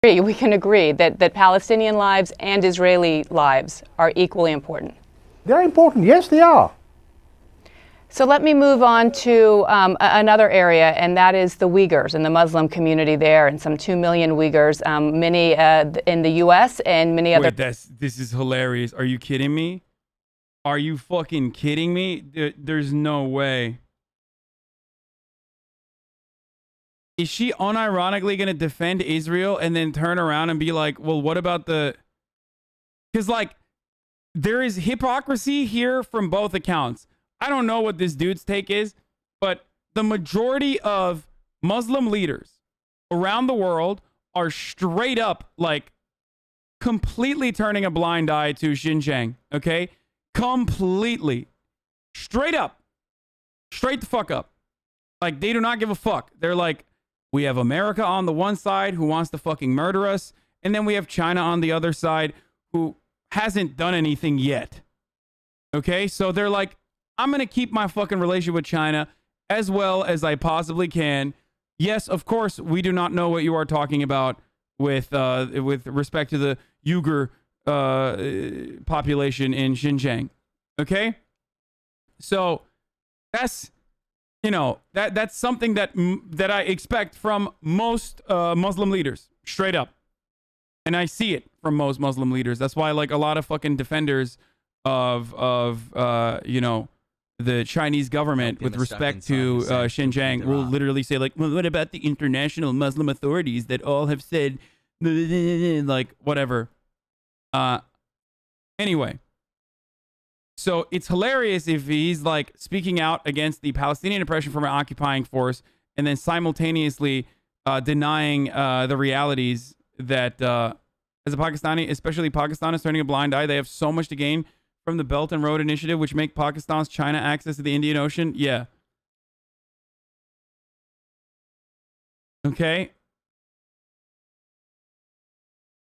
We can agree that Palestinian lives and Israeli lives are equally important. They're important. Yes, they are. So let me move on to another area, and that is the Uyghurs and the Muslim community there, and some 2 million Uyghurs, many in the U.S. and many other. Wait, this is hilarious. Are you kidding me? Are you fucking kidding me? There's no way. Is she unironically going to defend Israel and then turn around and be like, well, what about the... Because, like, there is hypocrisy here from both accounts. I don't know what this dude's take is, but the majority of Muslim leaders around the world are straight up, like, completely turning a blind eye to Xinjiang, okay? Completely. Straight up. Straight the fuck up. Like, they do not give a fuck. They're like, we have America on the one side who wants to fucking murder us, and then we have China on the other side who hasn't done anything yet. Okay? So they're like, I'm going to keep my fucking relationship with China as well as I possibly can. Yes, of course, we do not know what you are talking about with respect to the Uyghur population in Xinjiang. Okay? So that's... You know, that's something that I expect from most Muslim leaders, straight up. And I see it from most Muslim leaders. That's why, like, a lot of fucking defenders of you know, the Chinese government with respect to Xinjiang will literally say, like, well, what about the international Muslim authorities that all have said, like, whatever. Anyway. So it's hilarious if he's like speaking out against the Palestinian oppression from an occupying force and then simultaneously denying the realities that as a Pakistani, especially Pakistan is turning a blind eye. They have so much to gain from the Belt and Road Initiative, which make Pakistan's China access to the Indian Ocean. Yeah. Okay.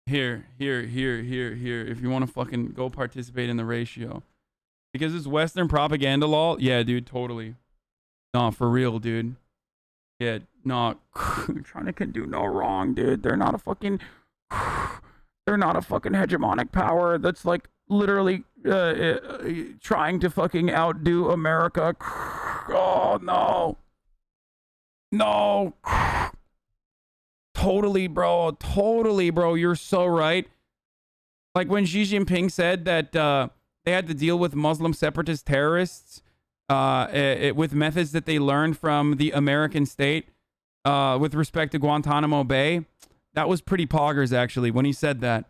Here. If you want to fucking go participate in the ratio. Because it's Western propaganda law? Yeah, dude, totally. No, for real, dude. Yeah, no. China can do no wrong, dude. They're not a fucking hegemonic power that's like literally trying to fucking outdo America. Oh, no. No. Totally, bro. Totally, bro. You're so right. Like when Xi Jinping said that they had to deal with Muslim separatist terrorists with methods that they learned from the American state with respect to Guantanamo Bay. That was pretty poggers, actually, when he said that.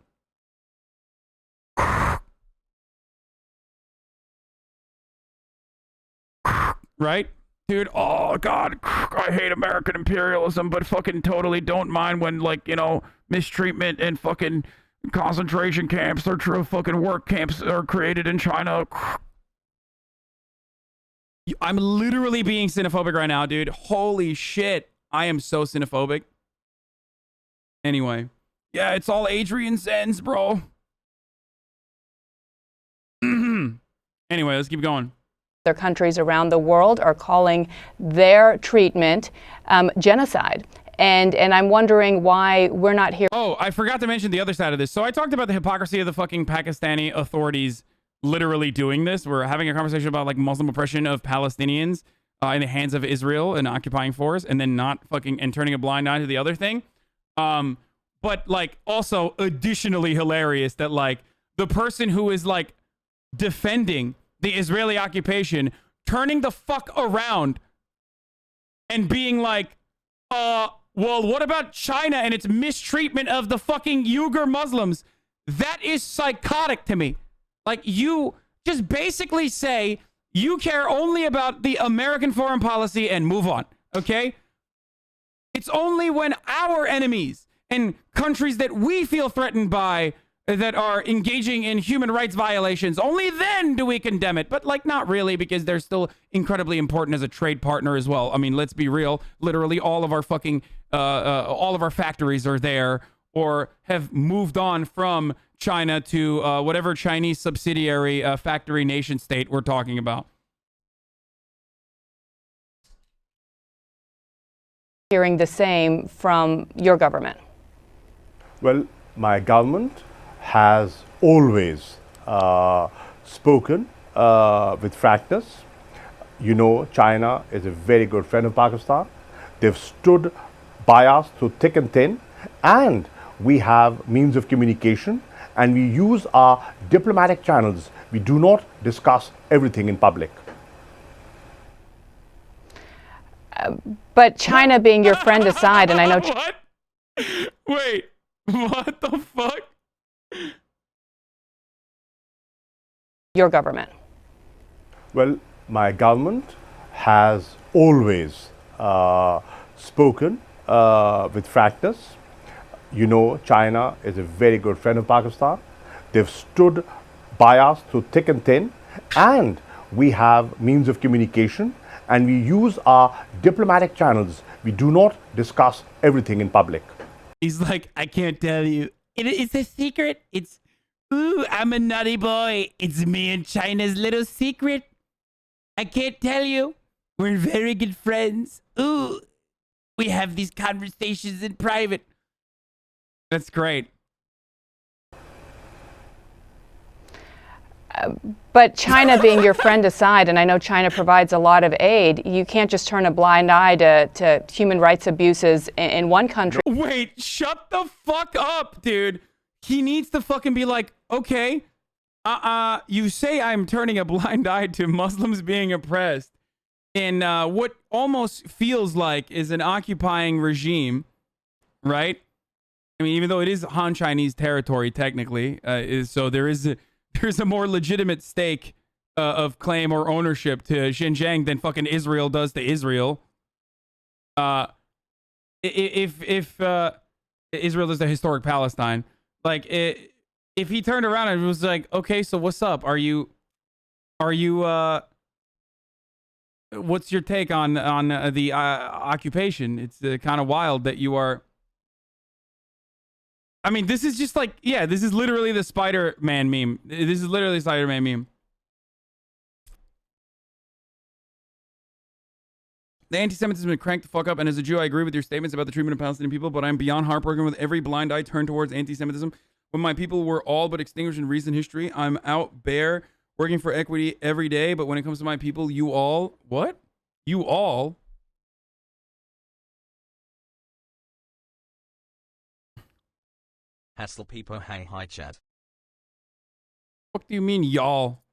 Right? Dude, oh, God, I hate American imperialism, but fucking totally don't mind when, like, you know, mistreatment and fucking... concentration camps or true fucking work camps are created in China. I'm literally being xenophobic right now, dude. Holy shit. I am so xenophobic. Anyway. Yeah, it's all Adrian Zen's, bro. Anyway, let's keep going. Other countries around the world are calling their treatment genocide. And I'm wondering why we're not here. Oh, I forgot to mention the other side of this. So I talked about the hypocrisy of the fucking Pakistani authorities literally doing this. We're having a conversation about like Muslim oppression of Palestinians in the hands of Israel and occupying force, and then not fucking and turning a blind eye to the other thing. But like also additionally hilarious that like the person who is like defending the Israeli occupation turning the fuck around and being like, well, what about China and its mistreatment of the fucking Uyghur Muslims? That is psychotic to me. Like, you just basically say you care only about the American foreign policy and move on, okay? It's only when our enemies and countries that we feel threatened by that are engaging in human rights violations, only then do we condemn it. But like, not really, because they're still incredibly important as a trade partner as well. I mean, let's be real. Literally all of our fucking, all of our factories are there or have moved on from China to whatever Chinese subsidiary factory nation state we're talking about. Hearing the same from your government. Well, my government has always spoken with frankness. You know, China is a very good friend of Pakistan. They've stood by us through thick and thin, and we have means of communication, and we use our diplomatic channels. We do not discuss everything in public. But China being your friend aside, and I know... What? Wait, what the fuck? Your government. Well, my government has always spoken with frankness. You know, China is a very good friend of Pakistan. They've stood by us through thick and thin, and we have means of communication, and we use our diplomatic channels. We do not discuss everything in public. He's like, I can't tell you. It's a secret. It's, ooh, I'm a naughty boy. It's me and China's little secret. I can't tell you. We're very good friends. Ooh, we have these conversations in private. That's great. But China being your friend aside, and I know China provides a lot of aid, you can't just turn a blind eye to human rights abuses in one country. Wait, shut the fuck up, dude. He needs to fucking be like, okay, you say I'm turning a blind eye to Muslims being oppressed in what almost feels like is an occupying regime, right? I mean, even though it is Han Chinese territory technically, so there's a more legitimate stake of claim or ownership to Xinjiang than fucking Israel does to Israel. If Israel is the historic Palestine, like if he turned around and was like, okay, so what's up? Are you what's your take on the occupation? It's kind of wild that you are. I mean, this is just like, yeah, this is literally the Spider-Man meme. This is literally the Spider-Man meme. The anti-Semitism has cranked the fuck up, and as a Jew, I agree with your statements about the treatment of Palestinian people, but I'm beyond heartbroken with every blind eye turned towards anti-Semitism. When my people were all but extinguished in recent history, I'm out bare, working for equity every day, but when it comes to my people, you all... What? You all... Hassle people, hey, hi, Chad. What do you mean, y'all?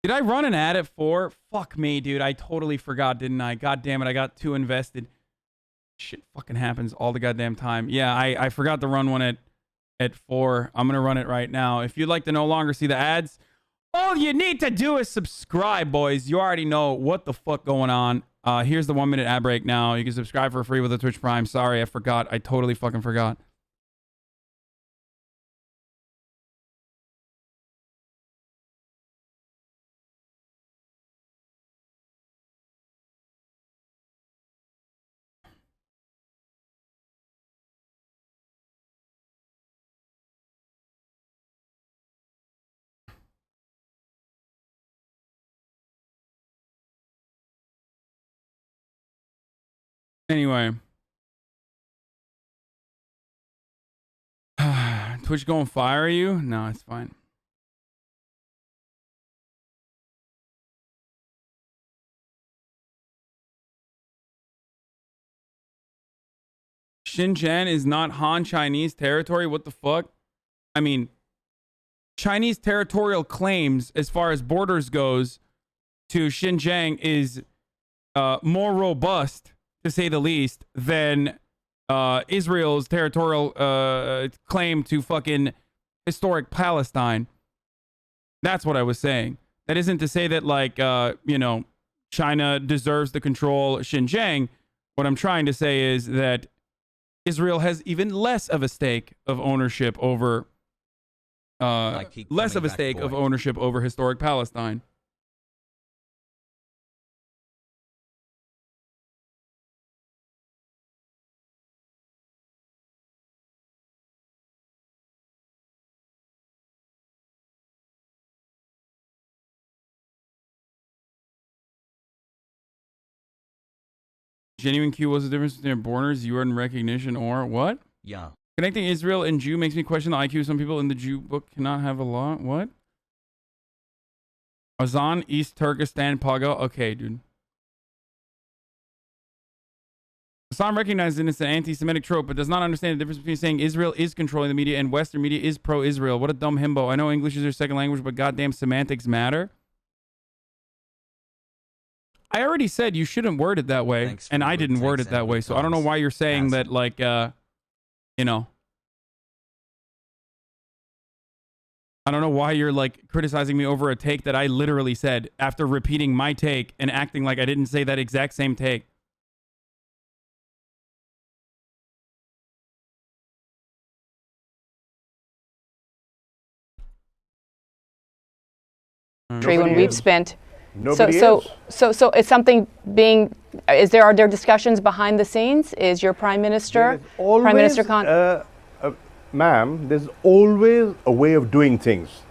Did I run an ad at 4? Fuck me, dude. I totally forgot, didn't I? God damn it, I got too invested. Shit fucking happens all the goddamn time. Yeah, I forgot to run one at 4. I'm gonna run it right now. If you'd like to no longer see the ads, all you need to do is subscribe, boys. You already know what the fuck going on. Here's the 1-minute ad break now. You can subscribe for free with a Twitch Prime. Sorry, I forgot. I totally fucking forgot. Anyway. Twitch going fire you? No, it's fine. Xinjiang is not Han Chinese territory? What the fuck? I mean, Chinese territorial claims as far as borders goes to Xinjiang is more robust, to say the least, than Israel's territorial claim to fucking historic Palestine. That's what I was saying. That isn't to say that, like, you know, China deserves to control Xinjiang. What I'm trying to say is that Israel has even less of a stake of ownership over historic Palestine. Genuine Q, what's the difference between borders, UN recognition, or what? Yeah. Connecting Israel and Jew makes me question the IQ. Some people in the Jew book cannot have a law. What? Hasan, East Turkestan, Pago. Okay, dude. Hasan recognizes it as an anti-Semitic trope, but does not understand the difference between saying Israel is controlling the media and Western media is pro-Israel. What a dumb himbo. I know English is their second language, but goddamn semantics matter. I already said you shouldn't word it that way, and I didn't word it that way, so I don't know why you're saying that, like, you know. I don't know why you're, like, criticizing me over a take that I literally said after repeating my take and acting like I didn't say that exact same take. When we've spent Nobody so is. is something being are there discussions behind the scenes? Is your Prime Minister Prime Minister Khan ma'am, there's always a way of doing things,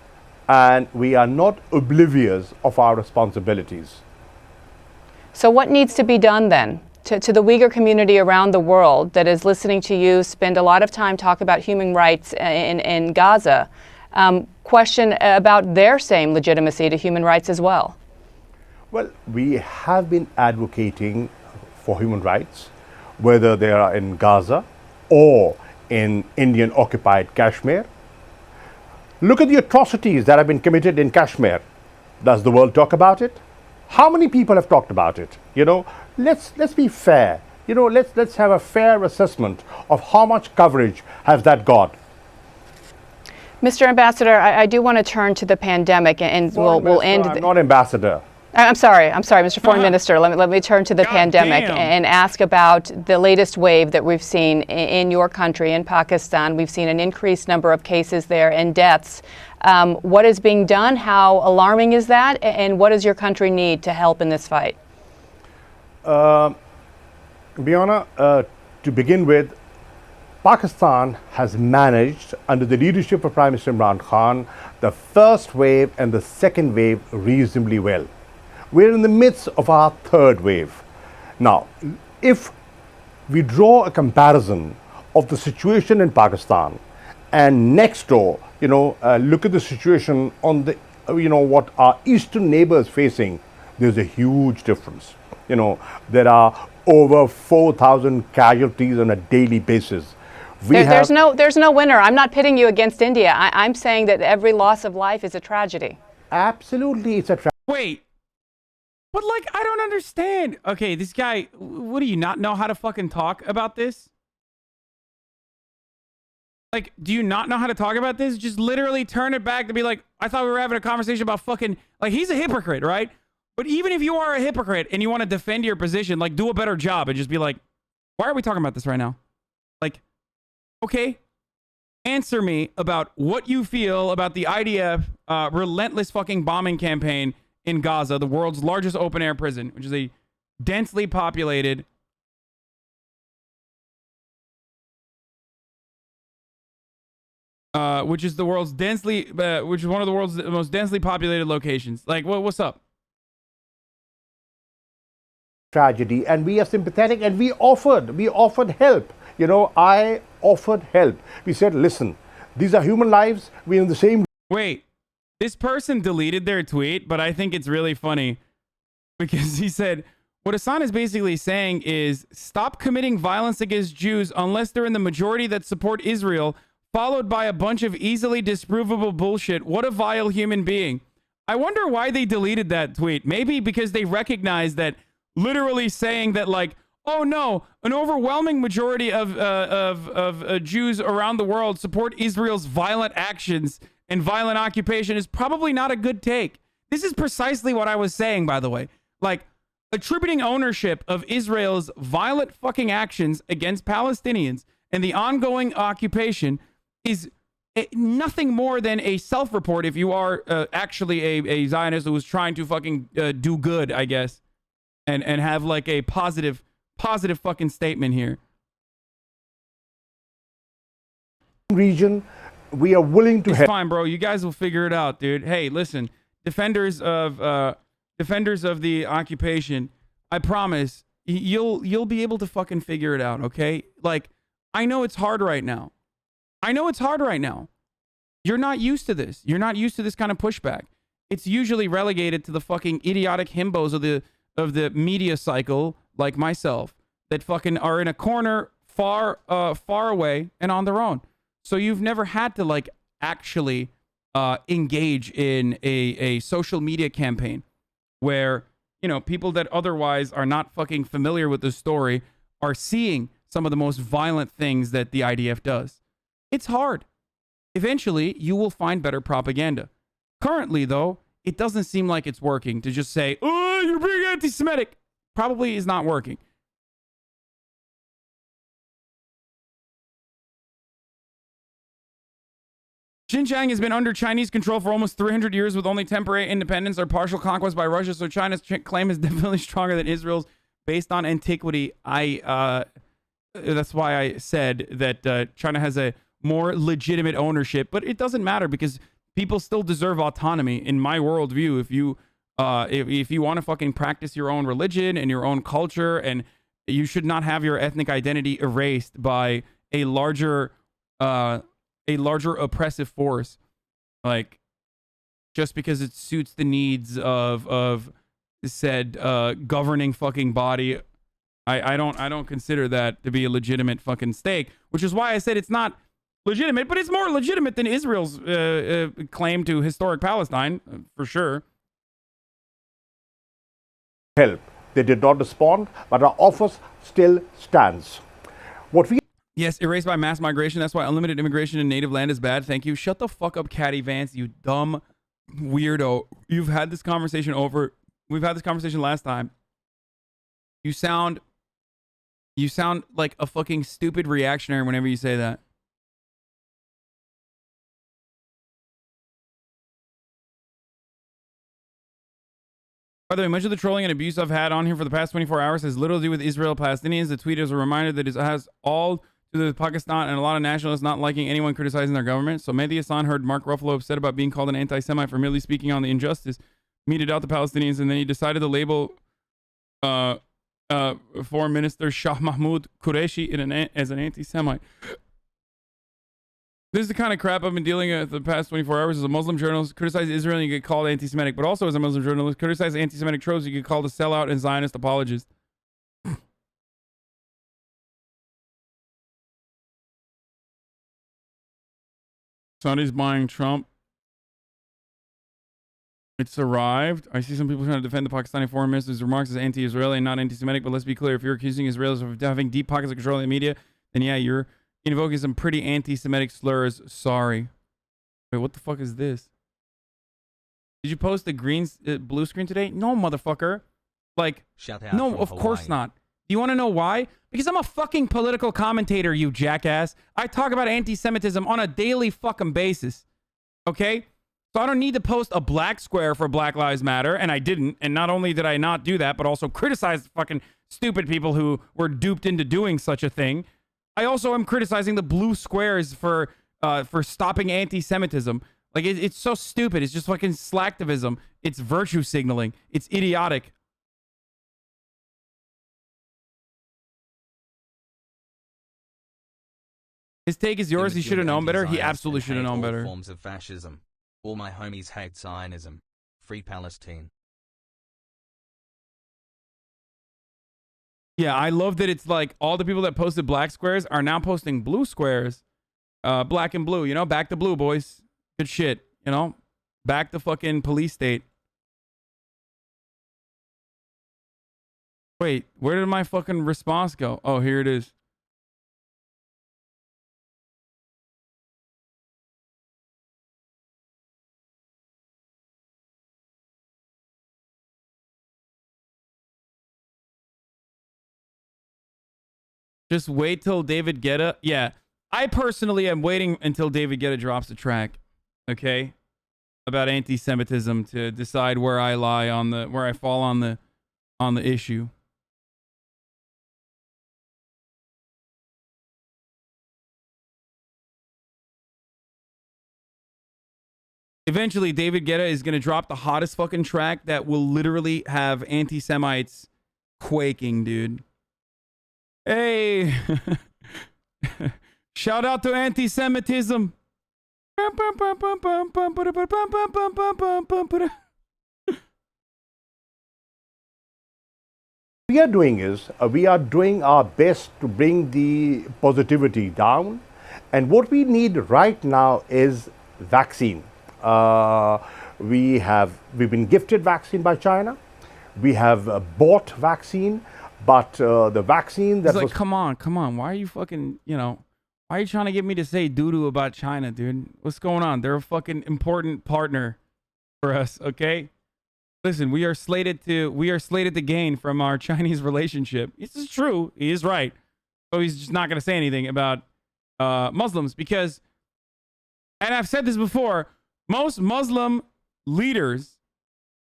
and we are not oblivious of our responsibilities. So what needs to be done then to the Uyghur community around the world that is listening to you spend a lot of time talk about human rights in Gaza? Question about their same legitimacy to human rights as well. Well, we have been advocating for human rights, whether they are in Gaza or in Indian occupied Kashmir. Look at the atrocities that have been committed in Kashmir. Does the world talk about it? How many people have talked about it? You know, let's be fair. You know, let's have a fair assessment of how much coverage has that got. Mr. Ambassador, I do want to turn to the pandemic, and we'll end. I'm not ambassador. I'm sorry, Mr. Foreign Minister. Let me turn to the pandemic and ask about the latest wave that we've seen in your country, in Pakistan. We've seen an increased number of cases there and deaths. What is being done? How alarming is that? And what does your country need to help in this fight? Biana, to begin with, Pakistan has managed, under the leadership of Prime Minister Imran Khan, the first wave and the second wave reasonably well. We're in the midst of our third wave. Now, if we draw a comparison of the situation in Pakistan and next door, you know, look at the situation on the, you know, what our eastern neighbors facing, there's a huge difference. You know, there are over 4,000 casualties on a daily basis. There's no winner. I'm not pitting you against India. I'm saying that every loss of life is a tragedy. Absolutely, it's a tragedy. Wait. But, like, I don't understand. Okay, this guy, what do you not know how to fucking talk about this? Like, do you not know how to talk about this? Just literally turn it back to be like, I thought we were having a conversation about fucking, like, he's a hypocrite, right? But even if you are a hypocrite and you want to defend your position, like, do a better job and just be like, why are we talking about this right now? Like, okay, answer me about what you feel about the IDF relentless fucking bombing campaign in Gaza, the world's largest open-air prison, which is a densely populated which is one of the world's most densely populated locations. Like, what's up? Tragedy, and we are sympathetic, and we offered help. You know, I offered help. We said, listen, these are human lives. We're in the same. Wait, this person deleted their tweet, but I think it's really funny because he said, what Hasan is basically saying is stop committing violence against Jews unless they're in the majority that support Israel, followed by a bunch of easily disprovable bullshit. What a vile human being. I wonder why they deleted that tweet. Maybe because they recognize that literally saying that, like, oh no, an overwhelming majority of Jews around the world support Israel's violent actions and violent occupation is probably not a good take. This is precisely what I was saying, by the way. Like, attributing ownership of Israel's violent fucking actions against Palestinians and the ongoing occupation is nothing more than a self-report if you are actually a Zionist who is trying to fucking do good, I guess, and have like a positive fucking statement here. Region, we are willing to It's help. fine, bro. You guys will figure it out, dude. Hey, listen, defenders of the occupation, I promise you'll be able to fucking figure it out, okay? Like, I know it's hard right now. I know it's hard right now. You're not used to this. You're not used to this kind of pushback. It's usually relegated to the fucking idiotic himbos of the media cycle, like myself, that fucking are in a corner far away and on their own. So you've never had to like actually engage in a social media campaign where, you know, people that otherwise are not fucking familiar with the story are seeing some of the most violent things that the IDF does. It's hard. Eventually, you will find better propaganda. Currently, though, it doesn't seem like it's working to just say, oh, you're being anti-Semitic. Probably is not working. Xinjiang has been under Chinese control for almost 300 years with only temporary independence or partial conquest by Russia, so China's claim is definitely stronger than Israel's based on antiquity. That's why I said that China has a more legitimate ownership, but it doesn't matter because people still deserve autonomy in my worldview. If you want to fucking practice your own religion and your own culture, and you should not have your ethnic identity erased by a larger oppressive force, like just because it suits the needs of said governing fucking body. I don't consider that to be a legitimate fucking stake, which is why I said it's not legitimate, but it's more legitimate than Israel's claim to historic Palestine, for sure. Help. They did not respond, but our office still stands. What we Yes, erased by mass migration. That's why unlimited immigration in native land is bad. Thank you. Shut the fuck up, Caddy Vance, you dumb weirdo. You've had this conversation over. We've had this conversation last time. You sound like a fucking stupid reactionary whenever you say that. By the way, much of the trolling and abuse I've had on here for the past 24 hours has little to do with Israel Palestinians. The tweet is a reminder that it has all to do with Pakistan and a lot of nationalists not liking anyone criticizing their government. So Mehdi Hasan heard Mark Ruffalo upset about being called an anti-Semite for merely speaking on the injustice meted out the Palestinians, and then he decided to label Foreign Minister Shah Mahmoud Qureshi as an anti-Semite. This is the kind of crap I've been dealing with the past 24 hours. As a Muslim journalist, criticize Israel and you get called anti-Semitic. But also as a Muslim journalist, criticize anti-Semitic tropes, you get called a sellout and Zionist apologist. Saudi's buying Trump. It's arrived. I see some people trying to defend the Pakistani foreign minister's remarks as anti-Israeli and not anti-Semitic. But let's be clear, if you're accusing Israelis of having deep pockets of control in the media, then yeah, you're invoking some pretty anti-Semitic slurs. Sorry. Wait, what the fuck is this? Did you post the blue screen today? No, motherfucker. Like, no, of course not. Do you want to know why? Because I'm a fucking political commentator, you jackass. I talk about anti-Semitism on a daily fucking basis. Okay? So I don't need to post a black square for Black Lives Matter, and I didn't. And not only did I not do that, but also criticize fucking stupid people who were duped into doing such a thing. I also am criticizing the blue squares for stopping anti-Semitism. Like, it's so stupid. It's just fucking slacktivism. It's virtue signaling. It's idiotic. His take is yours. He should have known better. He absolutely should have known better. Forms of fascism. All my homies hate Zionism. Free Palestine. Yeah, I love that it's like all the people that posted black squares are now posting blue squares. Black and blue, you know? Back to blue, boys. Good shit, you know? Back to fucking police state. Wait, where did my fucking response go? Oh, here it is. Just wait till David Guetta. Yeah, I personally am waiting until David Guetta drops a track, okay, about anti-Semitism to decide where I lie on where I fall on the issue. Eventually, David Guetta is going to drop the hottest fucking track that will literally have anti-Semites quaking, dude. Hey, Shout out to anti-Semitism. We are doing is we are doing our best to bring the positivity down, and what we need right now is vaccine. We've been gifted vaccine by China. We have bought vaccine, but the vaccine that It's like, was come on. Why are you fucking, why are you trying to get me to say doo-doo about China, dude? What's going on? They're a fucking important partner for us, okay? Listen, we are slated to gain from our Chinese relationship. This is true. He is right. So he's just not going to say anything about Muslims because, and I've said this before, most Muslim leaders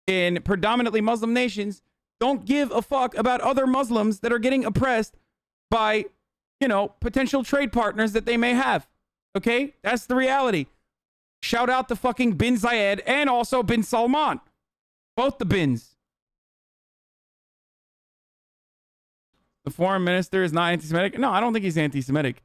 in predominantly Muslim nations don't give a fuck about other Muslims that are getting oppressed by, potential trade partners that they may have. Okay? That's the reality. Shout out to fucking Bin Zayed and also Bin Salman. Both the bins. The foreign minister is not anti-Semitic? No, I don't think he's anti-Semitic.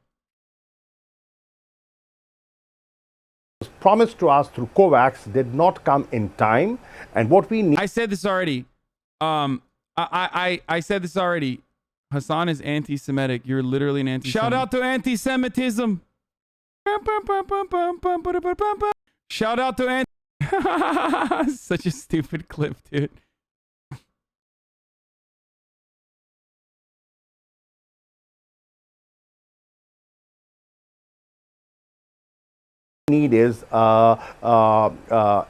was promised to us through COVAX did not come in time, and what we need. I said this already. I said this already. Hasan is anti-Semitic. You're literally an anti-Semitic. Shout out to anti-Semitism. Shout out to such a stupid clip, dude. Need is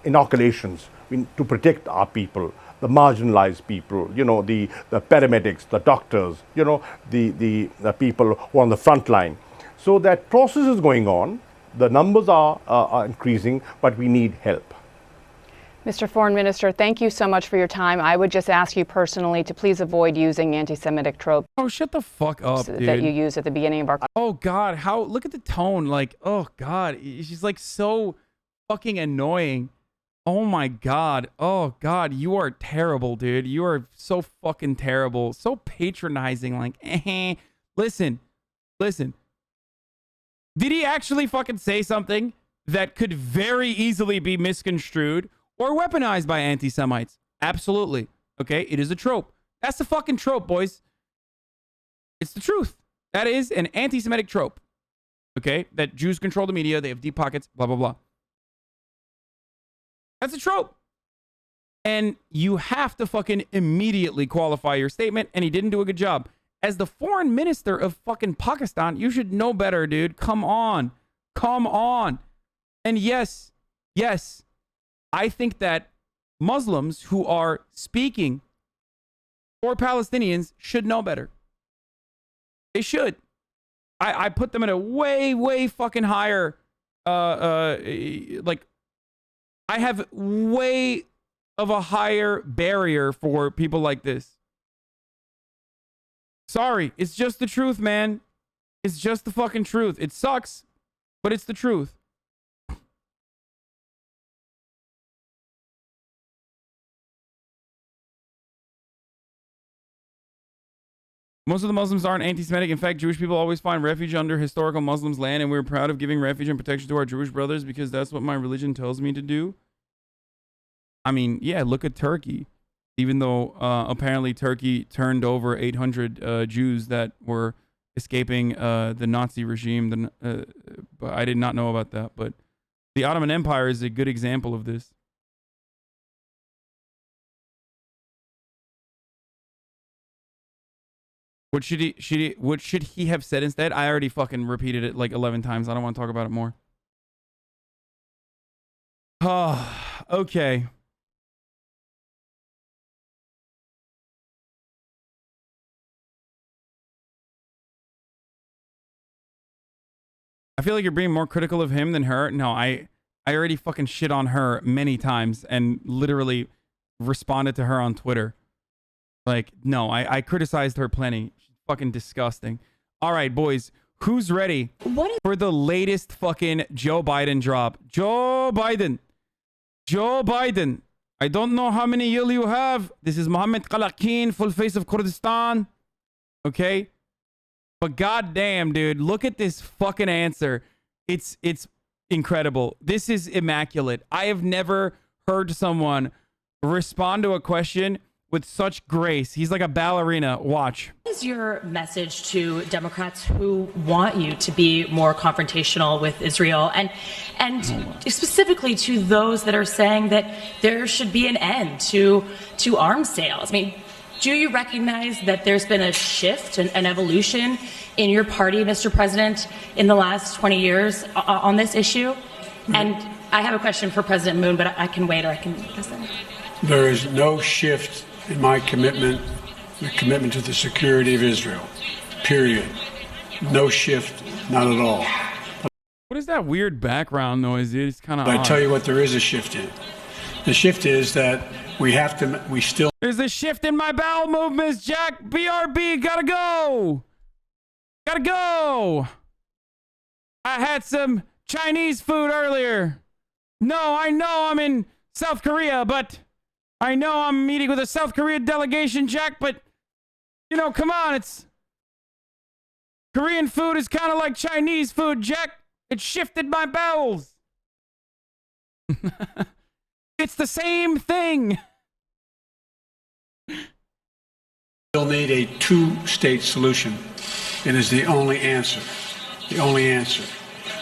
inoculations to protect our people, the marginalized people, the paramedics, the doctors, the people who are on the front line. So that process is going on. The numbers are increasing, but we need help. Mr. Foreign Minister, thank you so much for your time. I would just ask you personally to please avoid using anti-Semitic tropes. Oh, shut the fuck up, dude. That you used at the beginning of our. Oh God, look at the tone. Like, oh God, she's like so fucking annoying. Oh my God. Oh God, you are terrible, dude. You are so fucking terrible. So patronizing. Like, Listen. Did he actually fucking say something that could very easily be misconstrued or weaponized by anti-Semites? Absolutely. Okay, it is a trope. That's the fucking trope, boys. It's the truth. That is an anti-Semitic trope. Okay, that Jews control the media, they have deep pockets, blah, blah, blah. That's a trope. And you have to fucking immediately qualify your statement, and he didn't do a good job. As the foreign minister of fucking Pakistan, you should know better, dude. Come on. And yes, I think that Muslims who are speaking for Palestinians should know better. They should. I put them at a way fucking higher, like, I have way of a higher barrier for people like this. Sorry, it's just the truth, man. It's just the fucking truth. It sucks, but it's the truth. Most of the Muslims aren't anti-Semitic. In fact, Jewish people always find refuge under historical Muslims' land, and we're proud of giving refuge and protection to our Jewish brothers because that's what my religion tells me to do. I mean, yeah, look at Turkey. Even though apparently Turkey turned over 800 Jews that were escaping the Nazi regime. But I did not know about that. But the Ottoman Empire is a good example of this. What should he have said instead? I already fucking repeated it like 11 times. I don't want to talk about it more. Oh, okay. I feel like you're being more critical of him than her. No, I already fucking shit on her many times and literally responded to her on Twitter. Like, no, I criticized her plenty. She's fucking disgusting. All right, boys, who's ready for the latest fucking Joe Biden drop? Joe Biden. I don't know how many yell you have. This is Mohammed Qalaqin, full face of Kurdistan. Okay? But goddamn, dude, look at this fucking answer. It's incredible. This is immaculate. I have never heard someone respond to a question with such grace. He's like a ballerina. Watch. What is your message to Democrats who want you to be more confrontational with Israel, and specifically to those that are saying that there should be an end to arms sales? I mean, do you recognize that there's been a shift, an evolution in your party, Mr. President, in the last 20 years on this issue? And I have a question for President Moon, but I can wait, or I can listen. There is no shift in my commitment, the commitment to the security of Israel, period. No shift, not at all. What is that weird background noise, dude? It's kind of I tell you what, there is a shift in. The shift is that we still. There's a shift in my bowel movements, Jack. BRB, gotta go. Gotta go. I had some Chinese food earlier. No, I know I'm in South Korea, but I know I'm meeting with a South Korea delegation, Jack, but, you know, come on, it's... Korean food is kind of like Chinese food, Jack. It shifted my bowels. It's the same thing. Still need a two-state solution. It is the only answer. The only answer.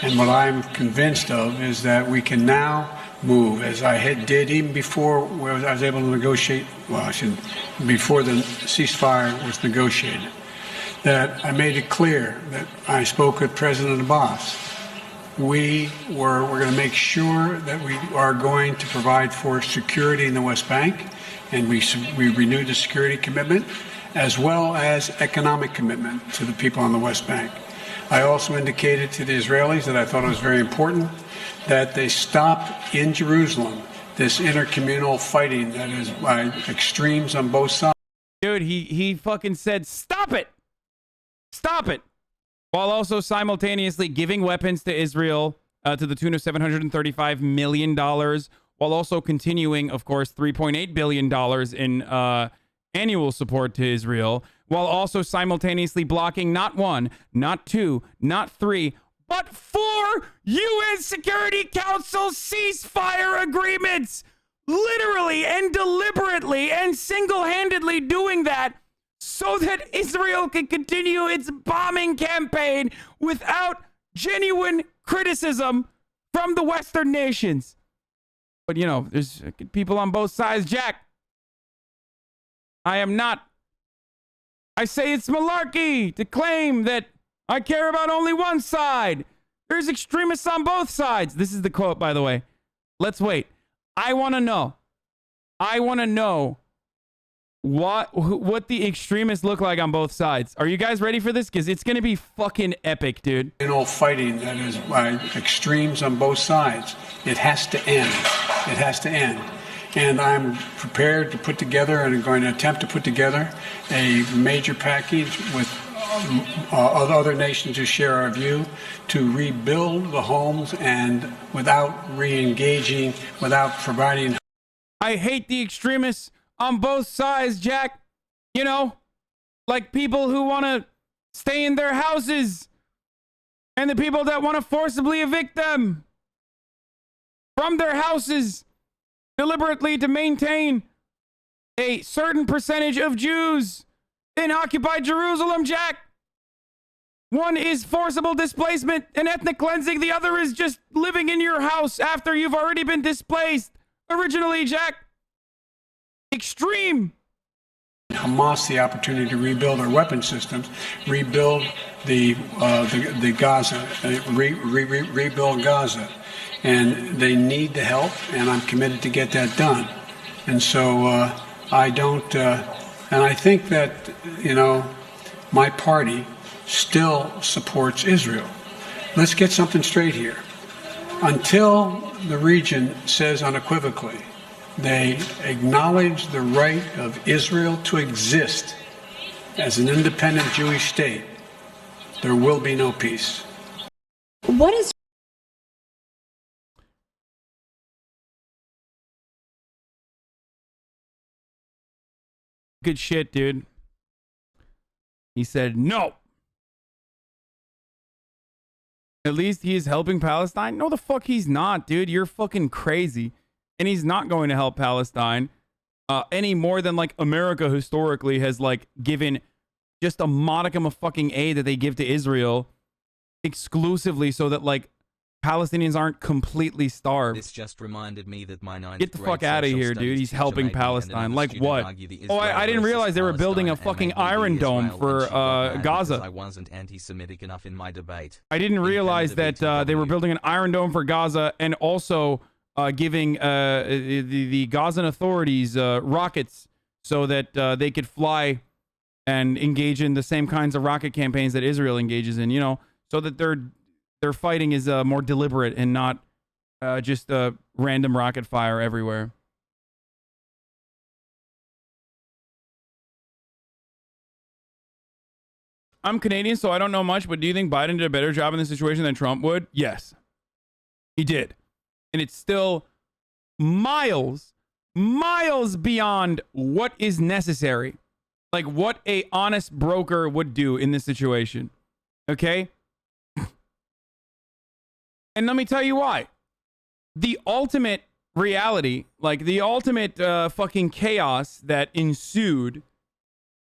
And what I'm convinced of is that we can now move, as I did even before I was able to negotiate, before the ceasefire was negotiated, that I made it clear that I spoke with President Abbas. We're going to make sure that we are going to provide for security in the West Bank, and we renewed the security commitment, as well as economic commitment to the people on the West Bank. I also indicated to the Israelis that I thought it was very important that they stop in Jerusalem this intercommunal fighting that is by extremes on both sides. Dude, he fucking said, stop it! Stop it! While also simultaneously giving weapons to Israel to the tune of $735 million, while also continuing, of course, $3.8 billion in annual support to Israel, while also simultaneously blocking not one, not two, not three, but 4 UN Security Council ceasefire agreements. Literally and deliberately and single-handedly doing that so that Israel can continue its bombing campaign without genuine criticism from the Western nations. But, you know, there's people on both sides, Jack. I say it's malarkey to claim that I care about only one side. There's extremists on both sides. This is the quote, by the way. Let's wait. I want to know what the extremists look like on both sides. Are you guys ready for this? Because it's going to be fucking epic, dude. Fighting that is by extremes on both sides. It has to end. It has to end. And I'm prepared to put together, and I'm going to attempt to put together, a major package with other nations who share our view to rebuild the homes and without re-engaging, without providing. I hate the extremists on both sides, Jack. You know, like people who want to stay in their houses and the people that want to forcibly evict them from their houses deliberately to maintain a certain percentage of Jews in occupied Jerusalem, Jack. One is forcible displacement and ethnic cleansing. The other is just living in your house after you've already been displaced originally, Jack. Extreme. Hamas the opportunity to rebuild our weapon systems, rebuild the Gaza, rebuild Gaza. And they need the help, and I'm committed to get that done. And so I don't, and I think that, you know, my party still supports Israel. Let's get something straight here. Until the region says unequivocally they acknowledge the right of Israel to exist as an independent Jewish state, there will be no peace. What is Good shit, dude. He said, no. At least he is helping Palestine? No, the fuck he's not, dude. You're fucking crazy. And he's not going to help Palestine any more than like America historically has like given just a modicum of fucking aid that they give to Israel exclusively so that like Palestinians aren't completely starved. This just reminded me that my ninth Get the fuck out of here, dude. He's helping Palestine. Like what? Oh, I didn't realize they were building a fucking Iron Dome for Gaza. I wasn't anti-Semitic enough in my debate. I didn't realize that they were building an Iron Dome for Gaza and also giving the Gazan authorities rockets so that they could fly and engage in the same kinds of rocket campaigns that Israel engages in, you know, so that their fighting is more deliberate and not just random rocket fire everywhere. I'm Canadian, so I don't know much, but do you think Biden did a better job in this situation than Trump would? Yes, he did. And it's still miles beyond what is necessary. Like what a honest broker would do in this situation. Okay? And let me tell you why. The ultimate reality, like the ultimate fucking chaos that ensued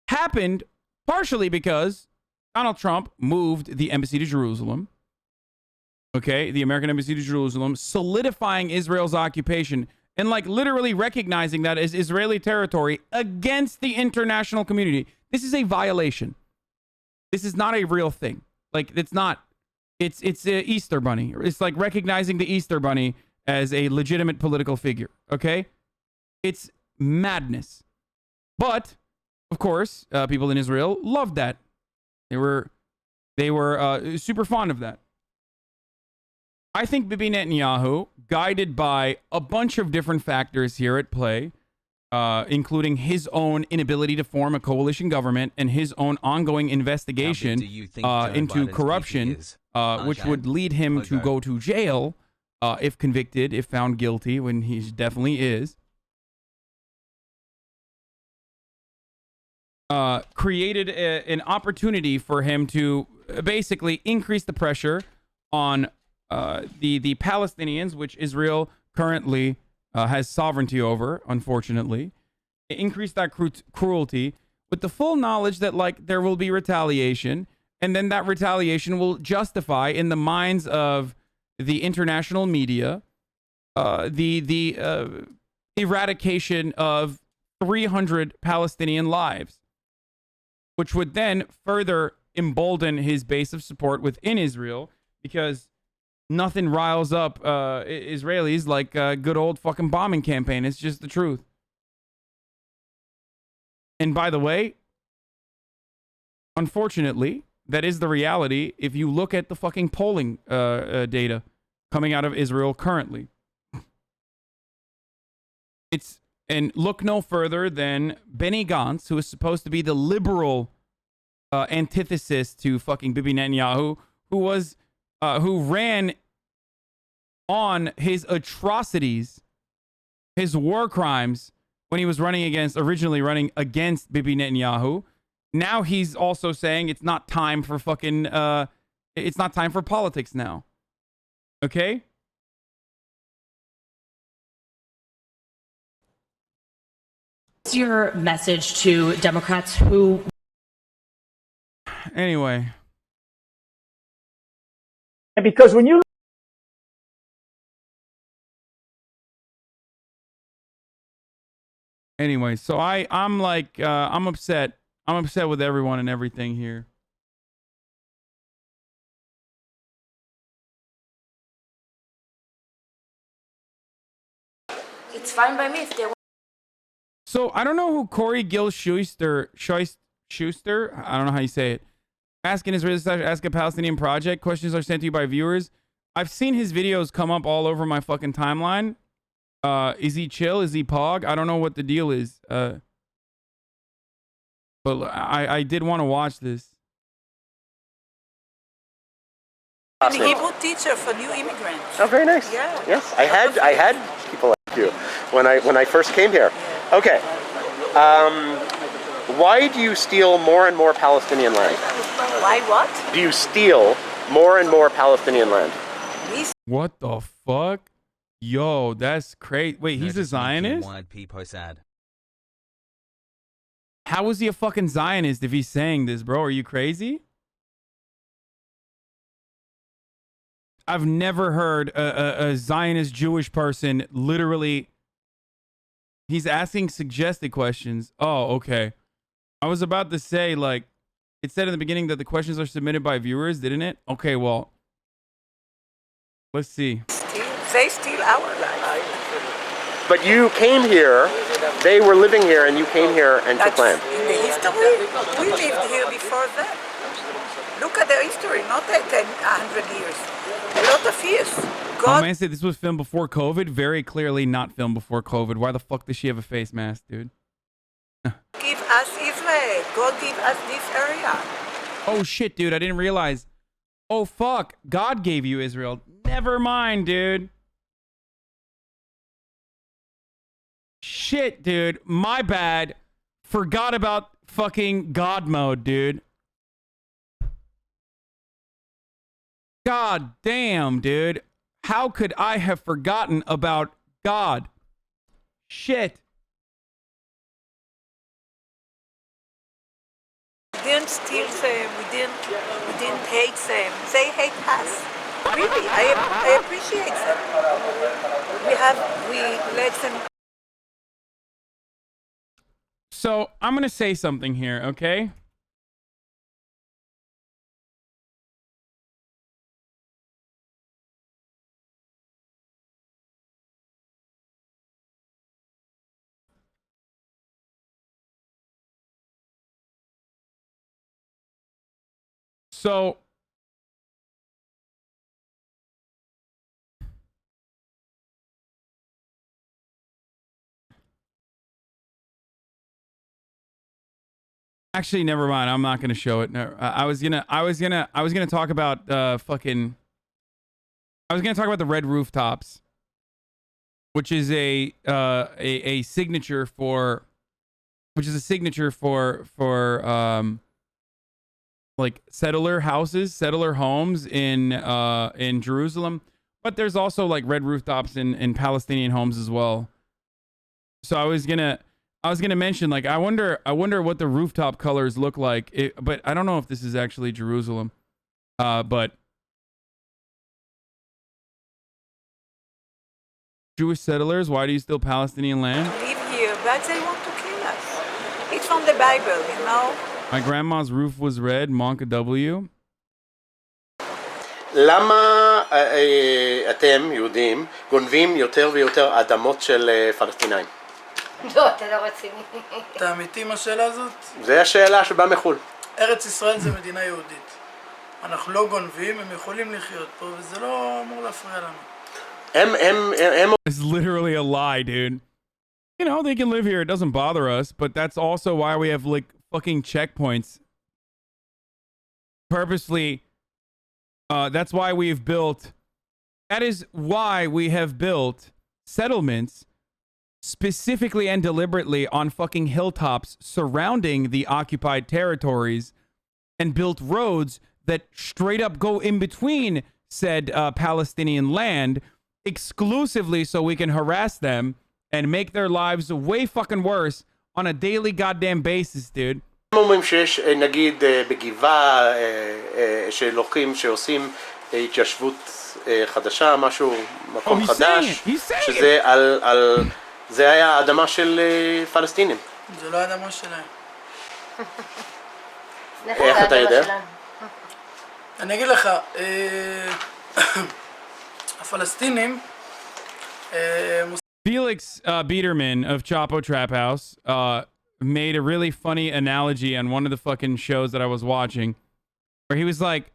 happened partially because Donald Trump moved the embassy to Jerusalem. Okay, the American embassy to Jerusalem, solidifying Israel's occupation and like literally recognizing that as Israeli territory against the international community. This is a violation. This is not a real thing. Like it's not. It's a Easter Bunny. It's like recognizing the Easter Bunny as a legitimate political figure. Okay, it's madness. But of course, people in Israel loved that. They were super fond of that. I think Bibi Netanyahu, guided by a bunch of different factors here at play, including his own inability to form a coalition government and his own ongoing investigation into corruption, which would lead him to go to jail if convicted, if found guilty, when he definitely is, created an opportunity for him to basically increase the pressure on the Palestinians, which Israel currently has sovereignty over, unfortunately. Increase that cruelty with the full knowledge that like there will be retaliation, and then that retaliation will justify in the minds of the international media the eradication of 300 Palestinian lives, which would then further embolden his base of support within Israel, because nothing riles up Israelis like a good old fucking bombing campaign. It's just the truth. And by the way, unfortunately, that is the reality if you look at the fucking polling data coming out of Israel currently. And look no further than Benny Gantz, who is supposed to be the liberal antithesis to fucking Bibi Netanyahu, who ran on his atrocities, his war crimes, when he was originally running against Bibi Netanyahu. Now he's also saying it's not time for fucking, it's not time for politics now. Okay? What's your message to Democrats who... Anyway. And because when you... Anyway, so I'm like, I'm upset. I'm upset with everyone and everything here. It's fine by me if they want. So I don't know who Corey Gill Schuster, I don't know how you say it. Ask an Israeli / ask a Palestinian project. Questions are sent to you by viewers. I've seen his videos come up all over my fucking timeline. Is he chill? Is he pog? I don't know what the deal is. But I did want to watch this. I'm a Hebrew teacher for new immigrants. Oh, very nice. Yeah. Yes, I had people like you when I first came here. Okay. Why do you steal more and more Palestinian land? Why what? Do you steal more and more Palestinian land. What the fuck? Yo, that's crazy. Wait, he's a Zionist? How is he a fucking Zionist if he's saying this, bro? Are you crazy? I've never heard a Zionist Jewish person literally... He's asking suggested questions. Oh, okay. I was about to say, like, it said in the beginning that the questions are submitted by viewers, didn't it? Okay, well, let's see. They steal our life. But you came here, they were living here, and you came here and took land. In the history, we lived here before that. Look at the history, not 100 years. A lot of years. Oh, man, said this was filmed before COVID. Very clearly not filmed before COVID. Why the fuck does she have a face mask, dude? Give us Israel. God give us this area. Oh, shit, dude. I didn't realize. Oh, fuck. God gave you Israel. Never mind, dude. Shit, dude. My bad. Forgot about fucking God mode, dude. God damn, dude. How could I have forgotten about God? Shit. We didn't steal them. We didn't hate them. They hate us. Really, I appreciate them. We let them. So I'm gonna say something here, okay? So actually, never mind. I'm not gonna show it. No, I was gonna talk about fucking. I was gonna talk about the red rooftops, which is a signature for, like settler houses, settler homes in Jerusalem, but there's also like red rooftops in Palestinian homes as well. So I was gonna mention, like, I wonder what the rooftop colors look like, but I don't know if this is actually Jerusalem. But Jewish settlers, why do you steal Palestinian land? Live here, but they want to kill us. It's from the Bible, you know. My grandma's roof was red, Monka W. למה אתם, יהודים, גונבים יותר ויותר אדמות של פלסטינאים? לא, אתה לא רציני. אתה אמיתי עם השאלה הזאת? זה השאלה שבאה מחו"ל. ארץ ישראל זה מדינה יהודית. אנחנו לא גונבים, הם יכולים לחיות פה, וזה לא אמור להפריע לנו. It's literally a lie, dude. You know, they can live here. It doesn't bother us, but that's also why we have, like, fucking checkpoints. Purposely, that's why we've built... That is why we have built settlements specifically and deliberately on fucking hilltops surrounding the occupied territories and built roads that straight up go in between said Palestinian land exclusively so we can harass them and make their lives way fucking worse on a daily goddamn basis, dude. אומרים שיש, נגיד, בגבעה, שלוחים שעושים התיישבות חדשה, משהו, מקום חדש, שזה זה היה האדמה של פלסטינים. זה לא האדמה שלהם. איך אתה יודע? אני אגיד לך, הפלסטינים... Felix Biederman of Chapo Trap House made a really funny analogy on one of the fucking shows that I was watching, where he was like,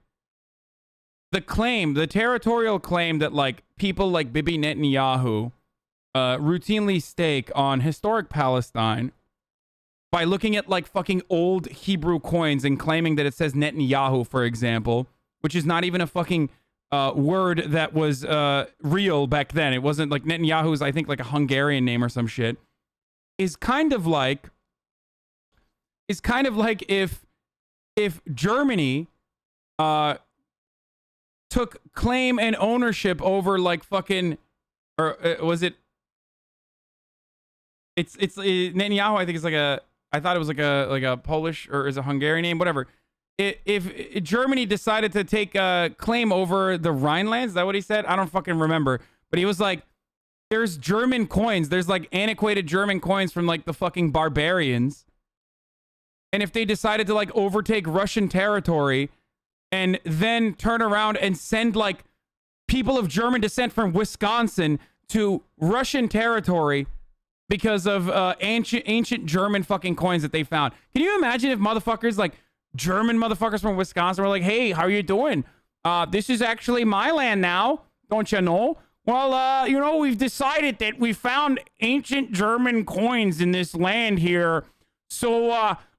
the territorial claim that, like, people like Bibi Netanyahu routinely stake on historic Palestine by looking at, like, fucking old Hebrew coins and claiming that it says Netanyahu, for example, which is not even a fucking word that was real back then. It wasn't like Netanyahu is, I think, like a Hungarian name or some shit. Is kind of like if Germany took claim and ownership over like fucking, or was it? It's Netanyahu. I think it's like I thought it was like a Polish or is a Hungarian name, whatever. If Germany decided to take a claim over the Rhinelands, is that what he said? I don't fucking remember. But he was like, there's German coins. There's like antiquated German coins from like the fucking barbarians. And if they decided to like overtake Russian territory and then turn around and send like people of German descent from Wisconsin to Russian territory because of ancient German fucking coins that they found. Can you imagine if motherfuckers like German motherfuckers from Wisconsin were like, hey, how are you doing? This is actually my land now. Don't you know? Well, you know, we've decided that we found ancient German coins in this land here. So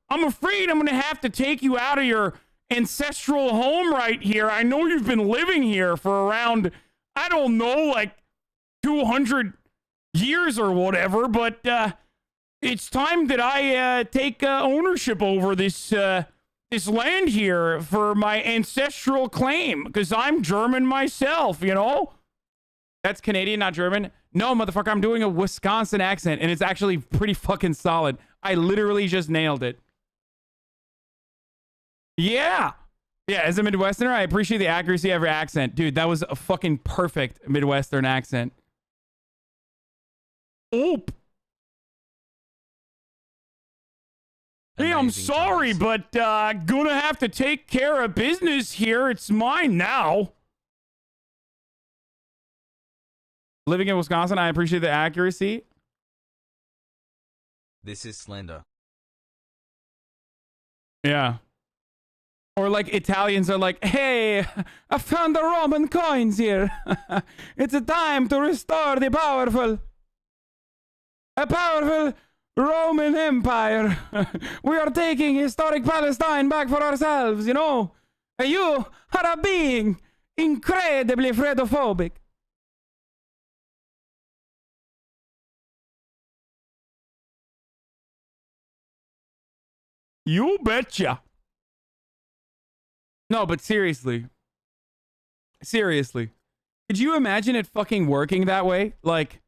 I'm afraid I'm going to have to take you out of your ancestral home right here. I know you've been living here for around, I don't know, like 200 years or whatever, but it's time that I take ownership over this this land here for my ancestral claim, because I'm German myself, you know? That's Canadian, not German. No, motherfucker, I'm doing a Wisconsin accent, and it's actually pretty fucking solid. I literally just nailed it. Yeah. Yeah, as a Midwesterner, I appreciate the accuracy of your accent. Dude, that was a fucking perfect Midwestern accent. Oop. Hey, I'm sorry, but gonna have to take care of business here. It's mine now. Living in Wisconsin, I appreciate the accuracy. This is slender. Yeah. Or like Italians are like, hey, I found the Roman coins here. It's a time to restore the powerful Roman Empire. We are taking historic Palestine back for ourselves, you know? And you are a being incredibly fredophobic. You betcha. No, but seriously. Seriously. Could you imagine it fucking working that way? Like,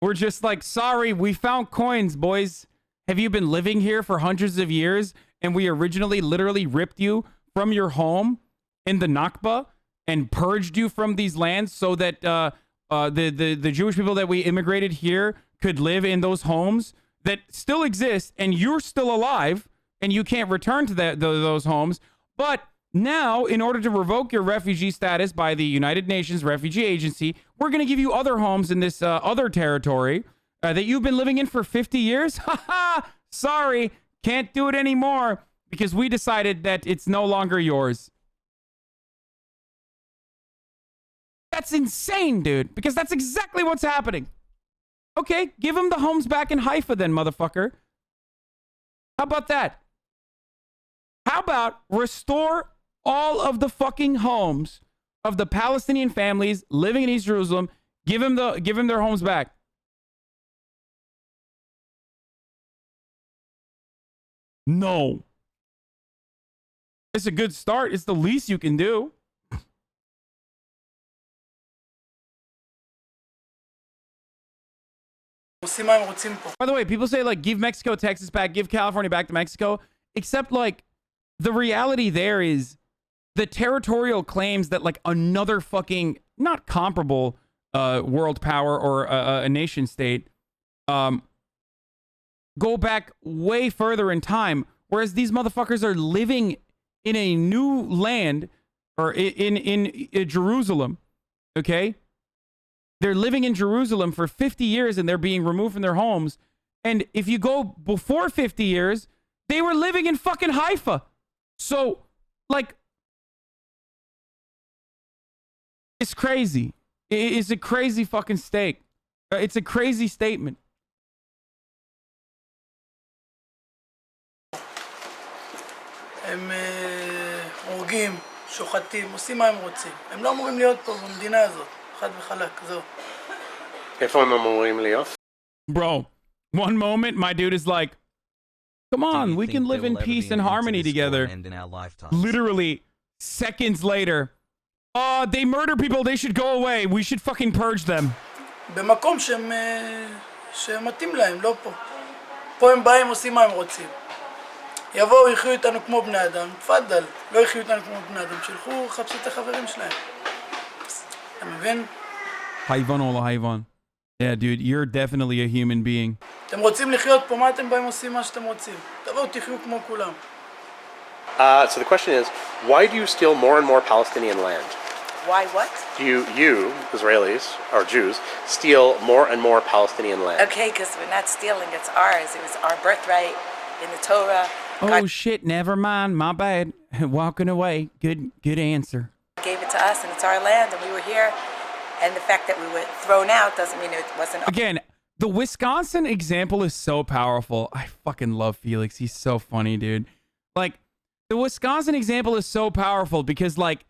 we're just like, sorry, we found coins, boys. Have you been living here for hundreds of years? And we originally literally ripped you from your home in the Nakba and purged you from these lands so that the Jewish people that we immigrated here could live in those homes that still exist, and you're still alive, and you can't return to those homes. But now, in order to revoke your refugee status by the United Nations Refugee Agency, we're going to give you other homes in this other territory that you've been living in for 50 years. Haha! Sorry, can't do it anymore because we decided that it's no longer yours. That's insane, dude, because that's exactly what's happening. Okay, give them the homes back in Haifa then, motherfucker. How about that? How about restore all of the fucking homes of the Palestinian families living in East Jerusalem? Give them their homes back. No. It's a good start. It's the least you can do. By the way, people say like give Mexico Texas back, give California back to Mexico, except like the reality there is the territorial claims that like another fucking not comparable world power or a nation state go back way further in time, whereas these motherfuckers are living in a new land or in Jerusalem, okay? They're living in Jerusalem for 50 years and they're being removed from their homes. And if you go before 50 years, they were living in fucking Haifa. So, like, it's crazy. It's a crazy fucking stake. It's a crazy statement. הם הורגים, שוחטים, עושים מה הם רוצים. הם לא אמורים להיות פה במדינה הזאת. חד וחלק, זהו. איפה הם אמורים להיות? Bro, one moment my dude is like, come on, we can live in peace and harmony together. Literally seconds later, They murder people, they should go away. We should fucking purge them. במקום שמתאים להם, לא פה. פה הם באים, עושים מה הם רוצים. יבואו, יחיו איתנו כמו בני אדם, תפדל. לא יחיו איתנו כמו בני אדם, שילכו, חפשו את החברים שלהם. אתה מבין? Hayvan ola hayvan. Yeah, dude, you're definitely a human being. אתם רוצים לחיות פה, מה אתם באים עושים מה שאתם רוצים? תבואו, תחיו כמו כולם. So the question is, why do you steal more and more Palestinian land? Why what? You, Israelis, or Jews, steal more and more Palestinian land. Okay, because we're not stealing, it's ours. It was our birthright in the Torah. Oh shit, never mind, my bad. Walking away. Good answer. Gave it to us and it's our land and we were here. And the fact that we were thrown out doesn't mean it wasn't... Again, the Wisconsin example is so powerful. I fucking love Felix. He's so funny, dude. Like, the Wisconsin example is so powerful because, like,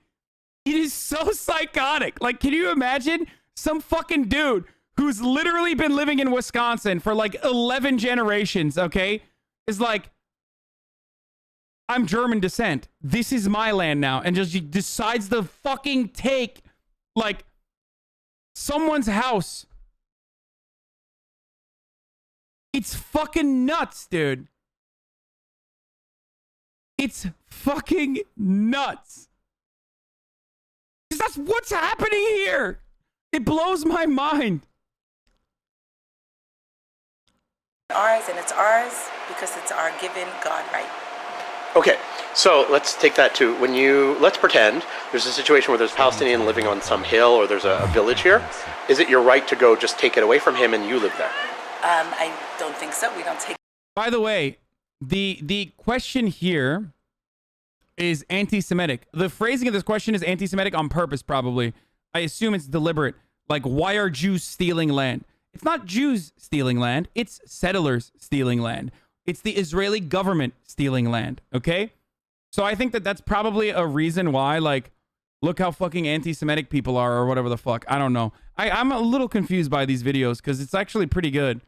it is so psychotic. Like, can you imagine some fucking dude who's literally been living in Wisconsin for, like, 11 generations, okay? Is like, I'm German descent. This is my land now. And just decides to fucking take, like, someone's house. It's fucking nuts, dude. It's fucking nuts. Because that's what's happening here. It blows my mind. Ours, and it's ours because it's our given God right. Okay, so let's take that to let's pretend there's a situation where there's a Palestinian living on some hill or there's a village here. Is it your right to go just take it away from him and you live there? I don't think so. We don't take... By the way, the question here is anti-Semitic. The phrasing of this question is anti-Semitic on purpose, probably. I assume it's deliberate. Like, why are Jews stealing land? It's not Jews stealing land. It's settlers stealing land. It's the Israeli government stealing land, okay? So I think that that's probably a reason why, like, look how fucking anti-Semitic people are or whatever the fuck. I don't know. I'm a little confused by these videos because it's actually pretty good.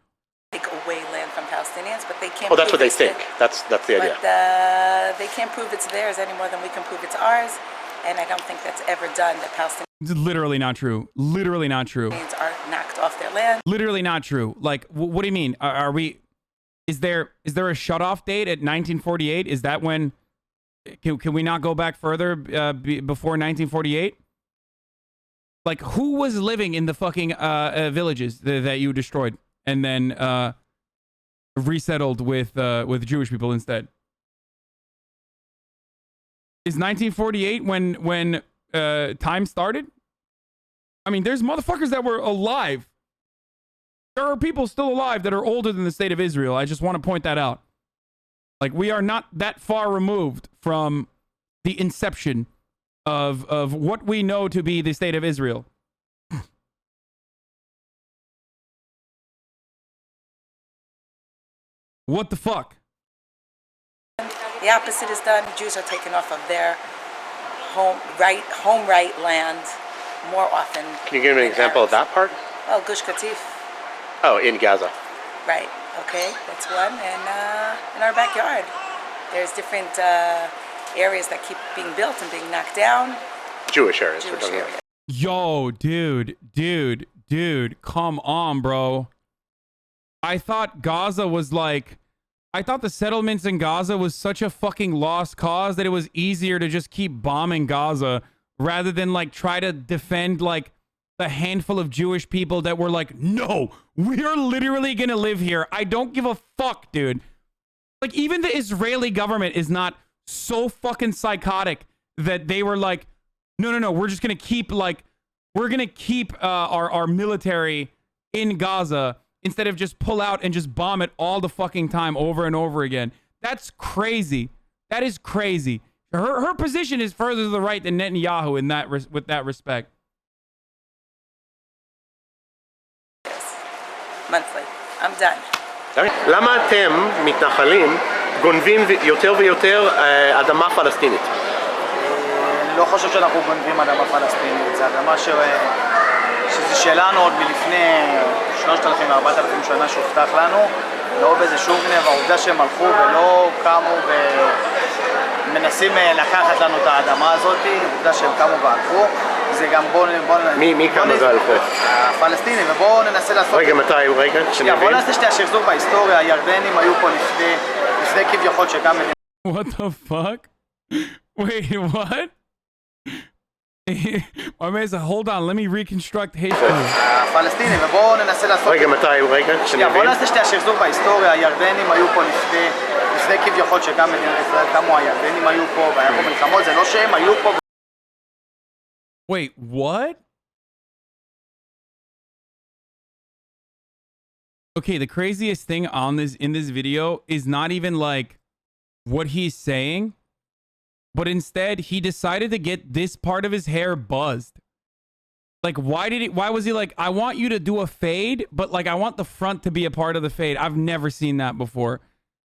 Take away land from Palestinians, but they can't... Oh, that's what they think. That's the idea. But they can't prove it's theirs any more than we can prove it's ours. And I don't think that's ever done. That Palestinians... It's literally not true. Literally not true. ...are knocked off their land. Literally not true. Like, what do you mean? Are we... Is there a shut-off date at 1948? Is that when... Can we not go back further before 1948? Like, who was living in the fucking villages that you destroyed and then resettled with Jewish people instead? Is 1948 when time started? I mean, there's motherfuckers that were alive. There are people still alive that are older than the state of Israel. I just want to point that out. Like, we are not that far removed from the inception of what we know to be the state of Israel. What the fuck? The opposite is done. Jews are taken off of their home right land more often. Can you give me an example of that part? Well, Gush Katif. Oh, in Gaza. Right. Okay, that's one. And in our backyard, there's different areas that keep being built and being knocked down. Jewish areas. Jewish areas. Yo, dude, come on, bro. I thought Gaza was like... I thought the settlements in Gaza was such a fucking lost cause that it was easier to just keep bombing Gaza rather than, like, try to defend, like, the handful of Jewish people that were like, no, we are literally gonna live here. I don't give a fuck, dude. Like, even the Israeli government is not so fucking psychotic that they were like, no, we're just gonna keep, like, we're gonna keep our military in Gaza instead of just pull out and just bomb it all the fucking time over and over again. That's crazy. That is crazy. Her position is further to the right than Netanyahu in that with that respect. Monthly. I'm done. למה אתם, מתנחלים, גונבים יותר ויותר אדמה פלסטינית? אני לא חושב שאנחנו גונבים אדמה פלסטינית. זו אדמה שזה שלנו עוד מלפני 3,000 4,000 שנה שהובטח לנו, לא באיזה שום גנב, העובדה שהם הלכו ולא קמו ומנסים לקחת לנו את האדמה הזאת, העובדה שהם קמו והלכו, זה גם מי קם והלכו? הפלסטינים, ובואו ננסה לעשות... רגע, מתי? רגע, שנייה, בואו נעשה שתי השחזור בהיסטוריה, הירדנים היו פה לפני כביכול שקם מדינה... What the fuck? Wait, what? My man said, hold on, let me reconstruct history. הפלסטינים, ובואו ננסה לעשות... רגע, מתי? רגע, שנייה, בואו נעשה שתי השחזור בהיסטוריה, הירדנים היו פה לפני כביכול שקם מדינת ישראל, קמו הירדנים היו פה, והיה פה מלחמות, זה לא שהם היו פה... Wait, what? Okay, the craziest thing in this video is not even like what he's saying, but instead he decided to get this part of his hair buzzed. Like, why was he like, I want you to do a fade, but like I want the front to be a part of the fade. I've never seen that before.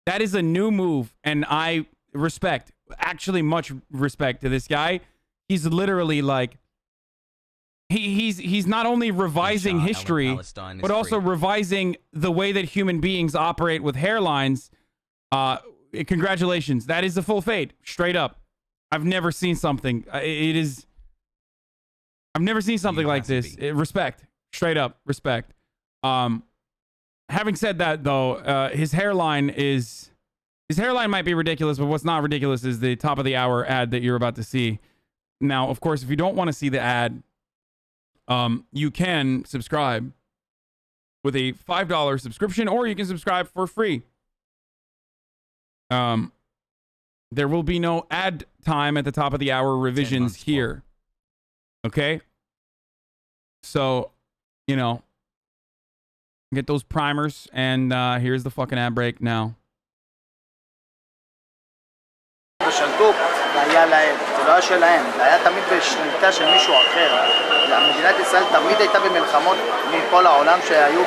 That is a new move, and I respect, actually much respect to this guy. He's literally like, he's not only revising history, but also revising the way that human beings operate with hairlines. Congratulations. That is a full fade, straight up. I've never seen something. I've never seen something like this. Respect, straight up, respect. Having said that, though, his hairline might be ridiculous, but what's not ridiculous is the top of the hour ad that you're about to see. Now, of course, if you don't want to see the ad, you can subscribe with a $5 subscription, or you can subscribe for free. There will be no ad time at the top of the hour revisions here. Okay? So, you know, get those primers, and here's the fucking ad break now. והיה להם, זה לא היה שלהם, זה היה תמיד בשליטה של מישהו אחר. מדינת ישראל תמיד הייתה במלחמות מכל העולם שהיו...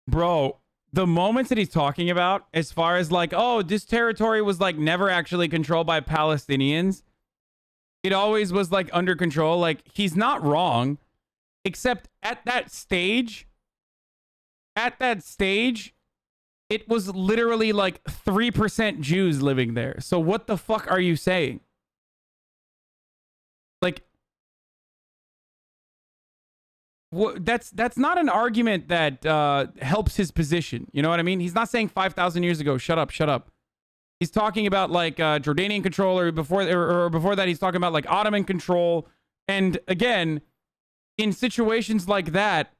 Bro, the moments that he's talking about, as far as like, oh, this territory was like never actually controlled by Palestinians. It always was like under control. Like, he's not wrong, except at that stage, it was literally like 3% Jews living there. So what the fuck are you saying? Like, that's not an argument that helps his position. You know what I mean? He's not saying 5,000 years ago, shut up, shut up. He's talking about like Jordanian control, or before that he's talking about like Ottoman control. And again, in situations like that,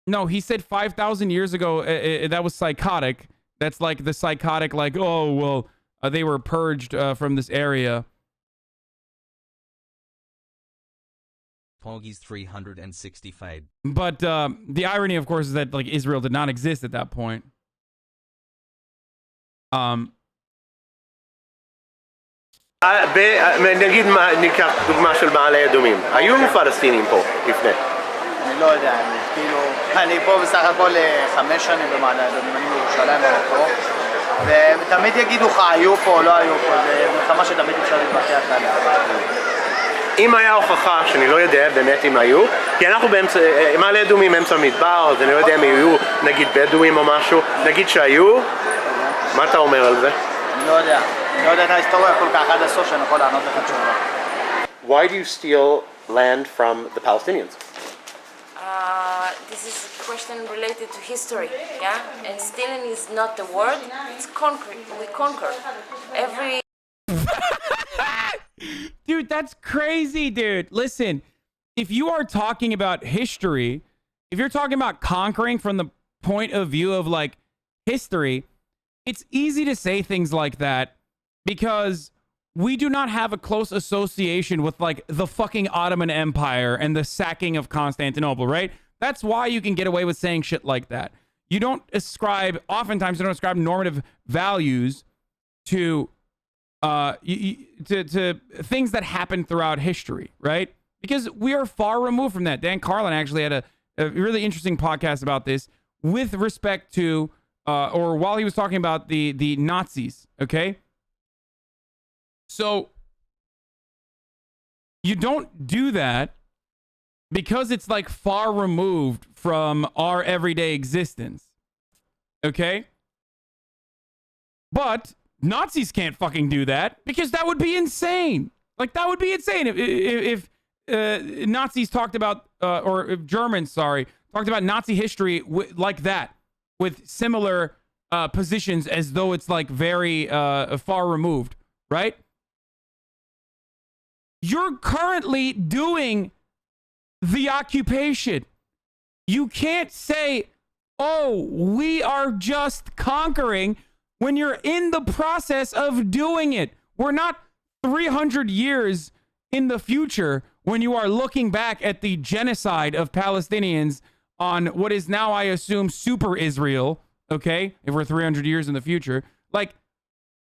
no, he said 5,000 years ago, that was psychotic. That's like the psychotic, like, oh, well, they were purged from this area. Poggy's 360 fade. But the irony, of course, is that like Israel did not exist at that point. נגיד, ניקח דוגמה של מעלה אדומים. היו פלסטינים פה לפני. אני לא יודע, כאילו, אני פה בסך הכל 5 שנים במעלה אדומים, אני מירושלים במקור, ותמיד יגידו לך, היו פה או לא היו פה, זה מלחמה שתמיד אפשר להתווכח עליה. אם היה הוכחה, שאני לא יודע באמת אם היו, כי אנחנו באמצע, מעלה אדומים אמצע מדבר, אז אני לא יודע אם היו, נגיד בדואים או משהו, נגיד שהיו, מה אתה אומר על זה? אני לא יודע, אני לא יודע את ההיסטוריה כל כך עד הסוף שאני יכול לענות לך תשובה. Why do you steal land from the Palestinians? This is a question related to history, yeah? And stealing is not the word, it's conquer. We conquer. Every... Dude, that's crazy, dude. Listen, if you are talking about history, if you're talking about conquering from the point of view of like history, it's easy to say things like that because we do not have a close association with like the fucking Ottoman Empire and the sacking of Constantinople, right? That's why you can get away with saying shit like that. You don't ascribe, oftentimes you don't ascribe normative values to to things that happen throughout history, right? Because we are far removed from that. Dan Carlin actually had a really interesting podcast about this with respect to, or while he was talking about the Nazis, okay? So you don't do that because it's like far removed from our everyday existence. Okay? But Nazis can't fucking do that because that would be insane. Like, that would be insane if Nazis talked about, or if Germans, sorry, talked about Nazi history like that, with similar positions as though it's like very far removed, right? You're currently doing the occupation. You can't say, oh, we are just conquering when you're in the process of doing it. We're not 300 years in the future when you are looking back at the genocide of Palestinians on what is now, I assume, super Israel, okay? If we're 300 years in the future. Like,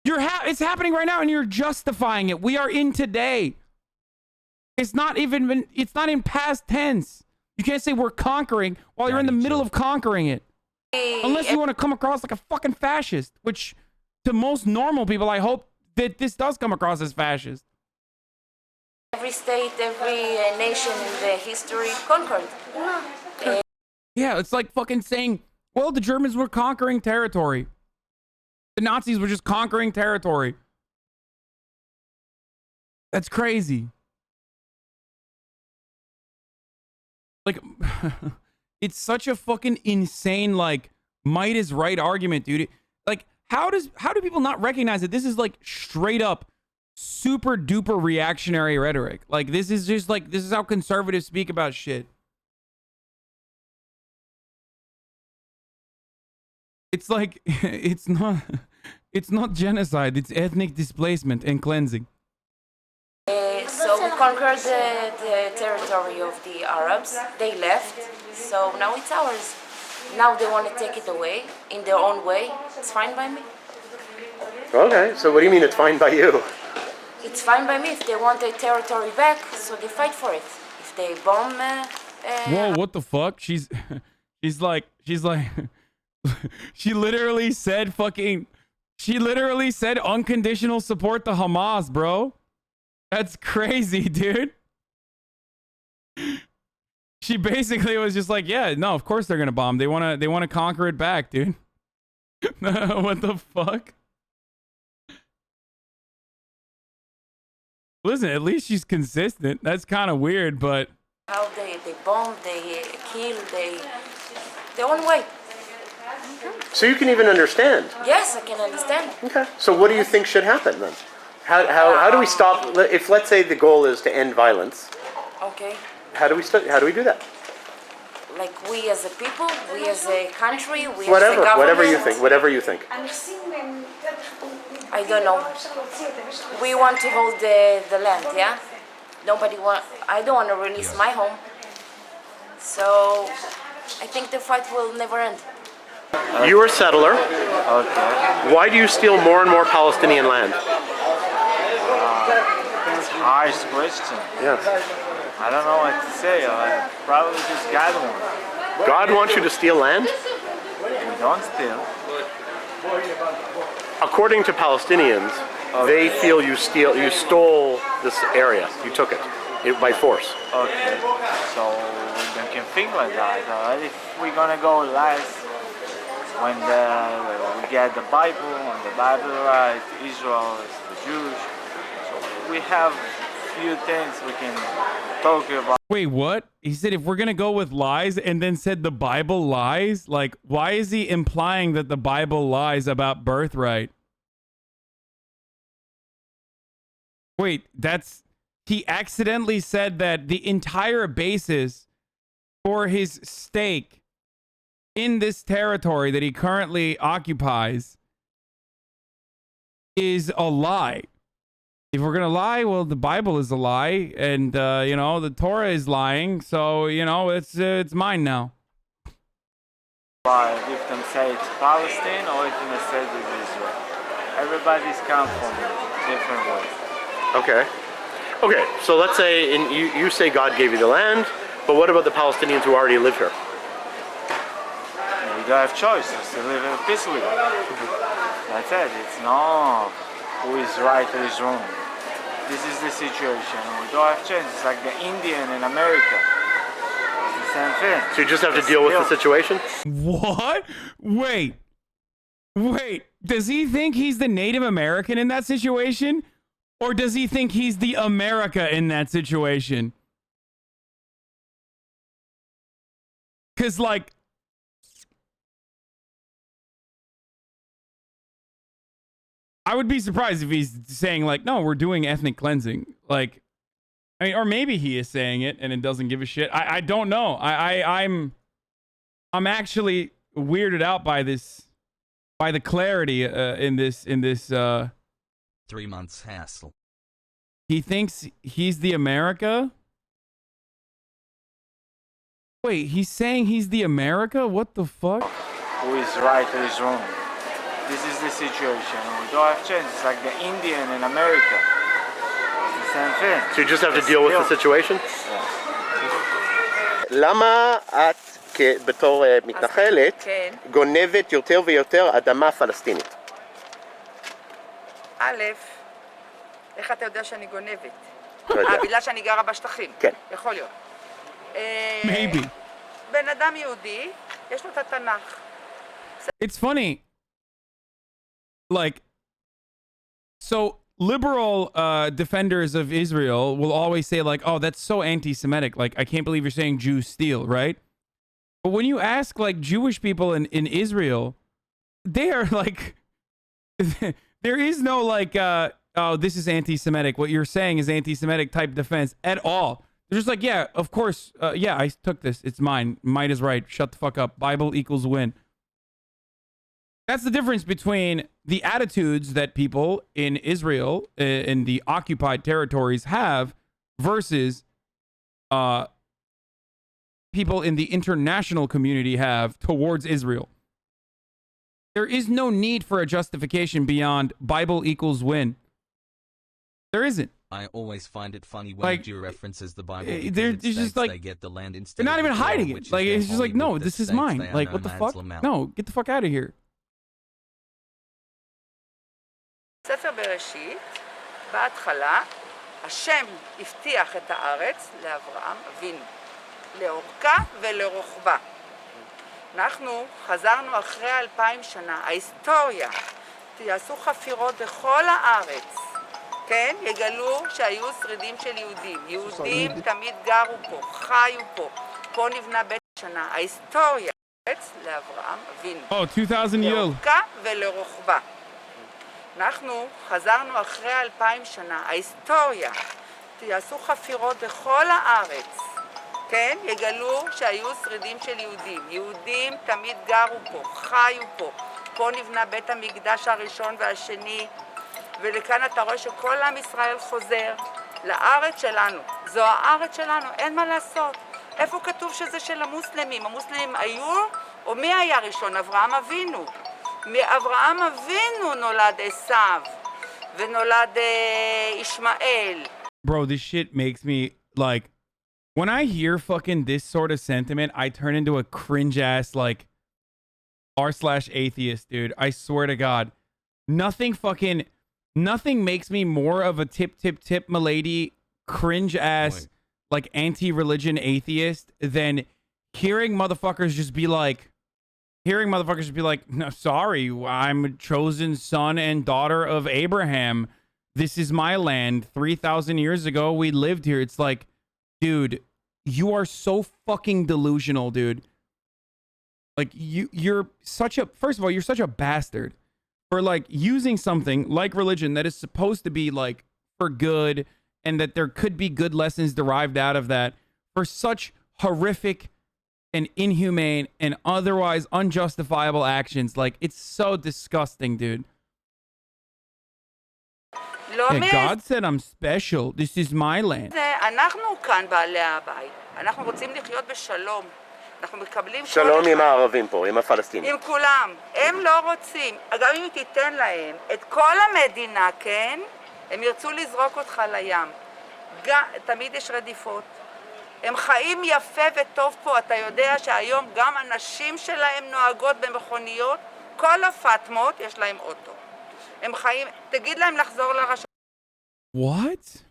it's happening right now and you're justifying it. We are in today. It's not in past tense. You can't say we're conquering while you're in the middle of conquering it. Unless you want to come across like a fucking fascist, which to most normal people, I hope that this does come across as fascist. Every state, every nation in the history conquered. Yeah, it's like fucking saying, well, the Germans were conquering territory. The Nazis were just conquering territory. That's crazy. Like, it's such a fucking insane, like, might is right argument, dude. Like, how do people not recognize that this is like straight up super duper reactionary rhetoric? Like, this is just like, this is how conservatives speak about shit. It's like, it's not genocide, it's ethnic displacement and cleansing. So we conquered the territory of the Arabs. They left, so now it's ours. Now they want to take it away in their own way. It's fine by me. Okay, so what do you mean it's fine by you? It's fine by me if they want their territory back, so they fight for it. If they bomb... Whoa, what the fuck? She's like, she literally said unconditional support to Hamas, bro. That's crazy, dude. She basically was just like, yeah, no, of course they're gonna bomb. They wanna conquer it back, dude. What the fuck? Listen, at least she's consistent. That's kind of weird, but how they bomb, they kill, their own way. So you can even understand? Yes, I can understand. Okay. So what do you think should happen then? How do we stop? If let's say the goal is to end violence. Okay. How do we do that? Like we as a people, we as a country, we as a Whatever you think. I don't know. We want to hold the land, yeah? I don't want to release my home. So I think the fight will never end. You're a settler. Okay. Why do you steal more and more Palestinian land? Harsh question. Yes. I don't know what to say. Probably just God wants. God wants you to steal land? We don't steal. According to Palestinians, they feel you stole this area. You took it by force. Okay. So we can think like that. If we're gonna go last when we get the Bible, and the Bible right, Israel is the Jews. So we have few things we can talk about. Wait, what? He said if we're gonna go with lies and then said the Bible lies? Like, why is he implying that the Bible lies about birthright? Wait, he accidentally said that the entire basis for his stake in this territory that he currently occupies is a lie. If we're gonna lie, well, the Bible is a lie, and the Torah is lying. So it's mine now. If them say it's Palestine or if them say it's Israel, everybody's come from different ways. Okay. So let's say you say God gave you the land, but what about the Palestinians who already live here? We don't have choices to live in peace with them. That's it. It's not who is right, who is wrong. This is the situation. We don't have chances. It's like the Indian in America. same thing. So you just have to deal with the situation? What? Wait. Does he think he's the Native American in that situation? Or does he think he's the America in that situation? Because, like, I would be surprised if he's saying, like, no, we're doing ethnic cleansing. Like, I mean, or maybe he is saying it and it doesn't give a shit. I don't know. I'm actually weirded out by this, by the clarity in this 3 months hassle. He thinks he's the America? Wait, he's saying he's the America? What the fuck? Who is right, who is wrong? This is the situation. We don't have chance. It's like the Indian in America. It's the same thing. So you just have to deal with the situation? למה את בתור מתנחלת גונבת יותר ויותר אדמה פלסטינית? א', איך אתה יודע שאני גונבת? לא יודע. בגלל שאני גרה בשטחים. כן. יכול להיות. Maybe. בן אדם יהודי, יש לו את התנ"ך. It's funny. Like, so liberal defenders of Israel will always say, like, oh, that's so anti-Semitic. Like, I can't believe you're saying Jews steal, right? But when you ask, like, Jewish people in Israel, they are like, there is no, like, oh, this is anti-Semitic. What you're saying is anti-Semitic type defense at all. They're just like, yeah, of course. Yeah, I took this. It's mine. Might is right. Shut the fuck up. Bible equals win. That's the difference between the attitudes that people in Israel, in the occupied territories have versus people in the international community have towards Israel. There is no need for a justification beyond Bible equals win. There isn't. I always find it funny when Like, Jew references the Bible they're because it just states like, they get the land instead they're not of even Israel, hiding which it. is Like, their it's just like, holy no, book that this is states mine. they are Like, no what the man's fuck? lamouth. No, get the fuck out of here. ספר בראשית, בהתחלה, השם הבטיח את הארץ לאברהם אבינו, לאורכה ולרוחבה. אנחנו חזרנו אחרי 2000 שנה, ההיסטוריה, יעשו חפירות בכל הארץ, כן? יגלו שהיו שרידים של יהודים. יהודים תמיד גרו פה, חיו פה. פה נבנה בית שנה. ההיסטוריה, לאברהם אבינו. Oh, 2000 years. לאורכה ולרוחבה. אנחנו חזרנו אחרי 2000 שנה, ההיסטוריה, יעשו חפירות בכל הארץ, כן? יגלו שהיו שרידים של יהודים. יהודים תמיד גרו פה, חיו פה. פה נבנה בית המקדש הראשון והשני, ולכאן אתה רואה שכל עם ישראל חוזר לארץ שלנו. זו הארץ שלנו, אין מה לעשות. איפה כתוב שזה של המוסלמים? המוסלמים היו, או מי היה ראשון? אברהם אבינו. מאברהם אבינו נולד עשיו, ונולד ישמעאל. Bro, this shit makes me, like, when I hear fucking this sort of sentiment, I turn into a cringe-ass, like, r/atheist, dude. I swear to God. Nothing makes me more of a tip, milady, cringe-ass, like, anti-religion atheist than hearing motherfuckers just be like, no, sorry, I'm a chosen son and daughter of Abraham. This is my land. 3,000 years ago, we lived here. It's like, dude, you are so fucking delusional, dude. Like, you're such a, first of all, you're such a bastard for, like, using something like religion that is supposed to be, like, for good and that there could be good lessons derived out of that for such horrific and inhumane and otherwise unjustifiable actions. Like, it's so disgusting, dude. Yeah, God said I'm special. This is my land. אנחנו כאן בעלי הבית. אנחנו רוצים לחיות בשלום. אנחנו מקבלים שלום עם הערבים פה, עם הפלסטינים. עם כולם. הם לא רוצים. גם אם תיתן להם את כל המדינה, כן? הם ירצו לזרוק אותך לים. תמיד יש רדיפות. הם חיים יפה וטוב פה. אתה יודע שהיום גם הנשים שלהם נוהגות במכוניות. כל הפטמות יש להם אוטו. הם חיים, תגיד להם לחזור לרשות. What?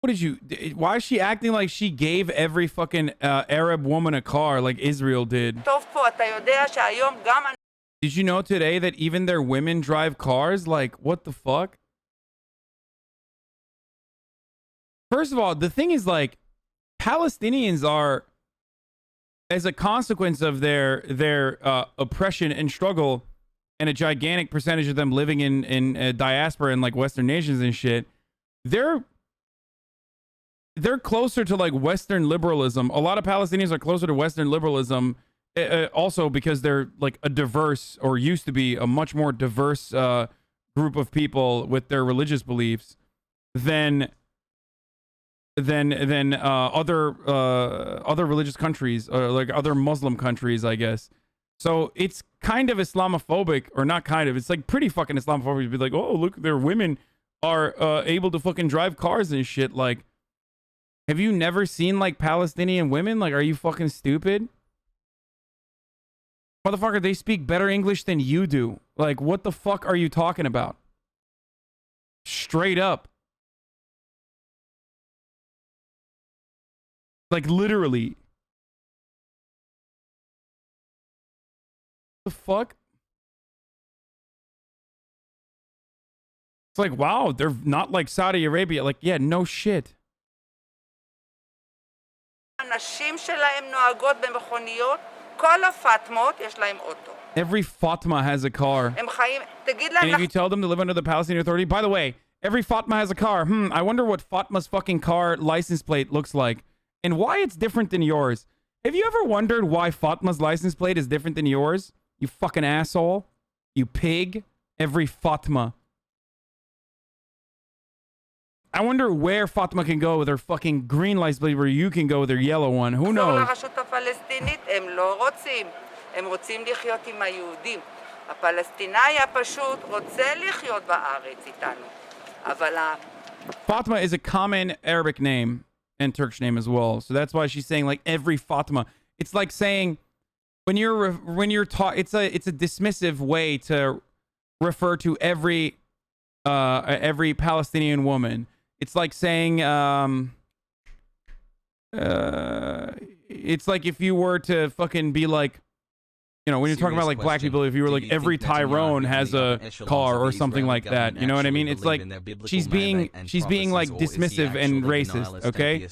What did you? Why is she acting like she gave every fucking Arab woman a car like Israel did? Did you know today that even their women drive cars? Like, what the fuck? First of all, the thing is, like, Palestinians are, as a consequence of their oppression and struggle, and a gigantic percentage of them living in diaspora and like Western nations and shit, they're closer to like Western liberalism. A lot of Palestinians are closer to Western liberalism, also because they're like a diverse, or used to be a much more diverse group of people with their religious beliefs than other religious countries, or like other Muslim countries, I guess. So it's kind of Islamophobic, or not kind of, it's like pretty fucking Islamophobic to be like, oh, look, their women are able to fucking drive cars and shit. Like, have you never seen like Palestinian women? Like, are you fucking stupid? Motherfucker, they speak better English than you do. Like, what the fuck are you talking about? Straight up. Like, literally. The fuck? It's like, wow, they're not like Saudi Arabia. Like, yeah, no shit. Every Fatma has a car. And if you tell them to live under the Palestinian Authority, by the way, every Fatma has a car. I wonder what Fatma's fucking car license plate looks like and why it's different than yours. Have you ever wondered why Fatma's license plate is different than yours? You fucking asshole. You pig. Every Fatma. I wonder where Fatma can go with her fucking green license plate, where you can go with her yellow one. Who knows? Fatma is a common Arabic name and Turkish name as well. So that's why she's saying like every Fatma. It's like saying when you're taught, it's a dismissive way to refer to every Palestinian woman. It's like saying, it's like if you were to fucking be like, you know, when you're talking about like black people, if you were like every Tyrone has a car or something like that, you know what I mean? It's like she's being like dismissive and racist, okay?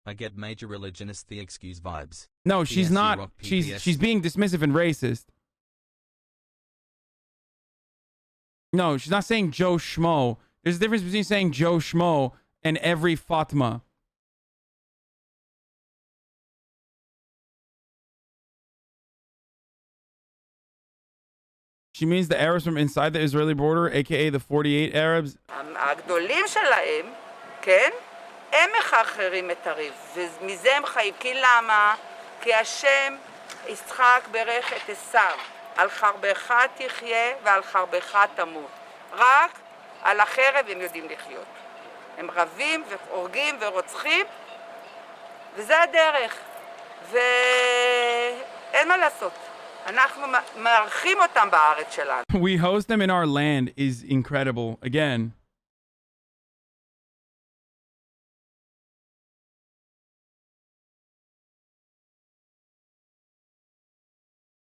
I get major religionist the excuse vibes. No, she's not. She's being dismissive and racist. No, she's not saying Joe Schmo. There's a difference between saying Joe Schmo and every Fatma. She means the Arabs from inside the Israeli border, aka the 48 Arabs. הגדולים שלהם, כן? הם מחרחרים את הריב, ומזה הם חיים. כי למה? כי השם יצחק ברך את עשיו. על חרבך תחיה ועל חרבך תמות. רק על החרב הם יודעים לחיות. הם רבים והורגים ורוצחים, וזה הדרך. ואין מה לעשות. אנחנו מארחים אותם בארץ שלנו. We host them in our land is incredible. Again.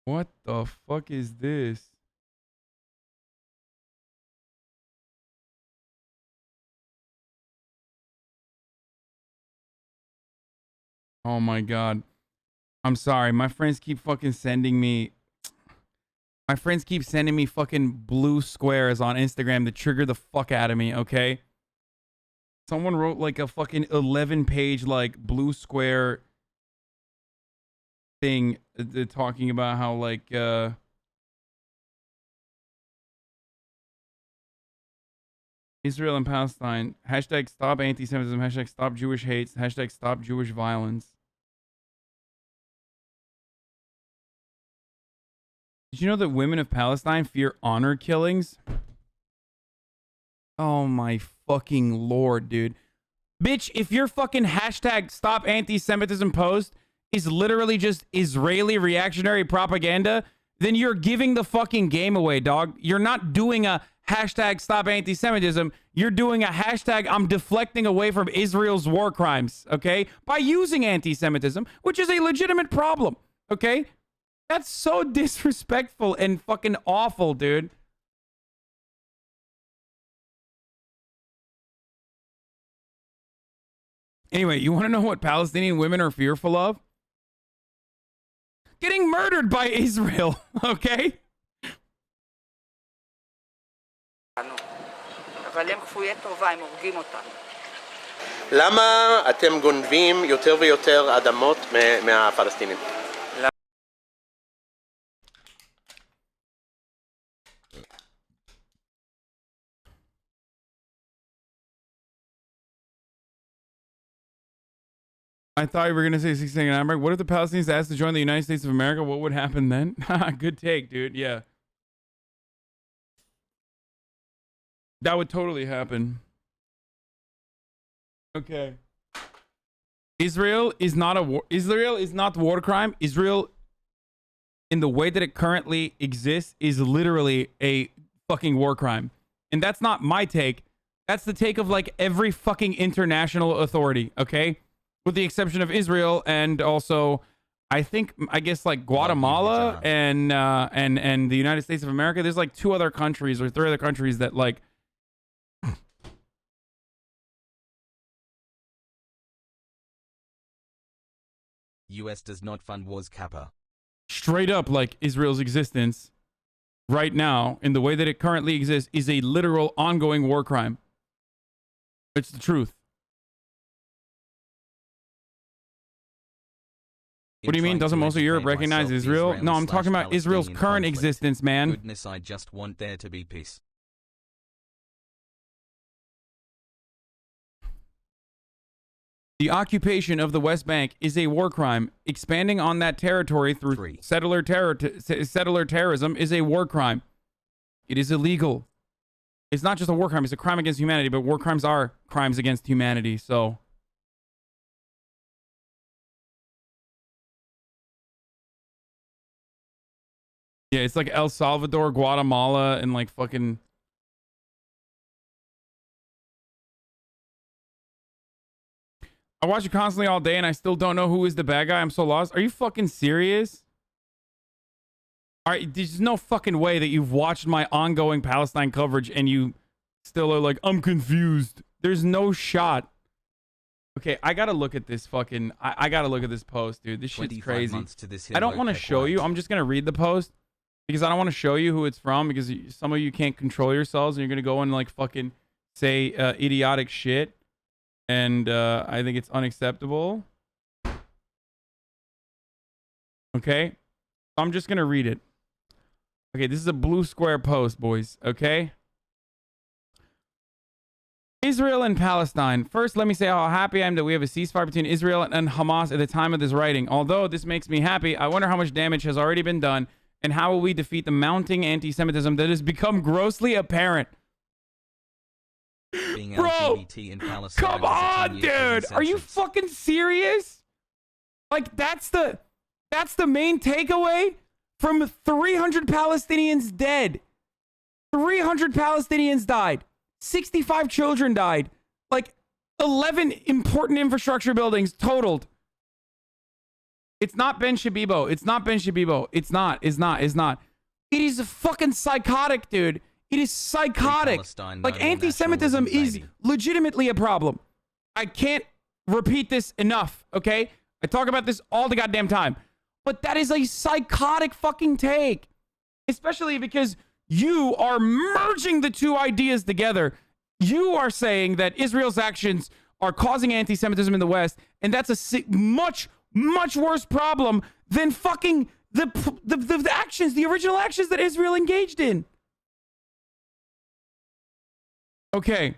What the fuck is this? Oh my god. I'm sorry. My friends keep fucking sending me... My friends keep sending me fucking blue squares on Instagram to trigger the fuck out of me, okay? Someone wrote like a fucking 11-page like blue square thing talking about how like Israel and Palestine, hashtag stop anti-Semitism, hashtag stop Jewish hate, hashtag stop Jewish violence. Did you know that women of Palestine fear honor killings? Oh my fucking lord, dude. Bitch, if your fucking hashtag stop anti-Semitism post is literally just Israeli reactionary propaganda, then you're giving the fucking game away, dog. You're not doing a hashtag stop anti-Semitism, you're doing a hashtag I'm deflecting away from Israel's war crimes, okay? By using anti-Semitism, which is a legitimate problem, okay? That's so disrespectful and fucking awful, dude. Anyway, you want to know what Palestinian women are fearful of? Getting murdered by Israel, okay? אבל הם כפויי טובה, הם הורגים אותנו. למה אתם גונבים יותר ויותר אדמות מהפלסטינים? I thought you were going to say 16 and Hamburg. What if the Palestinians asked to join the United States of America? What would happen then? Good take, dude. Yeah. That would totally happen. Okay. Israel is not war crime. Israel, in the way that it currently exists, is literally a fucking war crime. And that's not my take. That's the take of like every fucking international authority, okay? With the exception of Israel and also, I guess like Guatemala and the United States of America. There's like 2 other countries or 3 other countries that like. US does not fund wars, Kappa. Straight up, like Israel's existence right now, in the way that it currently exists, is a literal ongoing war crime. It's the truth. What do you mean? Doesn't most of Europe recognize Israel? No, I'm talking about Israel's current existence, man. Goodness, I just want there to be peace. The occupation of the West Bank is a war crime. Expanding on that territory through settler terrorism is a war crime. It is illegal. It's not just a war crime, it's a crime against humanity, but war crimes are crimes against humanity, so... Yeah, it's like El Salvador, Guatemala, and like fucking... I watch it constantly all day and I still don't know who is the bad guy. I'm so lost. Are you fucking serious? Alright, there's no fucking way that you've watched my ongoing Palestine coverage and you still are like, I'm confused. There's no shot. Okay, I gotta look at this fucking... I gotta look at this post, dude. This shit's crazy. I don't want to show you. I'm just gonna read the post. Because I don't want to show you who it's from, because some of you can't control yourselves and you're going to go and like fucking say idiotic shit. And I think it's unacceptable. Okay. I'm just going to read it. Okay, this is a blue square post, boys. Okay. Israel and Palestine. First, let me say how happy I am that we have a ceasefire between Israel and Hamas at the time of this writing. Although this makes me happy, I wonder how much damage has already been done. And how will we defeat the mounting anti-Semitism that has become grossly apparent? Being Bro, LGBT in Palestine come on, dude. Are you fucking serious? Like, that's the main takeaway from 300 Palestinians dead. 300 Palestinians died. 65 children died. Like, 11 important infrastructure buildings totaled. It's not Ben Shabibo. It's not Ben Shabibo. It's not. It is fucking psychotic, dude. It is psychotic. Like, anti-Semitism is legitimately a problem. I can't repeat this enough, okay? I talk about this all the goddamn time. But that is a psychotic fucking take. Especially because you are merging the 2 ideas together. You are saying that Israel's actions are causing anti-Semitism in the West, and that's a much worse problem than fucking the actions, the original actions that Israel engaged in. Okay.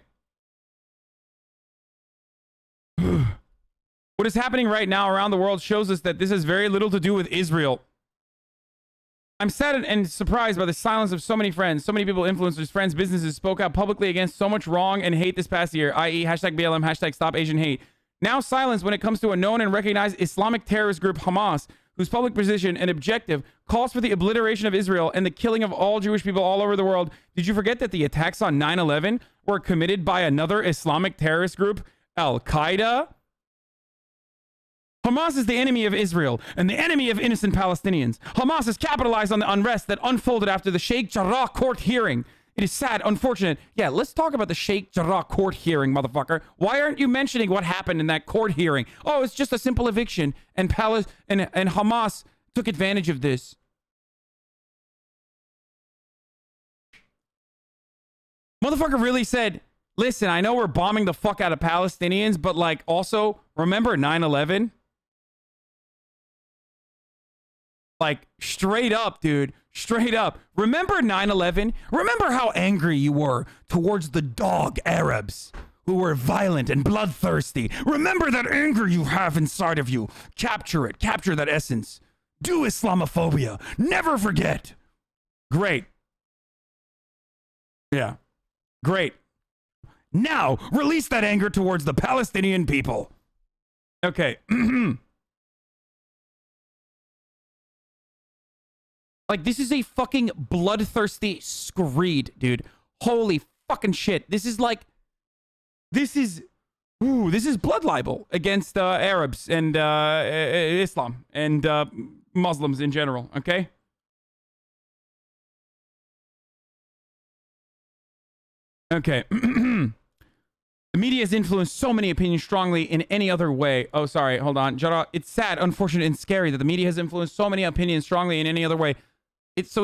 What is happening right now around the world shows us that this has very little to do with Israel. I'm sad and surprised by the silence of so many friends, so many people, influencers, friends, businesses spoke out publicly against so much wrong and hate this past year, i.e. hashtag BLM, hashtag stop Asian hate. Now silence when it comes to a known and recognized Islamic terrorist group, Hamas, whose whose public position and objective calls for the obliteration of Israel and the killing of all Jewish people all over the world. Did you forget that the attacks on 9/11 were committed by another Islamic terrorist group, Al-Qaeda? Hamas is the enemy of Israel and the enemy of innocent Palestinians. Hamas has capitalized on the unrest that unfolded after the Sheikh Jarrah court hearing. It is sad, unfortunate. Yeah, let's talk about the Sheikh Jarrah court hearing, motherfucker. Why aren't you mentioning what happened in that court hearing? Oh, it's just a simple eviction, and Hamas took advantage of this. Motherfucker really said, listen, I know we're bombing the fuck out of Palestinians, but like also, remember 9/11? Like, straight up, dude. Straight up. Remember 9/11? Remember how angry you were towards the dog Arabs who were violent and bloodthirsty. Remember that anger you have inside of you. Capture it. Capture that essence. Do Islamophobia. Never forget. Great. Yeah. Great. Now, release that anger towards the Palestinian people. Okay. Like, this is a fucking bloodthirsty screed, dude. Holy fucking shit. This is like, this is blood libel against Arabs and Islam and Muslims in general, okay? Okay. The media has influenced so many opinions strongly in any other way. Oh, sorry. Hold on. Jarrah, it's sad, unfortunate, and scary that the media has influenced so many opinions strongly in any other way. It's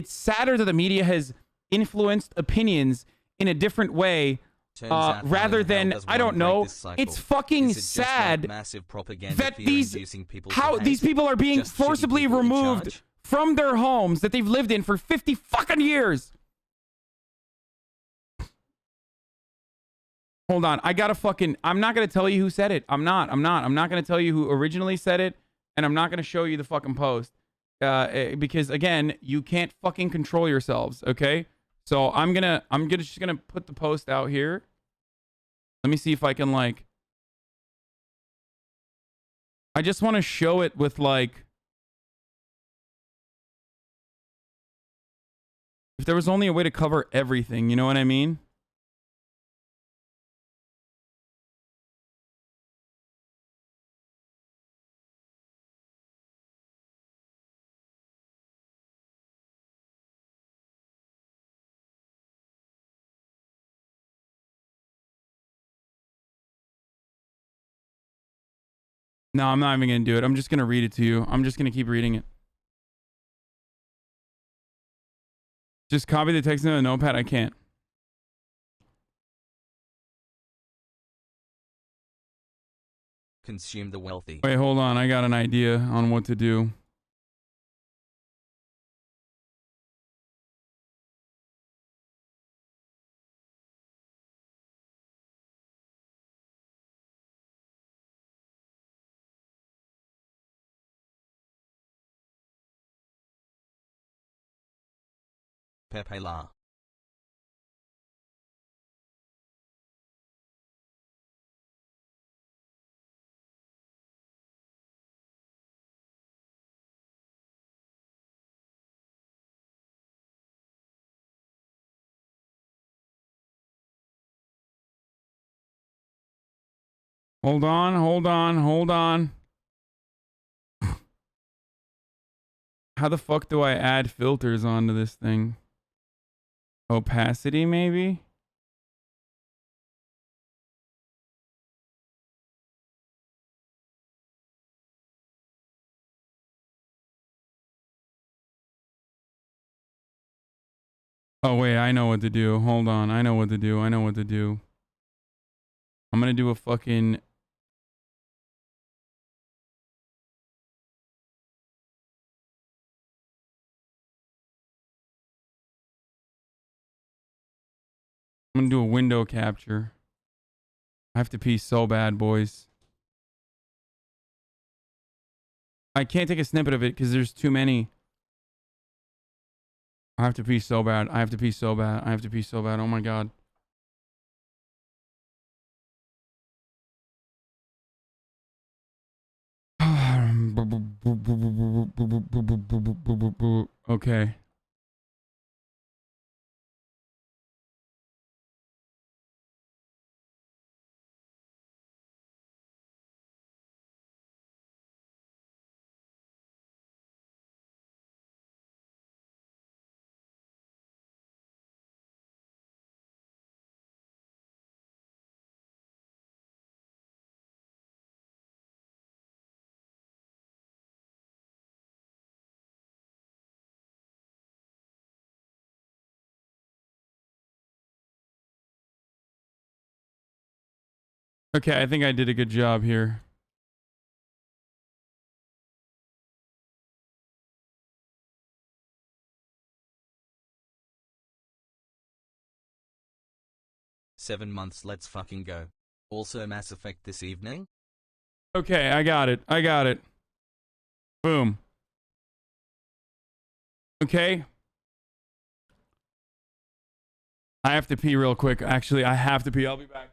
sadder that the media has influenced opinions in a different way rather than, I don't know. It's fucking sad that these people are being forcibly removed from their homes that they've lived in for 50 fucking years. Hold on. I'm not going to tell you who said it. I'm not going to tell you who originally said it, and I'm not going to show you the fucking post. Because again, you can't fucking control yourselves, okay? So I'm just gonna put the post out here. Let me see if I can like. I just want to show it with like. If there was only a way to cover everything, you know what I mean? No, I'm not even going to do it. I'm just going to read it to you. I'm just going to keep reading it. Just copy the text in a notepad. I can't. Consume the wealthy. Wait, hold on. I got an idea on what to do. Pepe La. Hold on. How the fuck do I add filters onto this thing? Opacity, maybe? Oh, wait, I know what to do. Hold on. I know what to do. I'm gonna do a fucking... I'm gonna do a window capture. I have to pee so bad, boys. I can't take a snippet of it because there's too many. I have to pee so bad. Oh my god. Okay. Okay, I think I did a good job here. "7 months, let's fucking go." Also Mass Effect this evening? Okay, I got it. I got it. Boom. Okay. I have to pee real quick. Actually, I have to pee. I'll be back.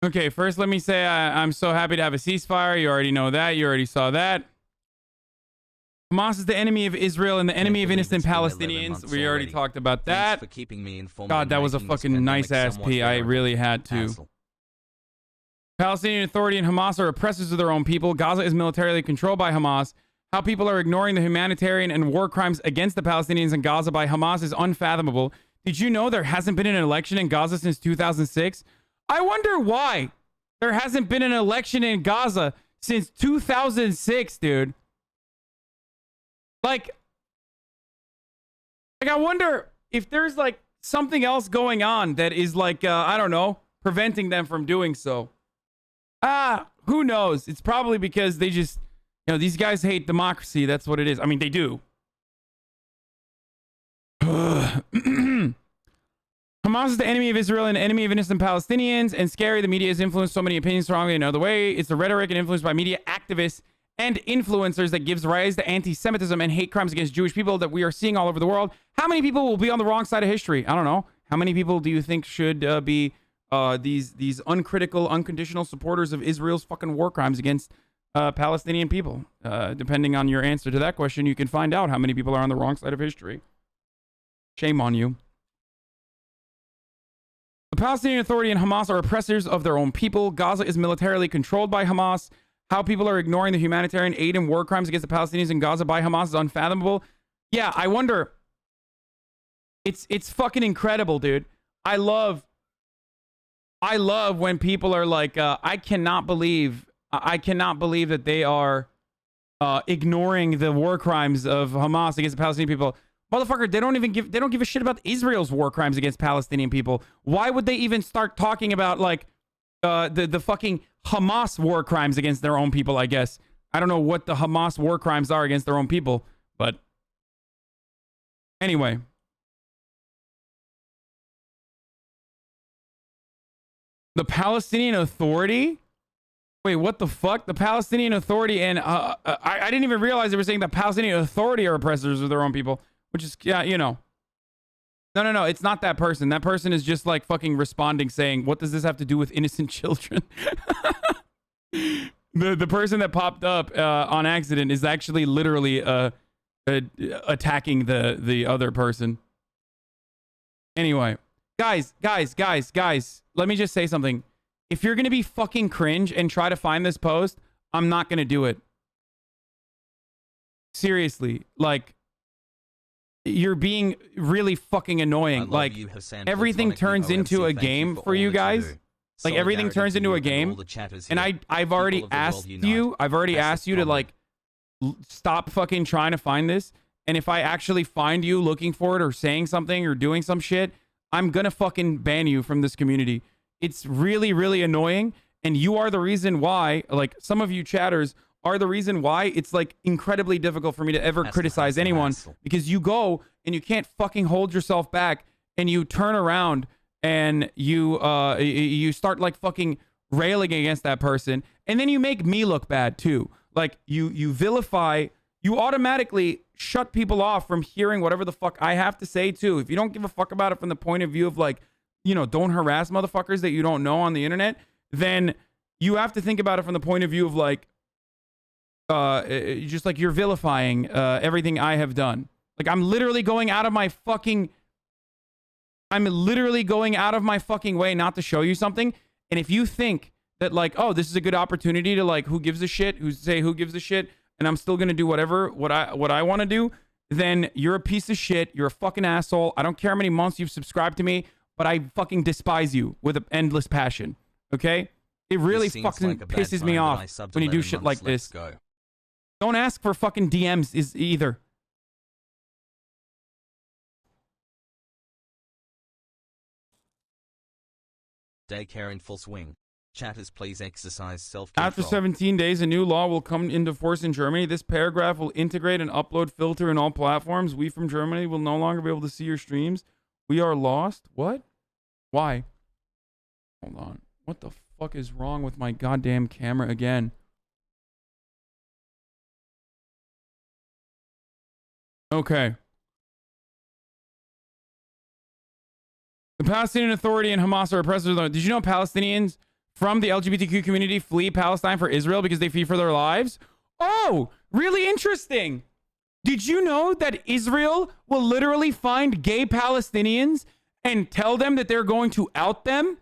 Okay, first let me say I'm so happy to have a ceasefire. You already know that. You already saw that. Hamas is the enemy of Israel and the enemy of innocent Palestinians. We already talked about that. Thanks for keeping me informed. God, that was a fucking nice ass pee. I really had to. Hassle. Palestinian Authority and Hamas are oppressors of their own people. Gaza is militarily controlled by Hamas. How people are ignoring the humanitarian and war crimes against the Palestinians in Gaza by Hamas is unfathomable. Did you know there hasn't been an election in Gaza since 2006? I wonder why there hasn't been an election in Gaza since 2006, dude. Like I wonder if there's like something else going on that is like, I don't know, preventing them from doing so. Who knows? It's probably because they just, you know, these guys hate democracy. That's what it is. I mean, they do. Hamas is the enemy of Israel and the enemy of innocent Palestinians. And scary, the media has influenced so many opinions strongly in another way. It's the rhetoric and influence by media activists and influencers that gives rise to anti-Semitism and hate crimes against Jewish people that we are seeing all over the world. How many people will be on the wrong side of history? I don't know. How many people do you think should be these uncritical, unconditional supporters of Israel's fucking war crimes against Palestinian people? Depending on your answer to that question, you can find out how many people are on the wrong side of history. Shame on you. The Palestinian Authority and Hamas are oppressors of their own people. Gaza is militarily controlled by Hamas. How people are ignoring the humanitarian aid and war crimes against the Palestinians in Gaza by Hamas is unfathomable. Yeah, I wonder. It's fucking incredible, dude. I love when people are like, I cannot believe that they are ignoring the war crimes of Hamas against the Palestinian people. Motherfucker, they don't give a shit about Israel's war crimes against Palestinian people. Why would they even start talking about like the fucking Hamas war crimes against their own people, I guess. I don't know what the Hamas war crimes are against their own people, but anyway. The Palestinian Authority? Wait, what the fuck? The Palestinian Authority and I didn't even realize they were saying the Palestinian Authority are oppressors of their own people, which is, yeah, you know. No. It's not that person. That person is just like fucking responding saying, what does this have to do with innocent children? The person that popped up on accident is actually literally attacking the other person. Anyway, guys, let me just say something. If you're going to be fucking cringe and try to find this post, I'm not going to do it. Seriously, like, you're being really fucking annoying. Like, you, Hasan, everything turns into a game for you guys. Like, everything turns into a game. And I've already asked you, to, like, stop fucking trying to find this. And if I actually find you looking for it or saying something or doing some shit, I'm gonna fucking ban you from this community. It's really, really annoying. And you are the reason why, like, some of you chatters are the reason why it's, like, incredibly difficult for me to ever criticize anyone. Because you go and you can't fucking hold yourself back and you turn around and you start, like, fucking railing against that person. And then you make me look bad too. Like, you vilify, you automatically shut people off from hearing whatever the fuck I have to say too. If you don't give a fuck about it from the point of view of, like, you know, don't harass motherfuckers that you don't know on the internet, then you have to think about it from the point of view of, like, just like you're vilifying everything I have done. Like, I'm literally going out of my fucking way not to show you something. And if you think that, like, oh, this is a good opportunity to, like, who gives a shit, and I'm still gonna do what I want to do, then you're a piece of shit. You're a fucking asshole. I don't care how many months you've subscribed to me, but I fucking despise you with an endless passion. Okay? It really fucking pisses me off when you do shit like this. Don't ask for fucking DMs either. Daycare in full swing. Chatters, please exercise self-control. After 17 days, a new law will come into force in Germany. This paragraph will integrate an upload filter in all platforms. We from Germany will no longer be able to see your streams. We are lost. What? Why? Hold on. What the fuck is wrong with my goddamn camera again? Okay. The Palestinian Authority and Hamas are oppressors. Did you know Palestinians from the LGBTQ community flee Palestine for Israel because they fear for their lives? Oh, really interesting. Did you know that Israel will literally find gay Palestinians and tell them that they're going to out them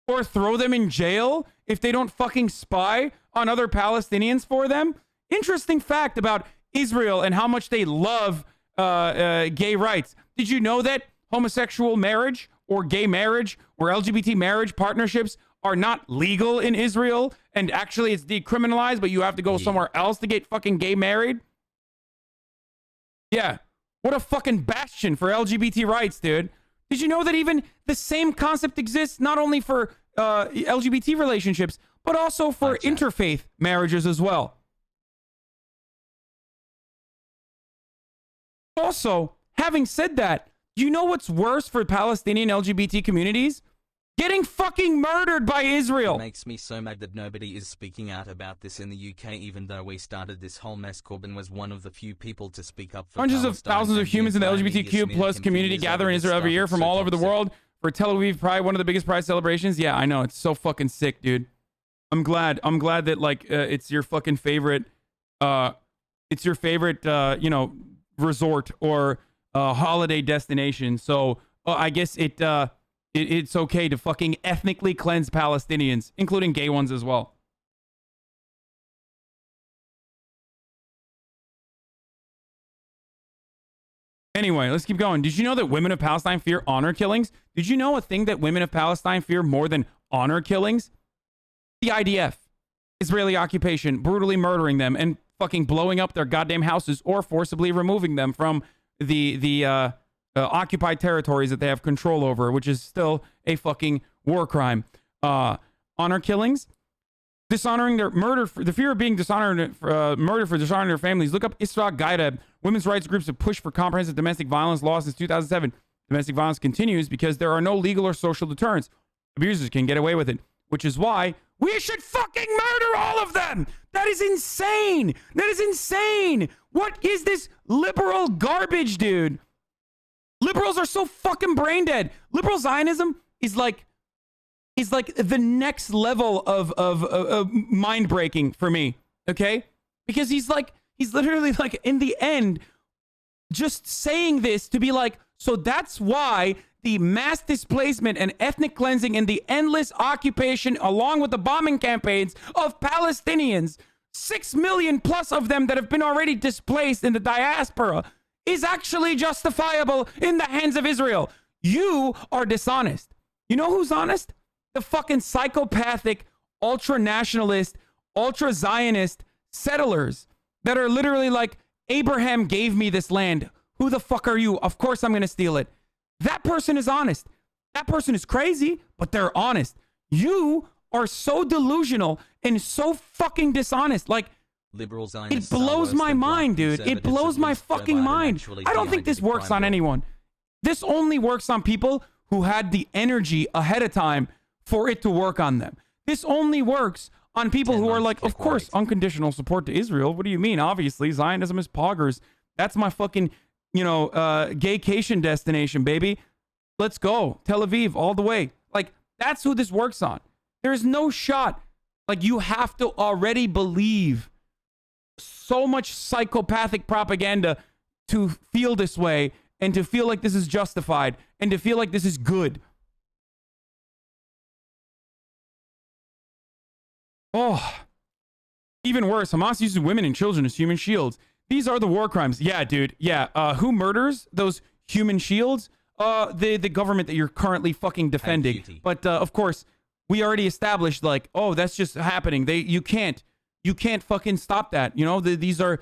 or throw them in jail if they don't fucking spy on other Palestinians for them? Interesting fact about Israel and how much they love gay rights. Did you know that homosexual marriage or gay marriage or LGBT marriage partnerships are not legal in Israel, and actually it's decriminalized, but you have to go somewhere else to get fucking gay married? Yeah. What a fucking bastion for LGBT rights, dude. Did you know that even the same concept exists not only for LGBT relationships, but also for interfaith marriages as well? Also, having said that, you know what's worse for Palestinian LGBT communities? Getting fucking murdered by Israel. It makes me so mad that nobody is speaking out about this in the UK, even though we started this whole mess. Corbyn was one of the few people to speak up for hundreds of thousands of humans in the LGBTQ plus community gather in Israel every year from all over the world for Tel Aviv Pride, one of the biggest Pride celebrations. Yeah, I know. It's so fucking sick, dude. I'm glad that, like, it's your fucking favorite, you know, resort or holiday destination. So I guess it's okay to fucking ethnically cleanse Palestinians, including gay ones as well. Anyway, let's keep going. Did you know that women of Palestine fear honor killings? Did you know a thing that women of Palestine fear more than honor killings? The IDF. Israeli occupation, brutally murdering them and fucking blowing up their goddamn houses or forcibly removing them from the occupied territories that they have control over, which is still a fucking war crime. Honor killings, dishonoring their the fear of being murdered for dishonoring their families. Look up Isra Gaida. Women's rights groups have pushed for comprehensive domestic violence law since 2007. Domestic violence continues because there are no legal or social deterrents. Abusers can get away with it, which is why we should fucking murder all of them. That is insane. That is insane. What is this liberal garbage, dude? Liberals are so fucking brain dead. Liberal Zionism is like the next level of mind breaking for me. Okay, because he's literally like in the end just saying this to be like, so that's why the mass displacement and ethnic cleansing and the endless occupation, along with the bombing campaigns of Palestinians, 6 million plus of them that have been already displaced in the diaspora, is actually justifiable in the hands of Israel. You are dishonest. You know who's honest? The fucking psychopathic, ultra-nationalist, ultra-Zionist settlers that are literally like, Abraham gave me this land. Who the fuck are you? Of course I'm going to steal it. That person is honest. That person is crazy, but they're honest. You are so delusional and so fucking dishonest. Like, Liberal it blows my mind, dude. It blows my fucking mind. I don't think this works on anyone. This only works on people who had the energy ahead of time for it to work on them. This only works on people who are like, of course, unconditional support to Israel. What do you mean? Obviously, Zionism is poggers. That's my fucking, gaycation destination, baby. Let's go. Tel Aviv, all the way. Like, that's who this works on. There's no shot. Like, you have to already believe so much psychopathic propaganda to feel this way and to feel like this is justified and to feel like this is good. Oh, even worse, Hamas uses women and children as human shields. These are the war crimes. Yeah, dude. Yeah. Who murders those human shields? The government that you're currently fucking defending. But of course, we already established like, oh, that's just happening. You can't fucking stop that. You know, these are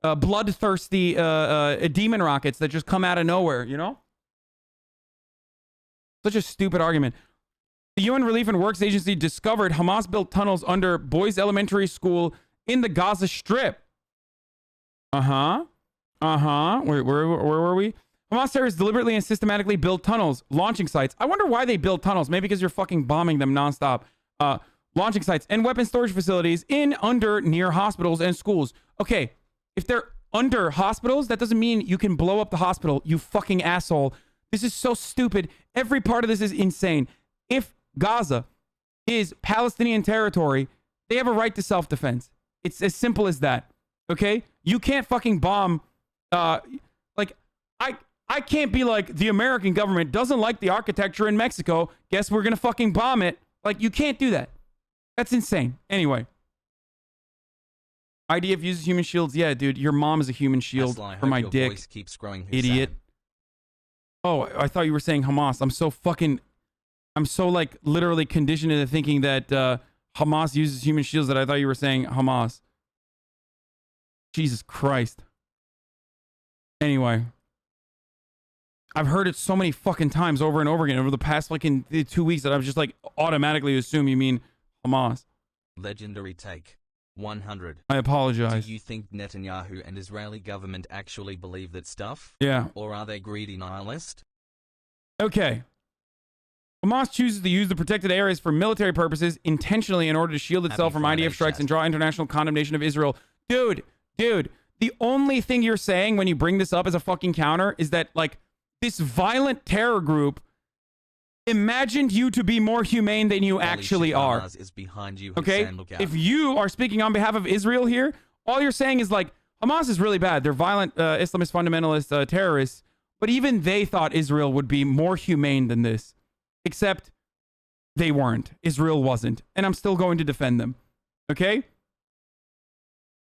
bloodthirsty demon rockets that just come out of nowhere. You know, such a stupid argument. The UN Relief and Works Agency discovered Hamas built tunnels under boys' elementary school in the Gaza Strip. Where were we? Hamas terrorists deliberately and systematically build tunnels, launching sites. I wonder why they build tunnels. Maybe because you're fucking bombing them nonstop. Launching sites and weapon storage facilities near hospitals and schools. Okay, if they're under hospitals, that doesn't mean you can blow up the hospital, you fucking asshole. This is so stupid. Every part of this is insane. If Gaza is Palestinian territory, they have a right to self-defense. It's as simple as that. Okay? You can't fucking bomb. I can't be like, the American government doesn't like the architecture in Mexico. Guess we're gonna fucking bomb it. Like, you can't do that. That's insane. Anyway. IDF uses human shields. Yeah, dude, your mom is a human shield for my dick. Voice keeps growing, idiot. Oh, I thought you were saying Hamas. I'm so like literally conditioned into thinking that Hamas uses human shields that I thought you were saying Hamas. Jesus Christ. Anyway. I've heard it so many fucking times over and over again over the past fucking 2 weeks that I've just like automatically assume you mean Hamas. Legendary take. 100. I apologize. Do you think Netanyahu and Israeli government actually believe that stuff? Yeah. Or are they greedy nihilists? Okay. Hamas chooses to use the protected areas for military purposes intentionally in order to shield itself from IDF strikes and draw international condemnation of Israel. Dude, the only thing you're saying when you bring this up as a fucking counter is that, like, this violent terror group imagined you to be more humane than you actually are. Is behind you, okay? Hasan, look out. If you are speaking on behalf of Israel here, all you're saying is, like, Hamas is really bad. They're violent Islamist fundamentalist terrorists. But even they thought Israel would be more humane than this. Except they weren't. Israel wasn't. And I'm still going to defend them. Okay?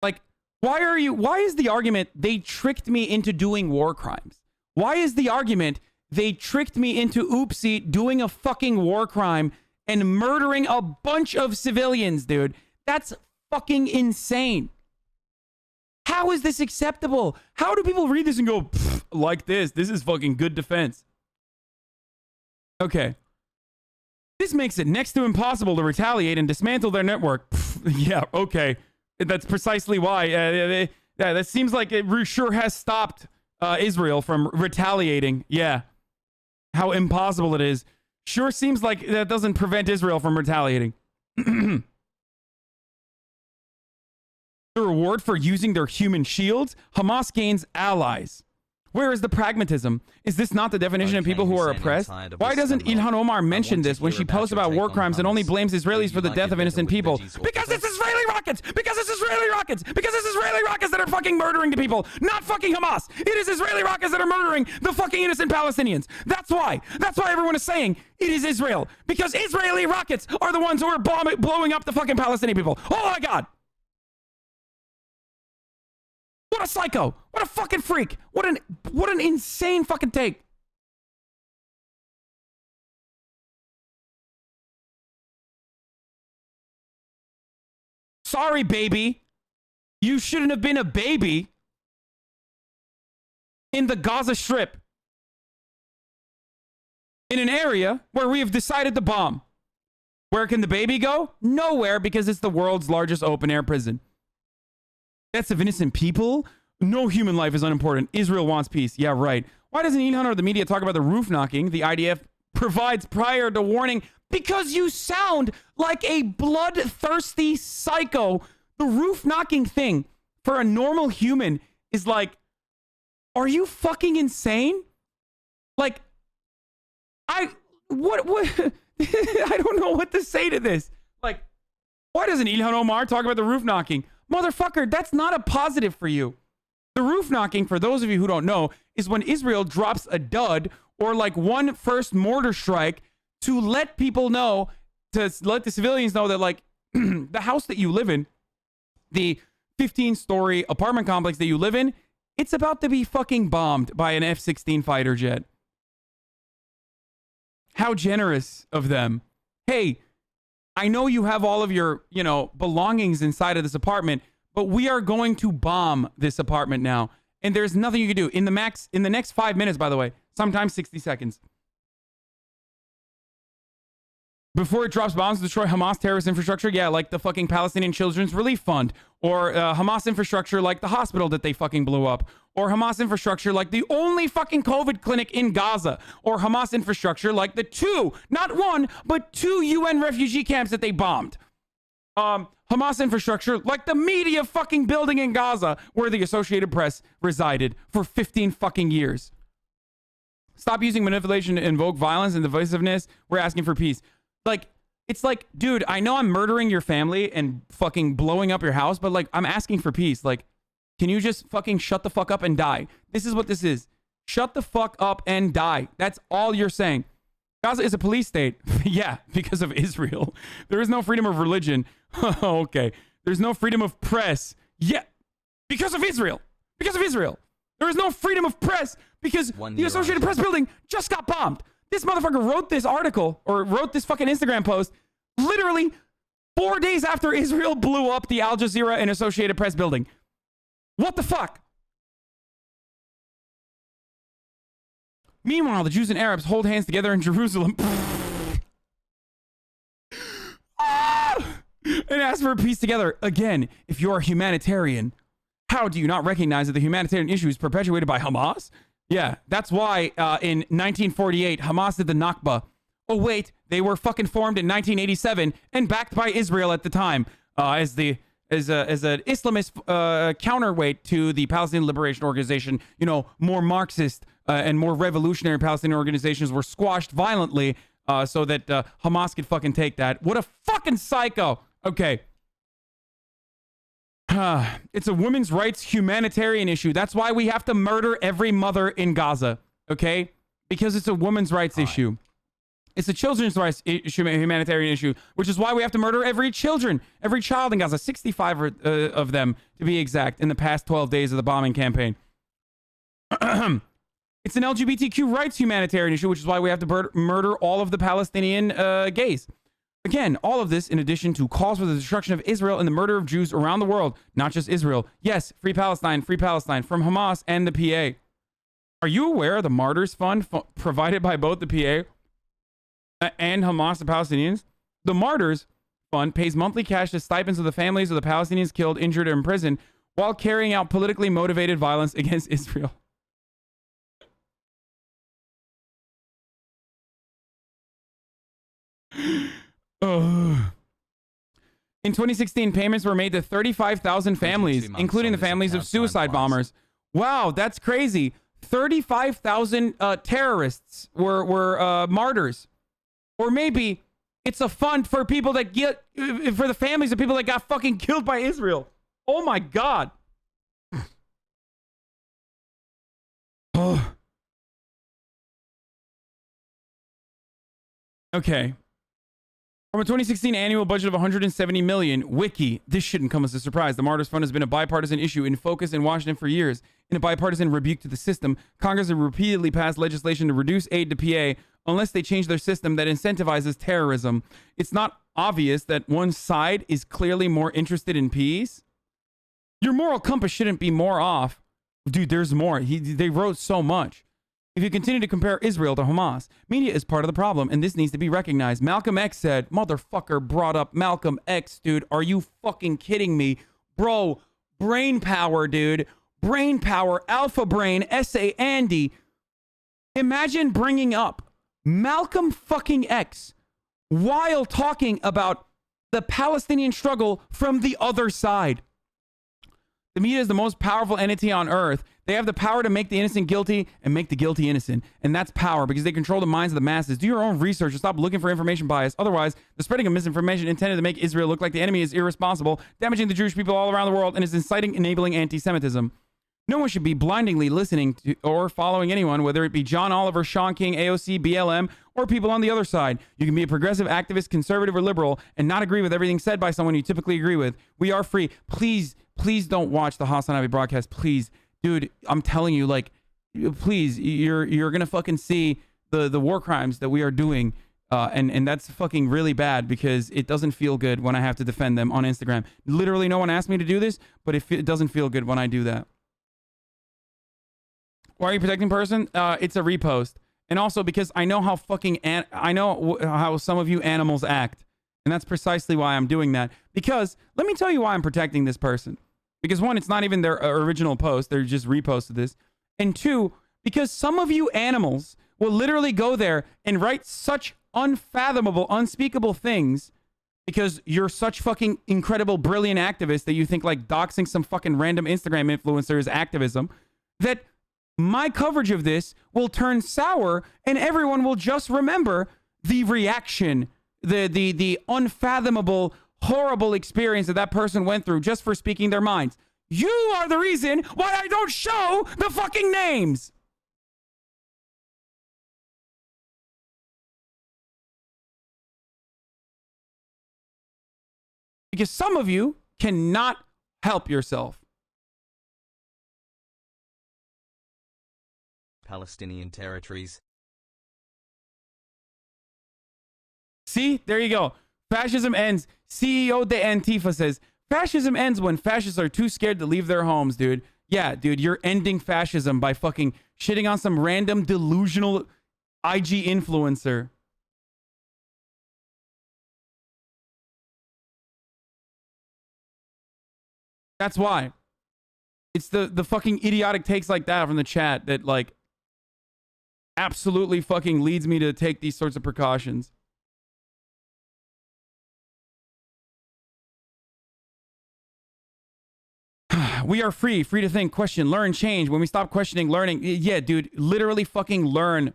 Like, why is the argument they tricked me into doing war crimes? Why is the argument they tricked me into, oopsie, doing a fucking war crime and murdering a bunch of civilians, dude? That's fucking insane. How is this acceptable? How do people read this and go, like this? This is fucking good defense. Okay. This makes it next to impossible to retaliate and dismantle their network. Yeah, okay. That's precisely why. That seems like it sure has stopped Israel from retaliating. Yeah. How impossible it is. Sure seems like that doesn't prevent Israel from retaliating. The reward for using their human shields? Hamas gains allies. Where is the pragmatism? Is this not the definition of people who are oppressed? Why doesn't Ilhan Omar mention this when she posts about war crimes and only blames Israelis for the death of innocent people? Because it's Israeli rockets! Because it's Israeli rockets! Because it's Israeli rockets that are fucking murdering the people, not fucking Hamas! It is Israeli rockets that are murdering the fucking innocent Palestinians! That's why! That's why everyone is saying it is Israel! Because Israeli rockets are the ones who are blowing up the fucking Palestinian people! Oh my god! What a psycho! What a fucking freak! What an insane fucking take! Sorry, baby. You shouldn't have been a baby in the Gaza Strip. In an area where we have decided to bomb. Where can the baby go? Nowhere, because it's the world's largest open-air prison. Deaths of innocent people? No human life is unimportant. Israel wants peace. Yeah, right. Why doesn't Ilhan or the media talk about the roof knocking the IDF provides prior to warning? Because you sound like a bloodthirsty psycho. The roof knocking thing for a normal human is like, are you fucking insane? Like, what I don't know what to say to this. Like, why doesn't Ilhan Omar talk about the roof knocking? Motherfucker, that's not a positive for you. The roof knocking, for those of you who don't know, is when Israel drops a dud or like one first mortar strike to let people know, to let the civilians know that like the house that you live in, the 15-story apartment complex that you live in, it's about to be fucking bombed by an F-16 fighter jet. How generous of them. Hey, I know you have all of your, belongings inside of this apartment, but we are going to bomb this apartment now. And there's nothing you can do. In the next 5 minutes, by the way, sometimes 60 seconds. Before it drops bombs to destroy Hamas terrorist infrastructure, yeah, like the fucking Palestinian Children's Relief Fund, or Hamas infrastructure like the hospital that they fucking blew up, or Hamas infrastructure like the only fucking COVID clinic in Gaza, or Hamas infrastructure like the not one, but 2 UN refugee camps that they bombed. Hamas infrastructure like the media fucking building in Gaza where the Associated Press resided for 15 fucking years. Stop using manipulation to invoke violence and divisiveness. We're asking for peace. Like, it's like, dude, I know I'm murdering your family and fucking blowing up your house, but like, I'm asking for peace. Like, can you just fucking shut the fuck up and die? This is what this is. Shut the fuck up and die. That's all you're saying. Gaza is a police state. Yeah, because of Israel. There is no freedom of religion. Okay. There's no freedom of press. Yeah, because of Israel. Because of Israel. There is no freedom of press because the Associated Press building just got bombed. This motherfucker wrote this article or wrote this fucking Instagram post literally 4 days after Israel blew up the Al Jazeera and Associated Press building. What the fuck? Meanwhile, the Jews and Arabs hold hands together in Jerusalem and ask for peace together. Again, if you're a humanitarian, how do you not recognize that the humanitarian issue is perpetuated by Hamas? Yeah, that's why in 1948, Hamas did the Nakba. Oh, wait, they were fucking formed in 1987 and backed by Israel at the time as an Islamist counterweight to the Palestinian Liberation Organization. You know, more Marxist and more revolutionary Palestinian organizations were squashed violently so that Hamas could fucking take that. What a fucking psycho. Okay. It's a women's rights humanitarian issue. That's why we have to murder every mother in Gaza, okay? Because it's a women's rights issue. It's a children's rights humanitarian issue, which is why we have to murder every child in Gaza, 65 of them to be exact, in the past 12 days of the bombing campaign. It's an LGBTQ rights humanitarian issue, which is why we have to murder all of the Palestinian gays. Again, all of this in addition to calls for the destruction of Israel and the murder of Jews around the world, not just Israel. Yes, free Palestine from Hamas and the PA. Are you aware of the Martyrs Fund provided by both the PA and Hamas, the Palestinians? The Martyrs Fund pays monthly cash to stipends of the families of the Palestinians killed, injured, or imprisoned while carrying out politically motivated violence against Israel. In 2016, payments were made to 35,000 families, including the families of suicide bombers. Wow, that's crazy. 35,000 terrorists were martyrs. Or maybe it's a fund for people that get, for the families of people that got fucking killed by Israel. Oh my God. Oh. Okay. From a 2016 annual budget of 170 million, Wiki, this shouldn't come as a surprise. The Martyrs Fund has been a bipartisan issue in focus in Washington for years. In a bipartisan rebuke to the system, Congress has repeatedly passed legislation to reduce aid to PA unless they change their system that incentivizes terrorism. It's not obvious that one side is clearly more interested in peace. Your moral compass shouldn't be more off. Dude, there's more. They wrote so much. If you continue to compare Israel to Hamas, media is part of the problem, and this needs to be recognized. Malcolm X said, motherfucker brought up Malcolm X, dude. Are you fucking kidding me? Bro, brain power, dude. Brain power, alpha brain, S.A. Andy. Imagine bringing up Malcolm fucking X while talking about the Palestinian struggle from the other side. The media is the most powerful entity on earth. They have the power to make the innocent guilty and make the guilty innocent. And that's power because they control the minds of the masses. Do your own research and stop looking for information bias. Otherwise, the spreading of misinformation intended to make Israel look like the enemy is irresponsible, damaging the Jewish people all around the world, and is inciting, enabling anti-Semitism. No one should be blindly listening to or following anyone, whether it be John Oliver, Sean King, AOC, BLM, or people on the other side. You can be a progressive, activist, conservative, or liberal and not agree with everything said by someone you typically agree with. We are free. Please don't watch the HasanAbi broadcast. Please. Dude, I'm telling you, like, please, you're going to fucking see the war crimes that we are doing. And that's fucking really bad because it doesn't feel good when I have to defend them on Instagram. Literally, no one asked me to do this, but it doesn't feel good when I do that. Why are you protecting person? It's a repost. And also because I know how fucking, I know how some of you animals act. And that's precisely why I'm doing that. Because, let me tell you why I'm protecting this person. Because one, it's not even their original post. They're just reposted this. And two, because some of you animals will literally go there and write such unfathomable, unspeakable things because you're such fucking incredible, brilliant activists that you think like doxing some fucking random Instagram influencer is activism, that my coverage of this will turn sour and everyone will just remember the reaction, the unfathomable, horrible experience that person went through just for speaking their minds. You are the reason why I don't show the fucking names. Because some of you cannot help yourself. Palestinian territories. See, there you go. Fascism ends. CEO de Antifa says, fascism ends when fascists are too scared to leave their homes, dude. Yeah, dude, you're ending fascism by fucking shitting on some random delusional IG influencer. That's why. It's the fucking idiotic takes like that from the chat that like absolutely fucking leads me to take these sorts of precautions. We are free to think, question, learn, change. When we stop questioning, learning, yeah, dude, literally fucking learn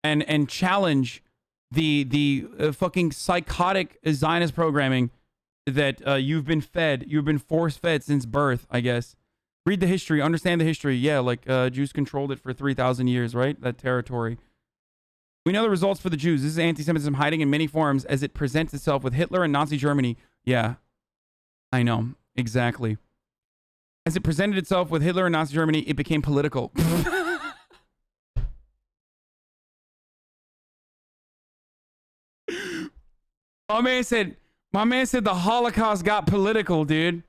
and challenge the fucking psychotic Zionist programming that you've been fed. You've been force-fed since birth, I guess. Read the history, understand the history. Yeah, like Jews controlled it for 3,000 years, right? That territory. We know the results for the Jews. This is anti-Semitism hiding in many forms as it presents itself with Hitler and Nazi Germany. Yeah, I know, exactly. As it presented itself with Hitler and Nazi Germany, it became political. My man said the Holocaust got political, dude.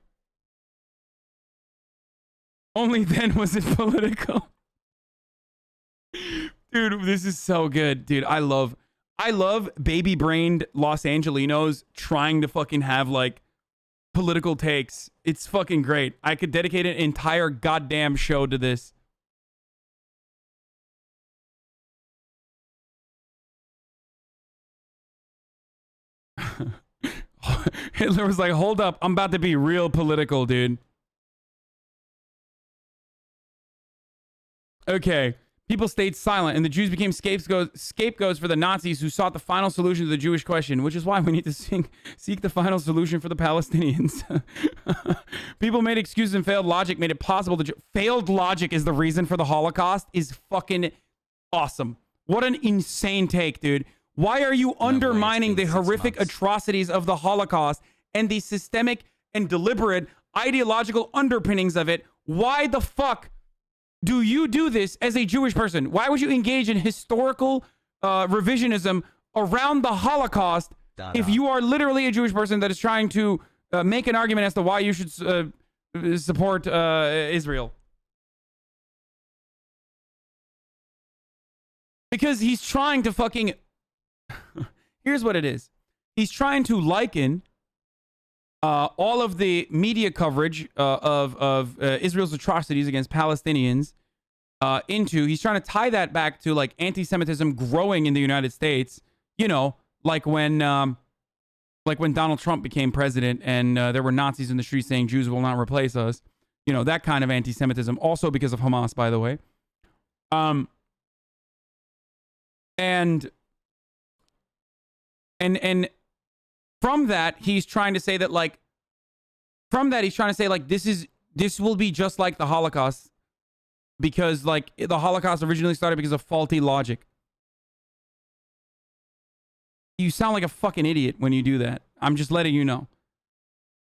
Only then was it political. Dude, this is so good, dude. I love baby-brained Los Angelinos trying to fucking have like political takes. It's fucking great. I could dedicate an entire goddamn show to this. Hitler was like, hold up, I'm about to be real political, dude. Okay. People stayed silent, and the Jews became scapegoats for the Nazis who sought the final solution to the Jewish question, which is why we need to seek the final solution for the Palestinians. People made excuses and failed logic made it possible to... Failed logic is the reason for the Holocaust is fucking awesome. What an insane take, dude. Why are you undermining the horrific atrocities of the Holocaust and the systemic and deliberate ideological underpinnings of it? Why the fuck do you do this as a Jewish person? Why would you engage in historical revisionism around the Holocaust if you are literally a Jewish person that is trying to make an argument as to why you should support Israel? Because he's trying to fucking... Here's what it is. He's trying to liken all of the media coverage of Israel's atrocities against Palestinians he's trying to tie that back to like anti-Semitism growing in the United States, you know, like when Donald Trump became president and there were Nazis in the streets saying Jews will not replace us, you know, that kind of anti-Semitism, also because of Hamas, by the way. And from that, he's trying to say that, like, this will be just like the Holocaust because, like, the Holocaust originally started because of faulty logic. You sound like a fucking idiot when you do that. I'm just letting you know.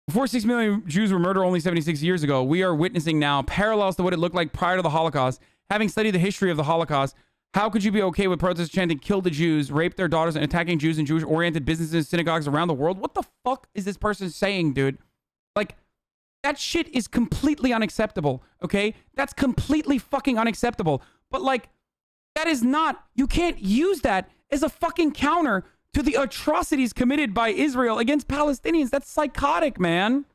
Before 6 million Jews were murdered only 76 years ago, we are witnessing now parallels to what it looked like prior to the Holocaust. Having studied the history of the Holocaust, how could you be okay with protesters chanting, kill the Jews, rape their daughters, and attacking Jews and Jewish-oriented businesses and synagogues around the world? What the fuck is this person saying, dude? Like, that shit is completely unacceptable, okay? That's completely fucking unacceptable. But, like, that is not... You can't use that as a fucking counter to the atrocities committed by Israel against Palestinians. That's psychotic, man.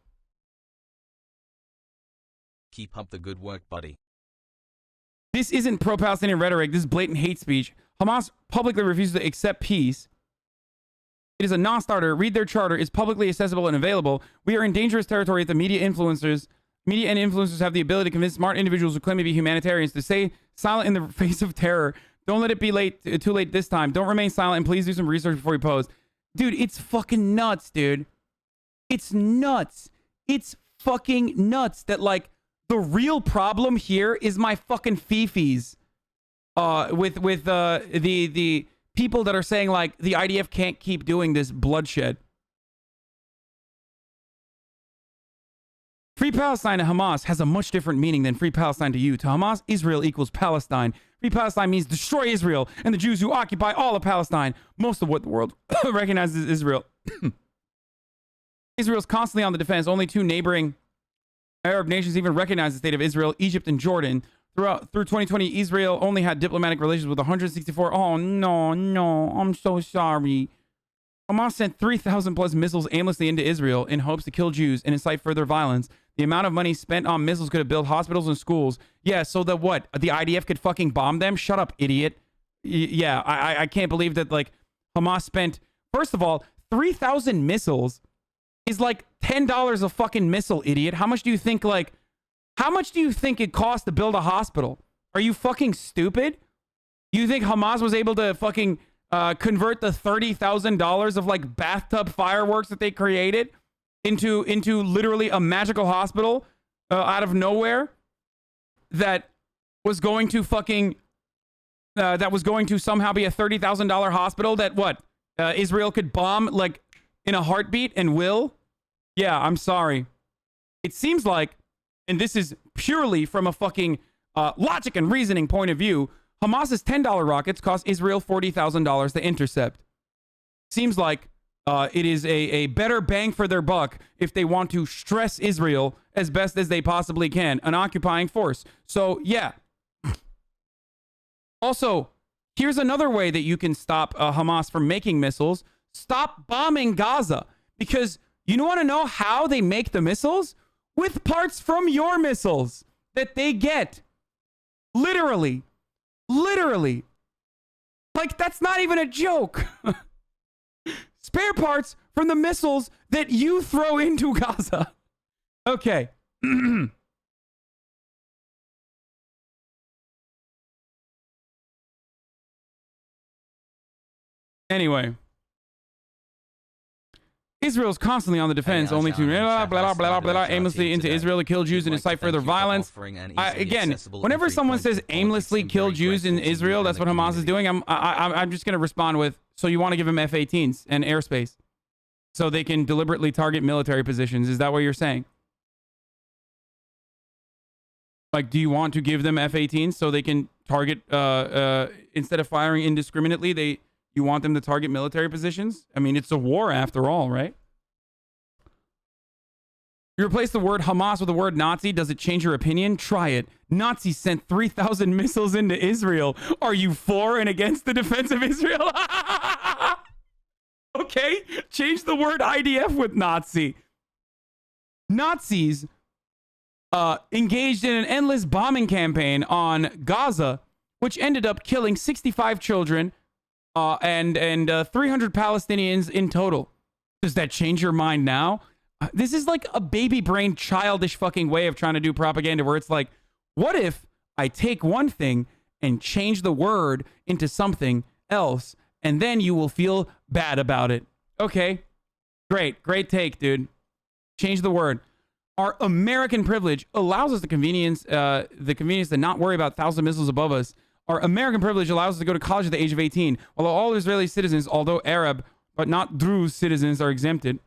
Keep up the good work, buddy. This isn't pro-Palestinian rhetoric. This is blatant hate speech. Hamas publicly refuses to accept peace. It is a non-starter. Read their charter. It's publicly accessible and available. We are in dangerous territory if the media and influencers have the ability to convince smart individuals who claim to be humanitarians to stay silent in the face of terror. Don't let it be too late this time. Don't remain silent, and please do some research before you post. Dude, it's fucking nuts, dude. It's nuts. It's fucking nuts that, like, the real problem here is my fucking fifis. With the people that are saying, like, the IDF can't keep doing this bloodshed. Free Palestine to Hamas has a much different meaning than Free Palestine to you. To Hamas, Israel equals Palestine. Free Palestine means destroy Israel and the Jews who occupy all of Palestine. Most of what the world recognizes as Israel. Israel's constantly on the defense. Only two neighboring Arab nations even recognize the state of Israel, Egypt and Jordan. Through 2020, Israel only had diplomatic relations with 164. Oh, no, I'm so sorry. Hamas sent 3,000 plus missiles aimlessly into Israel in hopes to kill Jews and incite further violence. The amount of money spent on missiles could have built hospitals and schools. Yeah, so that what? The IDF could fucking bomb them? Shut up, idiot. Yeah, I can't believe that, like, Hamas spent, first of all, 3,000 missiles is like $10 a fucking missile, idiot. How much do you think it costs to build a hospital? Are you fucking stupid? You think Hamas was able to fucking convert the $30,000 of, like, bathtub fireworks that they created into literally a magical hospital out of nowhere that was going to fucking somehow be a $30,000 hospital that Israel could bomb, like, in a heartbeat and will? Yeah, I'm sorry. It seems like, and this is purely from a fucking logic and reasoning point of view, Hamas's $10 rockets cost Israel $40,000 to intercept. Seems like it is a better bang for their buck if they want to stress Israel as best as they possibly can, an occupying force. So, yeah. Also, here's another way that you can stop Hamas from making missiles. Stop bombing Gaza. Because you want to know how they make the missiles? With parts from your missiles that they get. Literally. Like, that's not even a joke. Spare parts from the missiles that you throw into Gaza. Okay. Anyway. Israel's constantly on the defense, only to aimlessly into Israel to kill Jews and incite further violence. Again, whenever someone says aimlessly kill Jews in Israel, that's what Hamas is doing. I'm just going to respond with, so you want to give them F-18s and airspace so they can deliberately target military positions. Is that what you're saying? Like, do you want to give them F-18s so they can target, instead of firing indiscriminately, you want them to target military positions? I mean, it's a war after all, right? You replace the word Hamas with the word Nazi. Does it change your opinion? Try it. Nazis sent 3,000 missiles into Israel. Are you for and against the defense of Israel? Okay, change the word IDF with Nazi. Nazis engaged in an endless bombing campaign on Gaza, which ended up killing 65 children, and 300 Palestinians in total. Does that change your mind now? This is like a baby brain, childish fucking way of trying to do propaganda where it's like, what if I take one thing and change the word into something else, and then you will feel bad about it? Okay, great take, dude. Change the word. Our American privilege allows us the convenience to not worry about 1,000 missiles above us. Our American privilege allows us to go to college at the age of 18, while all Israeli citizens, although Arab but not Druze citizens, are exempted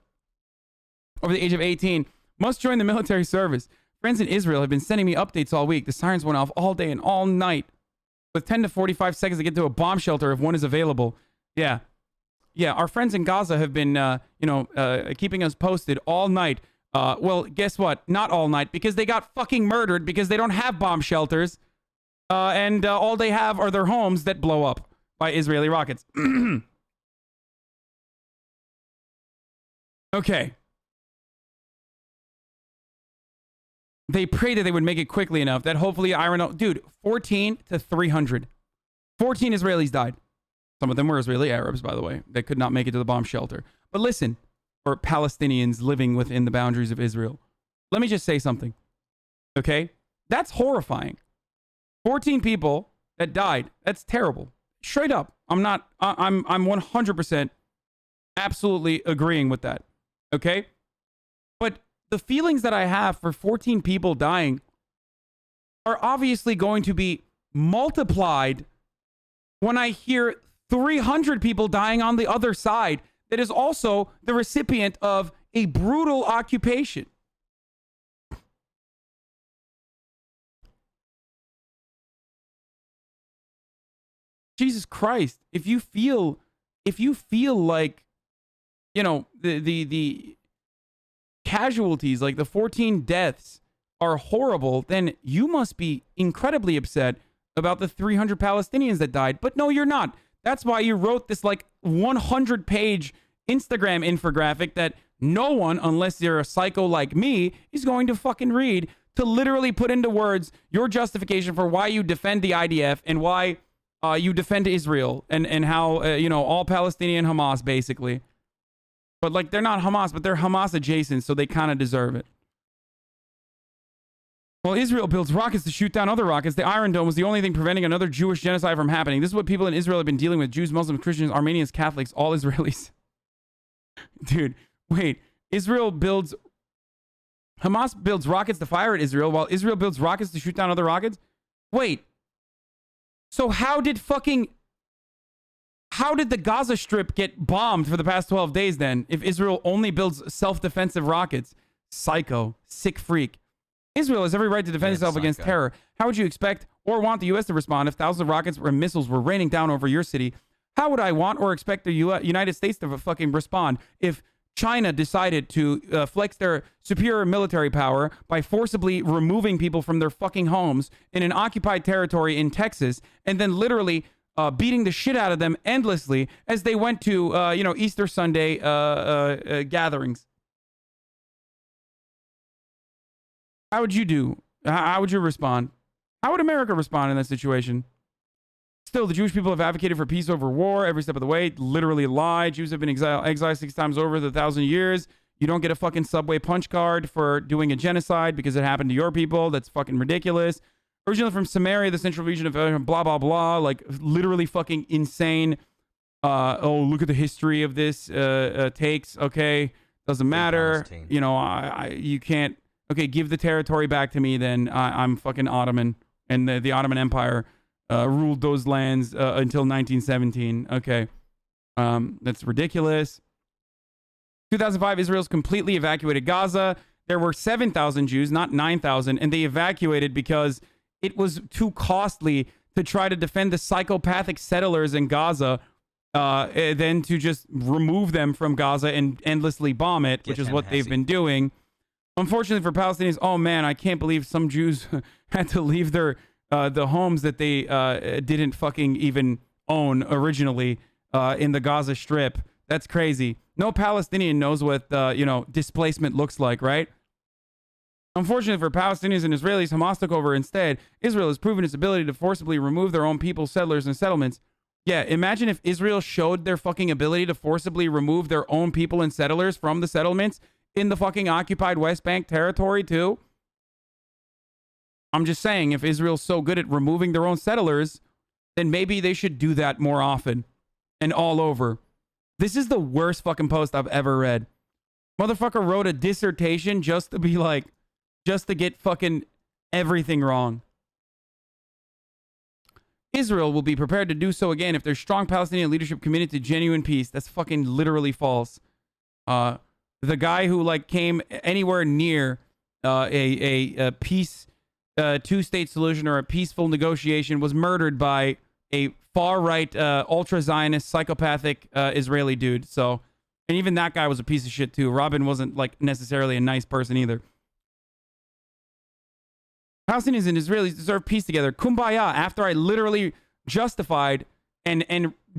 over the age of 18, must join the military service. Friends in Israel have been sending me updates all week. The sirens went off all day and all night, with 10 to 45 seconds to get to a bomb shelter if one is available. Yeah, our friends in Gaza have been, keeping us posted all night. Well, guess what? Not all night, because they got fucking murdered because they don't have bomb shelters. And all they have are their homes that blow up by Israeli rockets. Okay. They pray that they would make it quickly enough that hopefully Iron... Dude, 14 to 300. 14 Israelis died. Some of them were Israeli Arabs, by the way. They could not make it to the bomb shelter. But listen, or Palestinians living within the boundaries of Israel. Let me just say something. Okay? That's horrifying. 14 people that died. That's terrible. Straight up. I'm 100% absolutely agreeing with that. Okay? But the feelings that I have for 14 people dying are obviously going to be multiplied when I hear 300 people dying on the other side that is also the recipient of a brutal occupation. Jesus Christ, if you feel like, the casualties, like the 14 deaths are horrible, then you must be incredibly upset about the 300 Palestinians that died. But no, you're not. That's why you wrote this like 100-page Instagram infographic that no one, unless you're a psycho like me, is going to fucking read, to literally put into words your justification for why you defend the IDF and why you defend Israel and how, all Palestinian Hamas, basically. But, like, they're not Hamas, but they're Hamas adjacent, so they kind of deserve it. While Israel builds rockets to shoot down other rockets, the Iron Dome was the only thing preventing another Jewish genocide from happening. This is what people in Israel have been dealing with. Jews, Muslims, Christians, Armenians, Catholics, all Israelis. Dude, wait. Hamas builds rockets to fire at Israel, while Israel builds rockets to shoot down other rockets? Wait. So how did the Gaza Strip get bombed for the past 12 days then, if Israel only builds self-defensive rockets? Psycho. Sick freak. Israel has every right to defend itself against terror. How would you expect or want the U.S. to respond if thousands of rockets or missiles were raining down over your city? How would I want or expect the United States to fucking respond if China decided to flex their superior military power by forcibly removing people from their fucking homes in an occupied territory in Texas, and then literally beating the shit out of them endlessly as they went to, Easter Sunday gatherings? How would you do? How would you respond? How would America respond in that situation? Still, the Jewish people have advocated for peace over war every step of the way. Literally lie. Jews have been exiled 6 times over the 1,000 years. You don't get a fucking subway punch card for doing a genocide because it happened to your people. That's fucking ridiculous. Originally from Samaria, the central region of blah, blah, blah. Like, literally fucking insane. oh, look at the history of this takes. Okay, doesn't matter. You know, you can't. Okay, give the territory back to me. Then I'm fucking Ottoman, and the Ottoman Empire ruled those lands until 1917. Okay, that's ridiculous. 2005, Israel's completely evacuated Gaza. There were 7,000 Jews, not 9,000, and they evacuated because it was too costly to try to defend the psychopathic settlers in Gaza, than to just remove them from Gaza and endlessly bomb it, which is what they've been doing. Unfortunately for Palestinians, oh man, I can't believe some Jews had to leave their the homes that they didn't fucking even own originally in the Gaza Strip. That's crazy. No Palestinian knows what displacement looks like, right? Unfortunately for Palestinians and Israelis, Hamas took over instead. Israel has proven its ability to forcibly remove their own people, settlers, and settlements. Yeah, imagine if Israel showed their fucking ability to forcibly remove their own people and settlers from the settlements in the fucking occupied West Bank territory too. I'm just saying, if Israel's so good at removing their own settlers, then maybe they should do that more often and all over. This is the worst fucking post I've ever read. Motherfucker wrote a dissertation just to get fucking everything wrong. Israel will be prepared to do so again if there's strong Palestinian leadership committed to genuine peace. That's fucking literally false. The guy who came anywhere near a peace, two-state solution or a peaceful negotiation was murdered by a far-right, ultra-Zionist, psychopathic Israeli dude. So, and even that guy was a piece of shit too. Robin wasn't necessarily a nice person either. Palestinians and Israelis deserve peace together. Kumbaya, after I literally justified and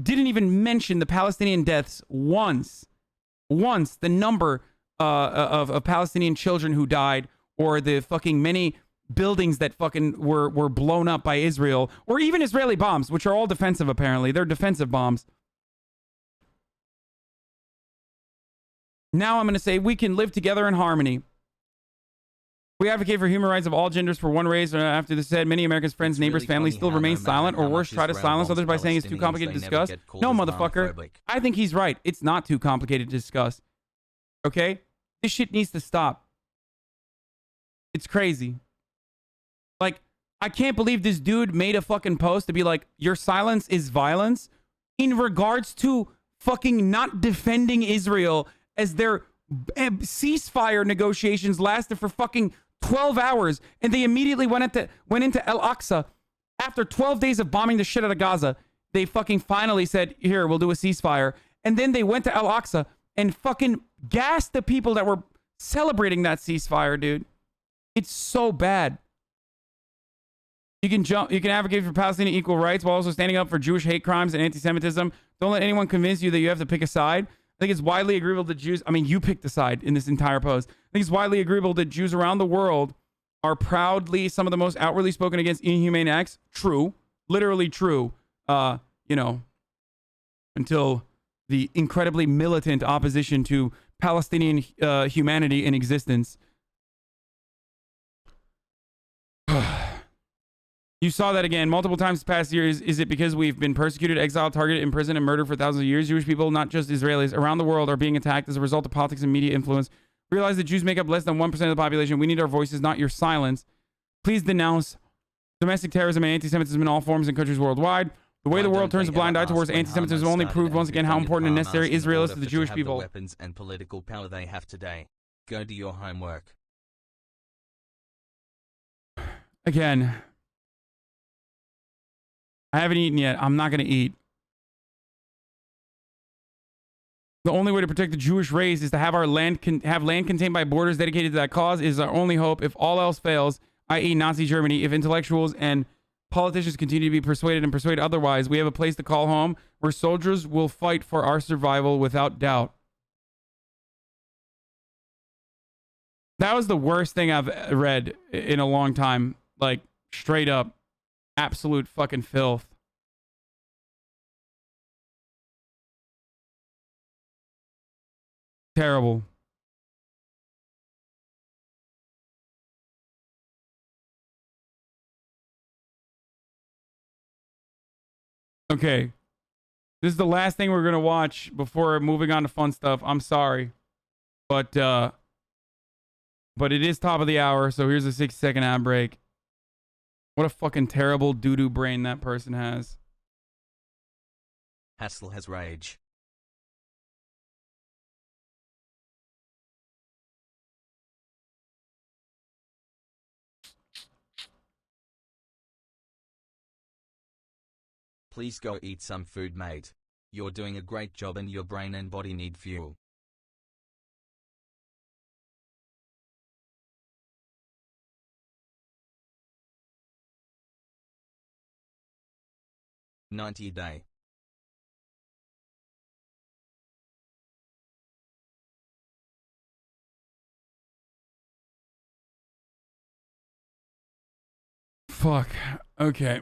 didn't even mention the Palestinian deaths once, the number of Palestinian children who died, or the fucking many buildings that fucking were blown up by Israel, or even Israeli bombs, which are all defensive apparently. They're defensive bombs. Now I'm going to say we can live together in harmony. We advocate for human rights of all genders for one race. After this said, many Americans' friends, neighbors, families still remain silent, or worse, try to silence others by saying it's too complicated to discuss. No, motherfucker. I think he's right. It's not too complicated to discuss. Okay? This shit needs to stop. It's crazy. I can't believe this dude made a fucking post to be like, your silence is violence, in regards to fucking not defending Israel as their ceasefire negotiations lasted for fucking 12 hours, and they immediately went into Al-Aqsa after 12 days of bombing the shit out of Gaza. They fucking finally said, here, we'll do a ceasefire. And then they went to Al-Aqsa and fucking gassed the people that were celebrating that ceasefire, dude. It's so bad. You can advocate for Palestinian equal rights while also standing up for Jewish hate crimes and anti-Semitism. Don't let anyone convince you that you have to pick a side. I think it's widely agreeable that Jews, you picked the side in this entire post. I think it's widely agreeable that Jews around the world are proudly some of the most outwardly spoken against inhumane acts. True. Literally true. Until the incredibly militant opposition to Palestinian humanity in existence. You saw that again multiple times this past year. Is it because we've been persecuted, exiled, targeted, imprisoned, and murdered for thousands of years? Jewish people, not just Israelis, around the world are being attacked as a result of politics and media influence. Realize that Jews make up less than 1% of the population. We need our voices, not your silence. Please denounce domestic terrorism and anti-Semitism in all forms in countries worldwide. The way the world turns a blind eye towards anti-Semitism only proved once again how important and necessary Israel is to the Jewish people. Weapons and political power they have today. Go do your homework. Again, I haven't eaten yet. I'm not going to eat. The only way to protect the Jewish race is to have our land land contained by borders dedicated to that cause. Is our only hope. If all else fails, i.e. Nazi Germany, if intellectuals and politicians continue to be persuaded and persuade otherwise, we have a place to call home where soldiers will fight for our survival without doubt. That was the worst thing I've read in a long time. Straight up. Absolute fucking filth. Terrible. Okay. This is the last thing we're gonna watch before moving on to fun stuff. I'm sorry, but it is top of the hour, so here's a 60-second ad break. What a fucking terrible doo-doo brain that person has. Hassel has rage. Please go eat some food, mate. You're doing a great job and your brain and body need fuel. $90 day. Fuck. Okay.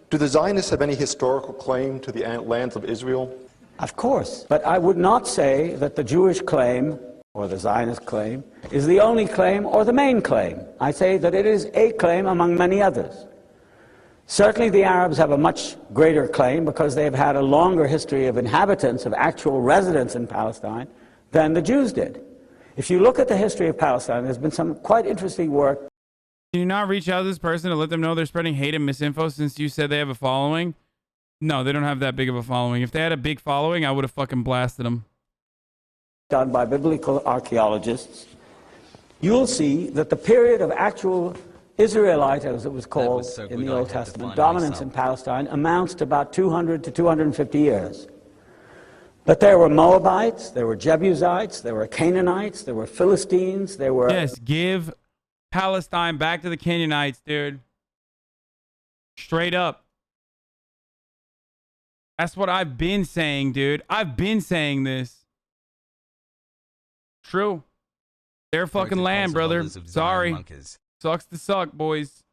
Do the Zionists have any historical claim to the lands of Israel? Of course, but I would not say that the Jewish claim or the Zionist claim is the only claim or the main claim. I say that it is a claim among many others. Certainly the Arabs have a much greater claim because they've had a longer history of inhabitants, of actual residents in Palestine, than the Jews did. If you look at the history of Palestine, there's been some quite interesting work. Can you not reach out to this person to let them know they're spreading hate and misinfo since you said they have a following? No, they don't have that big of a following. If they had a big following, I would have fucking blasted them. Done by biblical archaeologists, you'll see that the period of actual Israelite, as it was called in the Old Testament, dominance in Palestine amounts to about 200 to 250 years. But there were Moabites, there were Jebusites, there were Canaanites, there were Philistines, there were... Yes, give Palestine back to the Canaanites, dude. Straight up. That's what I've been saying, dude. I've been saying this. True. Their fucking land, brother. Sorry. Sucks to suck, boys.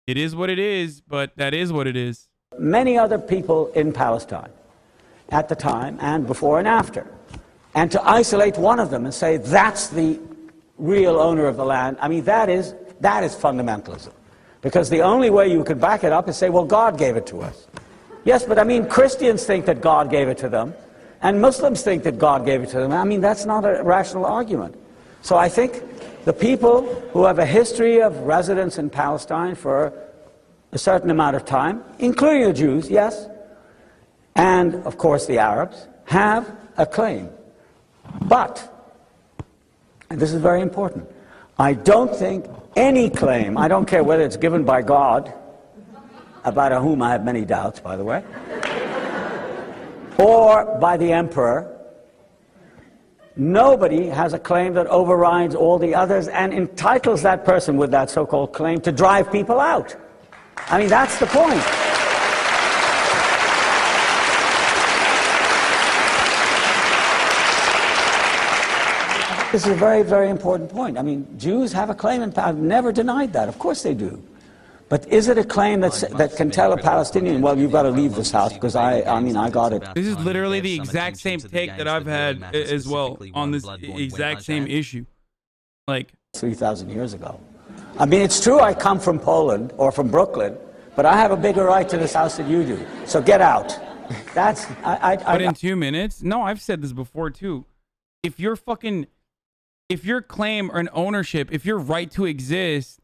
It is what it is, but that is what it is. Many other people in Palestine at the time and before and after. And to isolate one of them and say that's the real owner of the land, I mean, that is fundamentalism. Because the only way you could back it up is say, well, God gave it to us. Yes, but I mean, Christians think that God gave it to them, and Muslims think that God gave it to them. I mean, that's not a rational argument. So I think the people who have a history of residence in Palestine for a certain amount of time, including the Jews, yes, and of course the Arabs, have a claim. But, and this is very important, I don't think any claim, I don't care whether it's given by God, about whom I have many doubts, by the way, or by the emperor, nobody has a claim that overrides all the others and entitles that person with that so-called claim to drive people out. I mean, that's the point. This is a very, very important point. I mean, Jews have a claim, and I've never denied that. Of course they do. But is it a claim that can tell a Palestinian, well, you've got to leave this house because I mean, I got it. This is literally the exact same take that I've had as well on this exact same issue. Like 3,000 years ago. I mean, it's true I come from Poland or from Brooklyn, but I have a bigger right to this house than you do. So get out. That's, But in 2 minutes? No, I've said this before too. If your claim or an ownership, if your right to exist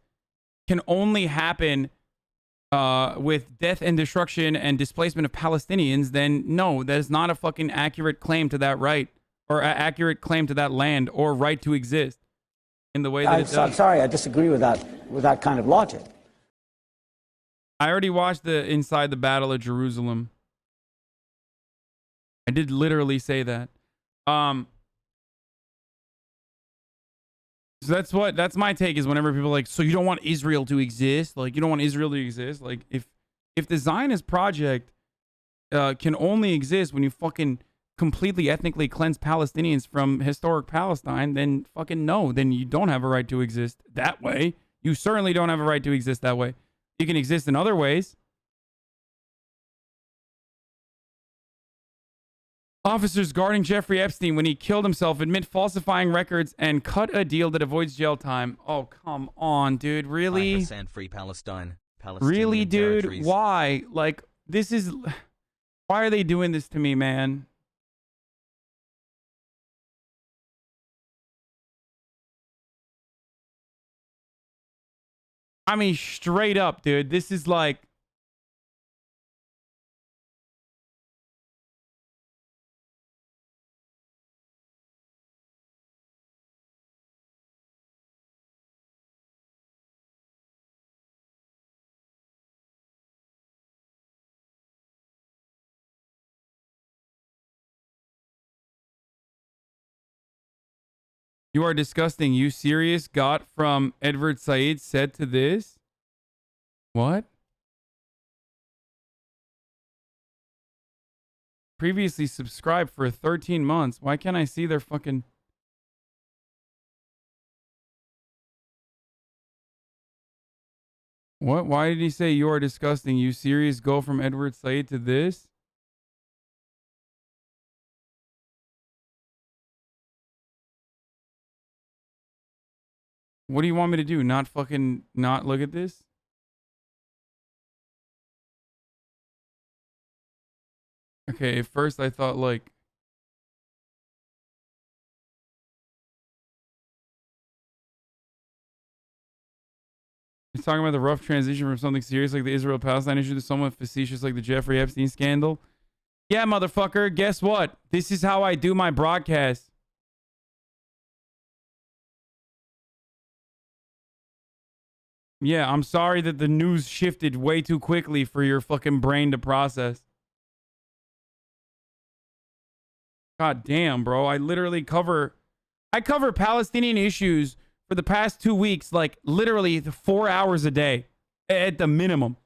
can only happen with death and destruction and displacement of Palestinians, then no, that is not a fucking accurate claim to that right, or an accurate claim to that land or right to exist in the way that it does. I'm sorry, I disagree with that kind of logic. I already watched the Inside the Battle of Jerusalem. I did literally say that. So that's my take, is whenever people are like, so you don't want Israel to exist? Like, you don't want Israel to exist? Like, if the Zionist project can only exist when you fucking completely ethnically cleanse Palestinians from historic Palestine, then fucking no, then you don't have a right to exist that way. You certainly don't have a right to exist that way. You can exist in other ways. Officers guarding Jeffrey Epstein when he killed himself admit falsifying records and cut a deal that avoids jail time. Oh, come on, dude. Really? 5% free Palestine. Palestinian Really, dude? territories. Why? Like, this is... Why are they doing this to me, man? I mean, straight up, dude. This is like... You are disgusting. You serious? Got from Edward Said said to this? What? Previously subscribed for 13 months. Why can't I see their fucking... What? Why did he say you are disgusting? You serious? Go from Edward Said to this? What do you want me to do? Not fucking not look at this? Okay, at first I thought like... He's talking about the rough transition from something serious like the Israel-Palestine issue to somewhat facetious like the Jeffrey Epstein scandal. Yeah, motherfucker, guess what? This is how I do my broadcast. Yeah, I'm sorry that the news shifted way too quickly for your fucking brain to process. God damn, bro. I cover Palestinian issues for the past 2 weeks, like literally 4 hours a day at the minimum.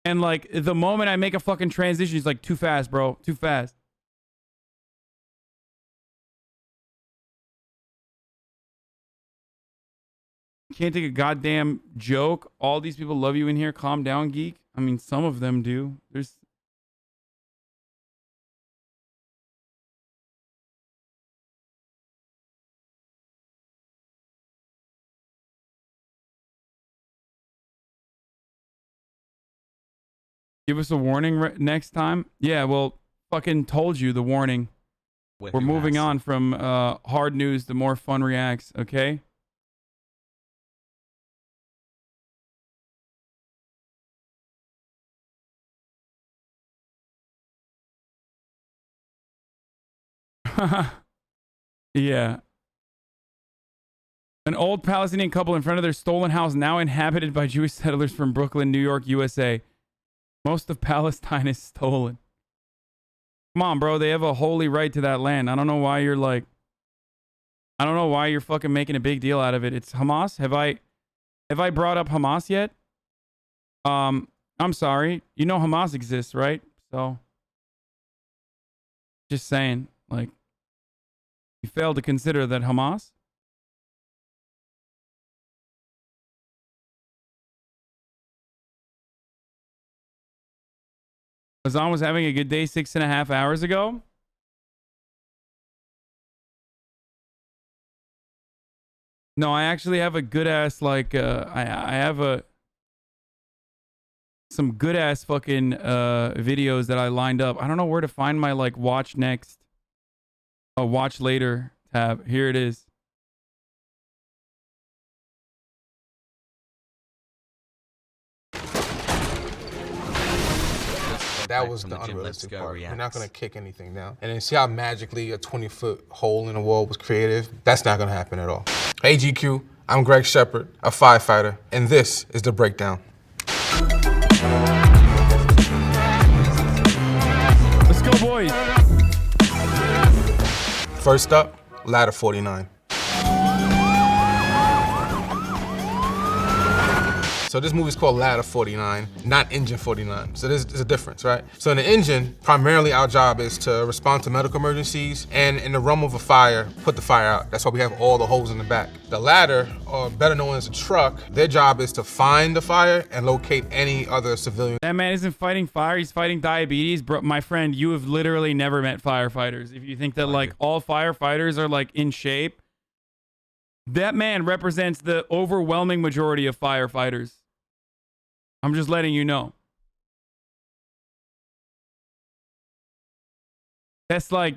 And like the moment I make a fucking transition, it's like too fast, bro. Too fast. Can't take a goddamn joke. All these people love you in here. Calm down, geek. I mean, some of them do. There's... Give us a warning next time. Yeah, well, fucking told you the warning. We're moving on from hard news to more fun reacts, okay? Yeah. An old Palestinian couple in front of their stolen house now inhabited by Jewish settlers from Brooklyn, New York, USA. Most of Palestine is stolen. Come on, bro. They have a holy right to that land. I don't know why you're like... I don't know why you're fucking making a big deal out of it. It's Hamas. Have I brought up Hamas yet? I'm sorry. You know Hamas exists, right? So... Just saying. Like... You failed to consider that Hamas? Hasan was having a good day 6.5 hours ago? No, I actually have a good ass, like, I have some good ass fucking videos that I lined up. I don't know where to find my, like, watch next. Watch later tab. Here it is. That was the unrealistic part. We're not going to kick anything down. And then see how magically a 20-foot hole in the wall was created? That's not going to happen at all. Hey, GQ. I'm Greg Shepard, a firefighter, and this is The Breakdown. Let's go, boys. First up, ladder 49. So this movie's called Ladder 49, not Engine 49. So there's a difference, right? So in the engine, primarily our job is to respond to medical emergencies and in the realm of a fire, put the fire out. That's why we have all the holes in the back. The ladder, or better known as a truck, their job is to find the fire and locate any other civilian. That man isn't fighting fire, he's fighting diabetes. Bro, my friend, you have literally never met firefighters. If you think that like all firefighters are like in shape, that man represents the overwhelming majority of firefighters. I'm just letting you know. That's like...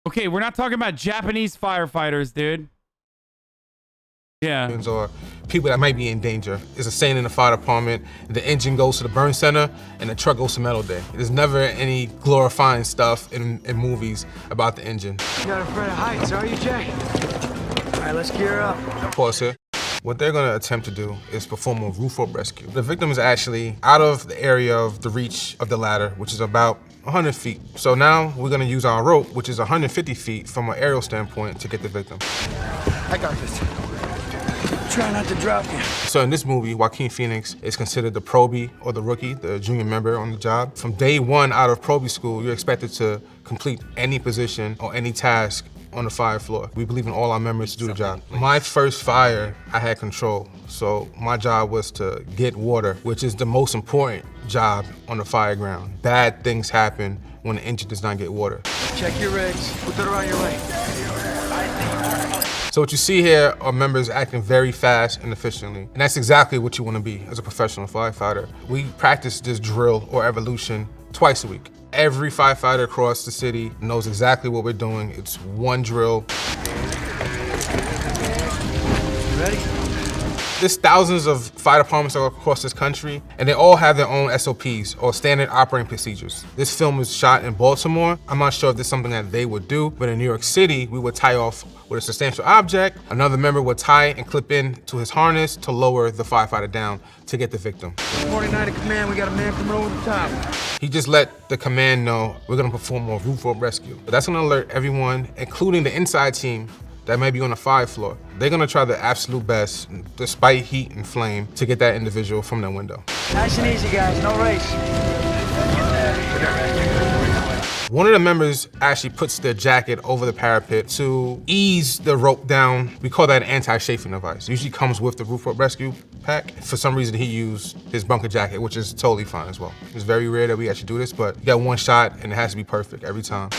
Okay, we're not talking about Japanese firefighters, dude. Yeah. Or people that might be in danger. There's a saying in the fire department, the engine goes to the burn center and the truck goes to metal day. There's never any glorifying stuff in movies about the engine. You're not afraid of heights, are you, Jay? All right, let's gear up. Pause here. What they're gonna attempt to do is perform a roof rope rescue. The victim is actually out of the area of the reach of the ladder, which is about 100 feet. So now we're gonna use our rope, which is 150 feet from an aerial standpoint to get the victim. I got this. Try not to drop you. So in this movie, Joaquin Phoenix is considered the probie or the rookie, the junior member on the job. From day one out of probie school, you're expected to complete any position or any task on the fire floor. We believe in all our members to do the job. My first fire, I had control. So my job was to get water, which is the most important job on the fire ground. Bad things happen when the engine does not get water. Check your rigs. Put that around your leg. So what you see here are members acting very fast and efficiently. And that's exactly what you want to be as a professional firefighter. We practice this drill or evolution twice a week. Every firefighter across the city knows exactly what we're doing. It's one drill. Ready? There's thousands of fire departments across this country, and they all have their own SOPs, or standard operating procedures. This film was shot in Baltimore. I'm not sure if this is something that they would do, but in New York City, we would tie off with a substantial object. Another member would tie and clip in to his harness to lower the firefighter down to get the victim. 49 to command, we got a man coming over the top. He just let the command know we're gonna perform a roof rope rescue. But that's gonna alert everyone, including the inside team, that may be on the fire floor. They're gonna try their absolute best, despite heat and flame, to get that individual from their window. Nice and easy, guys, no race. One of the members actually puts their jacket over the parapet to ease the rope down. We call that an anti-chafing device. It usually comes with the roof rope rescue pack. For some reason, he used his bunker jacket, which is totally fine as well. It's very rare that we actually do this, but you got one shot and it has to be perfect every time.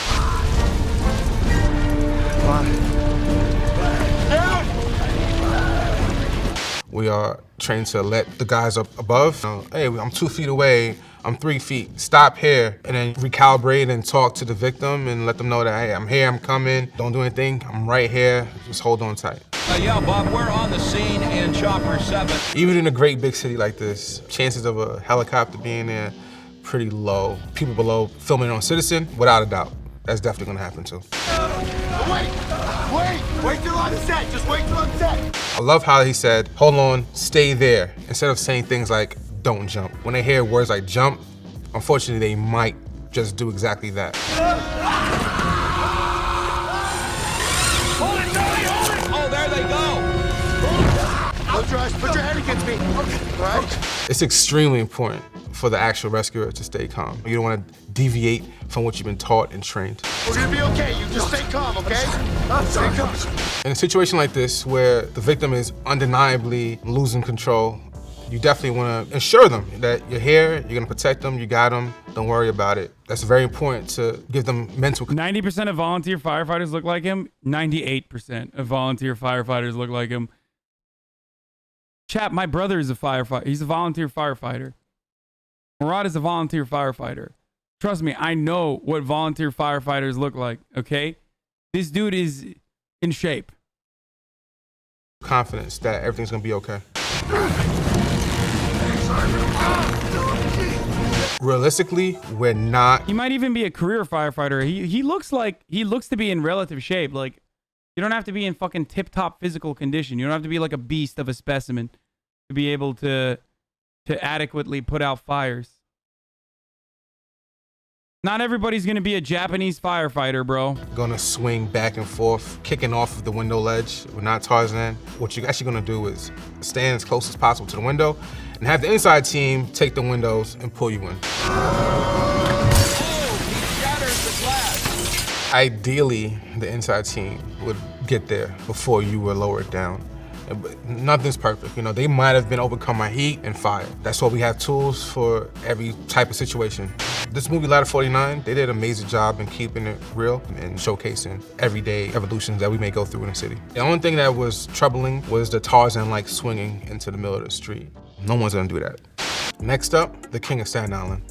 We are trained to let the guys up above, hey, I'm 2 feet away, I'm 3 feet, stop here, and then recalibrate and talk to the victim and let them know that, hey, I'm here, I'm coming, don't do anything, I'm right here, just hold on tight. Yeah, Bob, we're on the scene in Chopper 7. Even in a great big city like this, chances of a helicopter being there, pretty low. People below filming on Citizen, without a doubt, that's definitely gonna happen too. Wait till on the set, just wait till on the set. I love how he said, hold on, stay there, instead of saying things like, don't jump. When they hear words like jump, unfortunately, they might just do exactly that. Hold it, Tony, hold it! Oh, there they go! Close your eyes, put your head against me. All right? It's extremely important for the actual rescuer to stay calm. You don't want to deviate from what you've been taught and trained. We're gonna be okay, you just stay calm, okay? Stay calm. In a situation like this, where the victim is undeniably losing control, you definitely want to assure them that you're here, you're going to protect them, you got them, don't worry about it. That's very important to give them mental. 90% of volunteer firefighters look like him. 98% of volunteer firefighters look like him. Chap, my brother is a firefighter. He's a volunteer firefighter. Murad is a volunteer firefighter. Trust me, I know what volunteer firefighters look like, okay? This dude is in shape. Confidence that everything's going to be okay. Realistically, we're not. He might even be a career firefighter. He looks to be in relative shape. Like, you don't have to be in fucking tip-top physical condition. You don't have to be like a beast of a specimen to be able to adequately put out fires. Not everybody's gonna be a Japanese firefighter, bro. Gonna swing back and forth, kicking off of the window ledge. We're not Tarzan. What you're actually gonna do is stand as close as possible to the window and have the inside team take the windows and pull you in. Ideally, the inside team would get there before you were lowered down. But nothing's perfect. You know, they might have been overcome by heat and fire. That's why we have tools for every type of situation. This movie, Ladder 49, they did an amazing job in keeping it real and showcasing everyday evolutions that we may go through in the city. The only thing that was troubling was the Tarzan-like swinging into the middle of the street. No one's gonna do that. Next up, the King of Staten Island.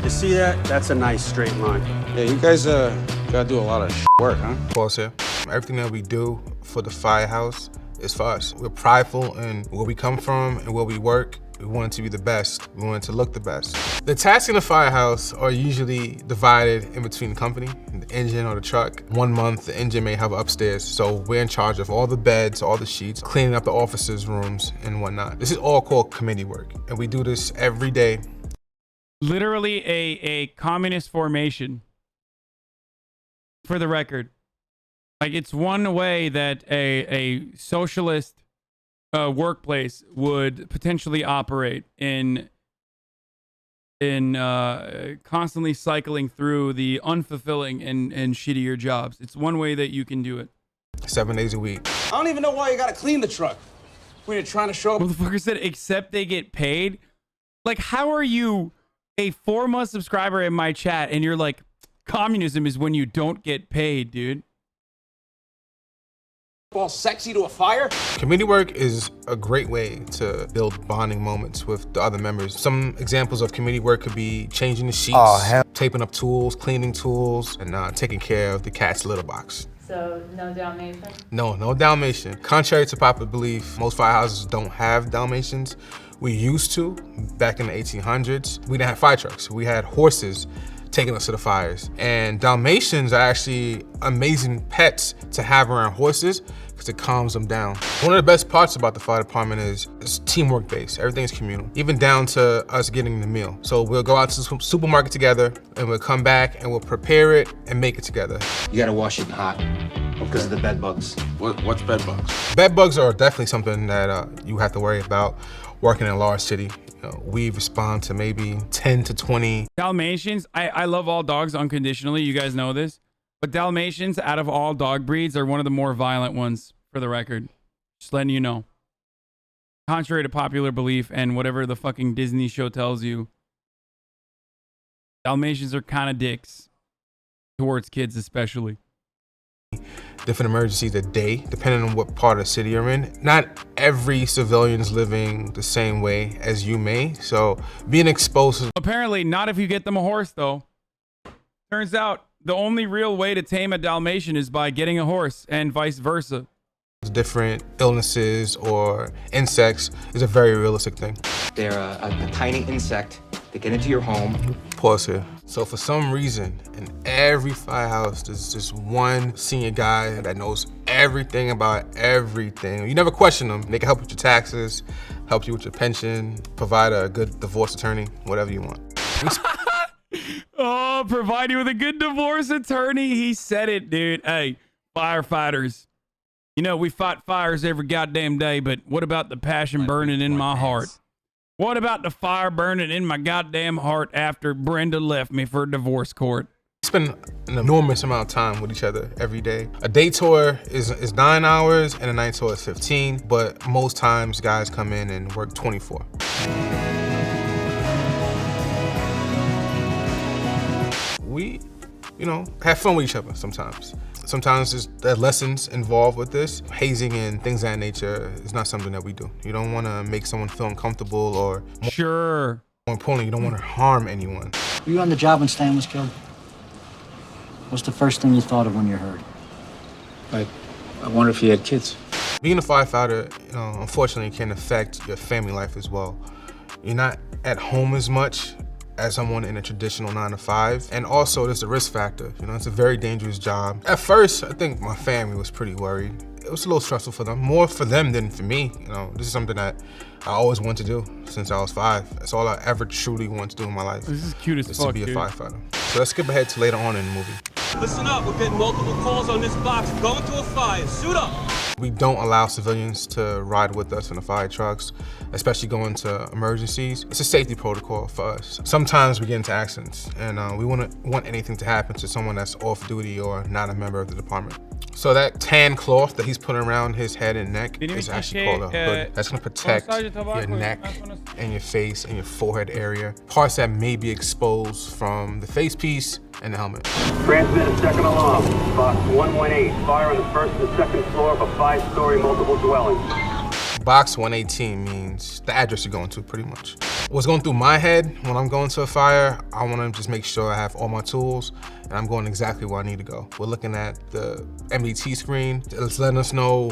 You see that? That's a nice straight line. Yeah, you guys gotta do a lot of work, huh? Pause here. Everything that we do for the firehouse is for us. We're prideful in where we come from and where we work. We want it to be the best. We want it to look the best. The tasks in the firehouse are usually divided in between the company, the engine or the truck. 1 month, the engine may have upstairs, so we're in charge of all the beds, all the sheets, cleaning up the officers' rooms and whatnot. This is all called committee work, and we do this every day. Literally a communist formation, for the record. Like, it's one way that a socialist workplace would potentially operate in constantly cycling through the unfulfilling and shittier jobs. It's one way that you can do it. 7 days a week. I don't even know why you gotta clean the truck when you're trying to show up. Motherfucker said, except they get paid. Like, how are you a 4-month subscriber in my chat and you're like, communism is when you don't get paid, dude? All sexy to a fire? Committee work is a great way to build bonding moments with the other members. Some examples of committee work could be changing the sheets, taping up tools, cleaning tools, and taking care of the cat's litter box. So, no Dalmatian? No Dalmatian. Contrary to popular belief, most firehouses don't have Dalmatians. We used to, back in the 1800s. We didn't have fire trucks. We had horses taking us to the fires. And Dalmatians are actually amazing pets to have around horses because it calms them down. One of the best parts about the fire department is it's teamwork based. Everything is communal, even down to us getting the meal. So we'll go out to the supermarket together and we'll come back and we'll prepare it and make it together. You gotta wash it hot because of the bed bugs. What's bed bugs? Bed bugs are definitely something that you have to worry about working in a large city. We respond to maybe 10 to 20. Dalmatians, I love all dogs unconditionally. You guys know this. But Dalmatians, out of all dog breeds, are one of the more violent ones, for the record. Just letting you know. Contrary to popular belief and whatever the fucking Disney show tells you, Dalmatians are kind of dicks. Towards kids especially. Different emergencies a day, depending on what part of the city you're in. Not every civilian's living the same way as you may, so being exposed to... Apparently not if you get them a horse, though. Turns out the only real way to tame a Dalmatian is by getting a horse, and vice versa. Different illnesses or insects is a very realistic thing. They're a tiny insect that get into your home. Pause here. So for some reason, in every firehouse, there's just one senior guy that knows everything about everything. You never question them. They can help with your taxes, help you with your pension, provide a good divorce attorney, whatever you want. Oh, provide you with a good divorce attorney. He said it, dude. Hey, firefighters. You know, we fight fires every goddamn day, but what about the passion burning in my heart? What about the fire burning in my goddamn heart after Brenda left me for divorce court? We spend an enormous amount of time with each other every day. A day tour is 9 hours and a night tour is 15, but most times guys come in and work 24. We, have fun with each other sometimes. Sometimes there's lessons involved with this. Hazing and things of that nature is not something that we do. You don't want to make someone feel uncomfortable or... Sure. More importantly, you don't want to harm anyone. Were you on the job when Stan was killed? What's the first thing you thought of when you heard? I wonder if he had kids. Being a firefighter, unfortunately, can affect your family life as well. You're not at home as much as someone in a traditional 9-to-5. And also there's the risk factor. It's a very dangerous job. At first, I think my family was pretty worried. It was a little stressful for them, more for them than for me. This is something that I always wanted to do since I was 5. That's all I ever truly wanted to do in my life. This is cute as fuck, to be dude. a firefighter. So let's skip ahead to later on in the movie. Listen up, we're getting multiple calls on this box. Going to a fire. Suit up. We don't allow civilians to ride with us in the fire trucks, especially going to emergencies. It's a safety protocol for us. Sometimes we get into accidents, and we wouldn't want anything to happen to someone that's off duty or not a member of the department. So that tan cloth that he's putting around his head and neck is actually called a hood. That's gonna protect your neck and your face and your forehead area. Parts that may be exposed from the face piece and the helmet. Transmit a second alarm. Box 118. Fire on the first and second floor of a 5-story multiple dwelling. Box 118 means the address you're going to, pretty much. What's going through my head when I'm going to a fire, I want to just make sure I have all my tools and I'm going exactly where I need to go. We're looking at the MDT screen. It's letting us know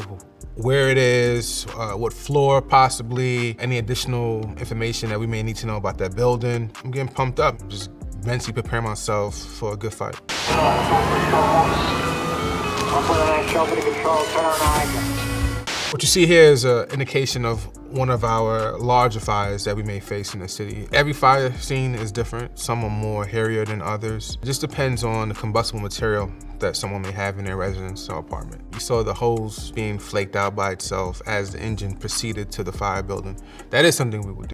where it is, what floor possibly, any additional information that we may need to know about that building. I'm getting pumped up, just mentally preparing myself for a good fight. What you see here is an indication of one of our larger fires that we may face in the city. Every fire scene is different. Some are more hairier than others. It just depends on the combustible material that someone may have in their residence or apartment. You saw the hose being flaked out by itself as the engine proceeded to the fire building. That is something we would do.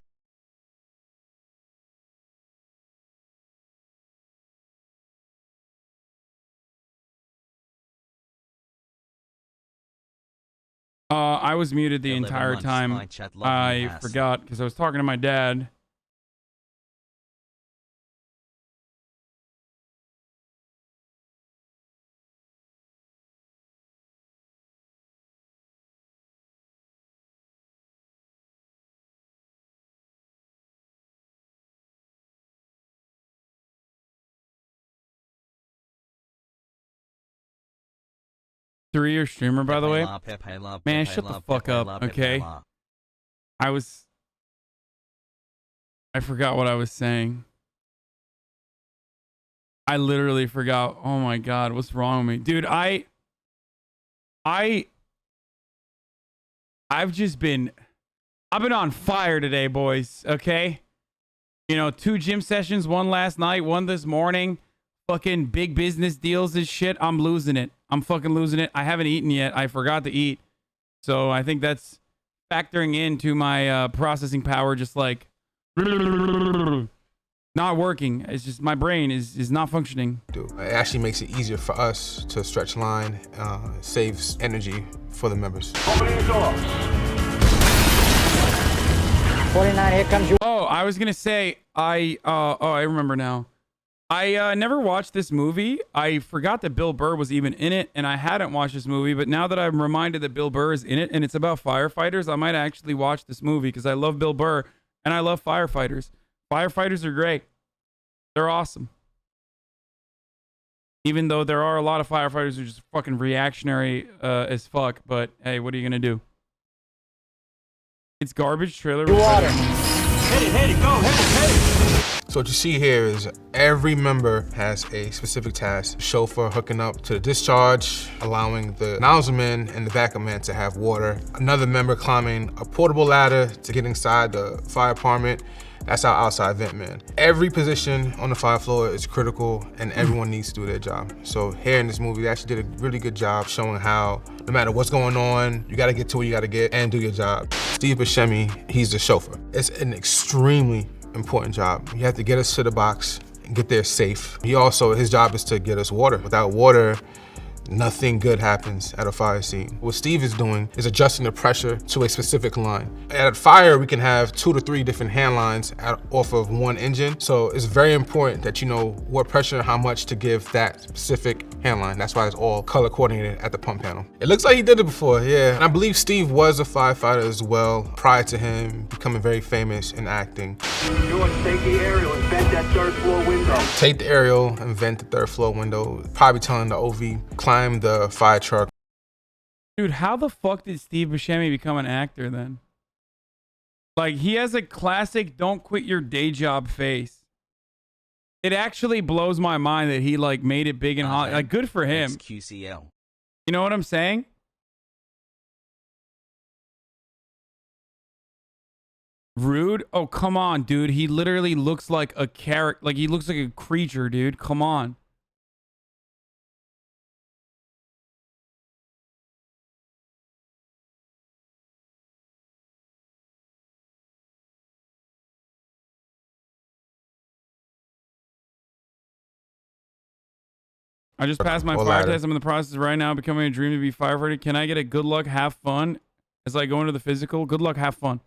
I was muted the entire time. I forgot because I was talking to my dad. Three-year streamer, by the way. Man, shut the fuck up, okay? I forgot what I was saying. I literally forgot. Oh my God, what's wrong with me? Dude, I've been on fire today, boys, okay? You know, 2 gym sessions, 1 last night, 1 this morning. Fucking big business deals and shit. I'm losing it. I'm fucking losing it. I haven't eaten yet. I forgot to eat. So I think that's factoring into my processing power, just like not working. It's just my brain is not functioning. It actually makes it easier for us to stretch line. It saves energy for the members. 49, here comes you. Oh, I was gonna say, I remember now. I never watched this movie. I forgot that Bill Burr was even in it, and I hadn't watched this movie, but now that I'm reminded that Bill Burr is in it, and it's about firefighters, I might actually watch this movie, because I love Bill Burr, and I love firefighters. Firefighters are great. They're awesome. Even though there are a lot of firefighters who are just fucking reactionary as fuck, but hey, what are you gonna do? It's garbage trailer. Water. Hit it, go, hit it. So what you see here is every member has a specific task. Chauffeur hooking up to the discharge, allowing the nozzle man and the backup man to have water. Another member climbing a portable ladder to get inside the fire department. That's our outside vent man. Every position on the fire floor is critical and everyone needs to do their job. So here in this movie, they actually did a really good job showing how no matter what's going on, you gotta get to where you gotta get and do your job. Steve Buscemi, he's the chauffeur. It's an extremely important job. You have to get us to the box and get there safe. His job is to get us water. Without water, nothing good happens at a fire scene. What Steve is doing is adjusting the pressure to a specific line. At a fire, we can have 2 to 3 different hand lines off of one engine. So it's very important that you know what pressure and how much to give that specific hand line. That's why it's all color coordinated at the pump panel. It looks like he did it before, yeah. And I believe Steve was a firefighter as well, prior to him becoming very famous in acting. Take the aerial and vent that 3rd floor window. Take the aerial and vent the 3rd floor window. Probably telling the OV, climb the fire truck. Dude, how the fuck did Steve Buscemi become an actor then? Like, he has a classic don't quit your day job face. It actually blows my mind that he like made it big in Hollywood. Like, good for him. QCL. You know what I'm saying? Rude? Oh, come on, dude. He literally looks like a character. Like, he looks like a creature, dude. Come on. I just passed my fire test. I'm in the process right now becoming a dream to be firefighter. Can I get a good luck, have fun as I go into the physical? Good luck, have fun.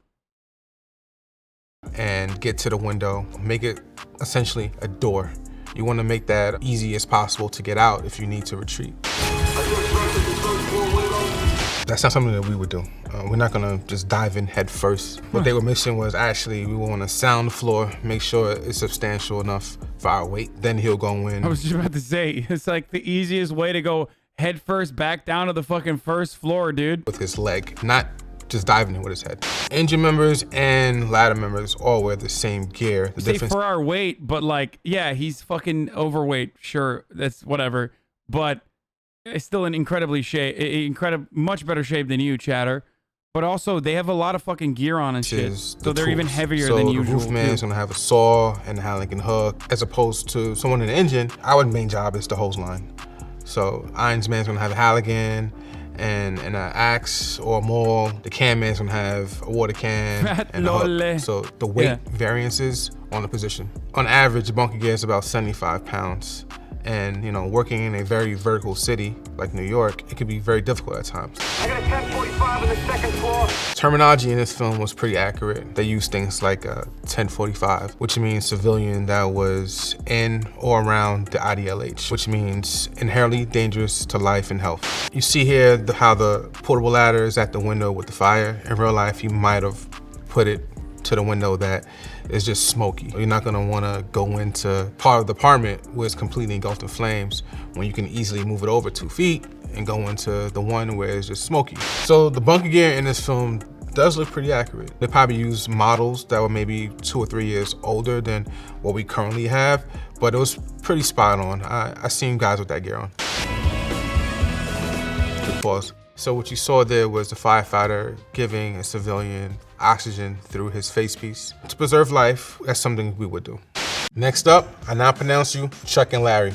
And get to the window, make it essentially a door. You want to make that easy as possible to get out if you need to retreat. That's not something that we would do. We're not gonna just dive in head first. What they were missing was actually, we want to sound the floor, make sure it's substantial enough for our weight, then he'll go in. I was just about to say, it's like the easiest way to go head first back down to the fucking first floor, dude. With his leg, not just diving in with his head. Engine members and ladder members all wear the same gear. The difference for our weight, but like, yeah, he's fucking overweight. Sure, that's whatever. But it's still in much better shape than you, Chatter. But also, they have a lot of fucking gear on and shit. So they're even heavier than usual. So the roof man's gonna have a saw and a Halligan hook, as opposed to someone in the engine. Our main job is the hose line. So irons man's gonna have a Halligan and an axe or a maul. The can man's gonna have a water can and a hook. So the weight variances on the position. On average, bunker gear is about 75 pounds. And, you know, working in a very vertical city like New York, it can be very difficult at times. I got a 1045 on the second floor. Terminology in this film was pretty accurate. They used things like 1045, which means civilian that was in or around the IDLH, which means inherently dangerous to life and health. You see here how the portable ladder is at the window with the fire. In real life, you might have put it to the window that is just smoky. You're not gonna wanna go into part of the apartment where it's completely engulfed in flames when you can easily move it over 2 feet and go into the one where it's just smoky. So the bunker gear in this film does look pretty accurate. They probably use models that were maybe 2 or 3 years older than what we currently have, but it was pretty spot on. I seen guys with that gear on. Good pause. So what you saw there was the firefighter giving a civilian oxygen through his face piece. To preserve life, that's something we would do. Next up, I now pronounce you Chuck and Larry.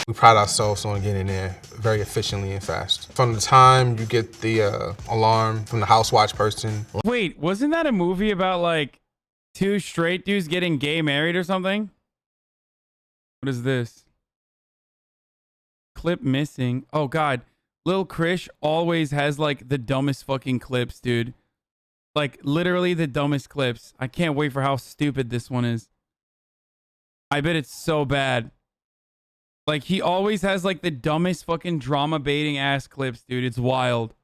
We pride ourselves on getting there very efficiently and fast. From the time you get the alarm from the house watch person. Wait, wasn't that a movie about like 2 straight dudes getting gay married or something? What is this? Clip missing. Oh God, Lil Krish always has like the dumbest fucking clips, dude. Like literally the dumbest clips. I can't wait for how stupid this one is. I bet it's so bad. Like he always has like the dumbest fucking drama baiting ass clips, dude. It's wild.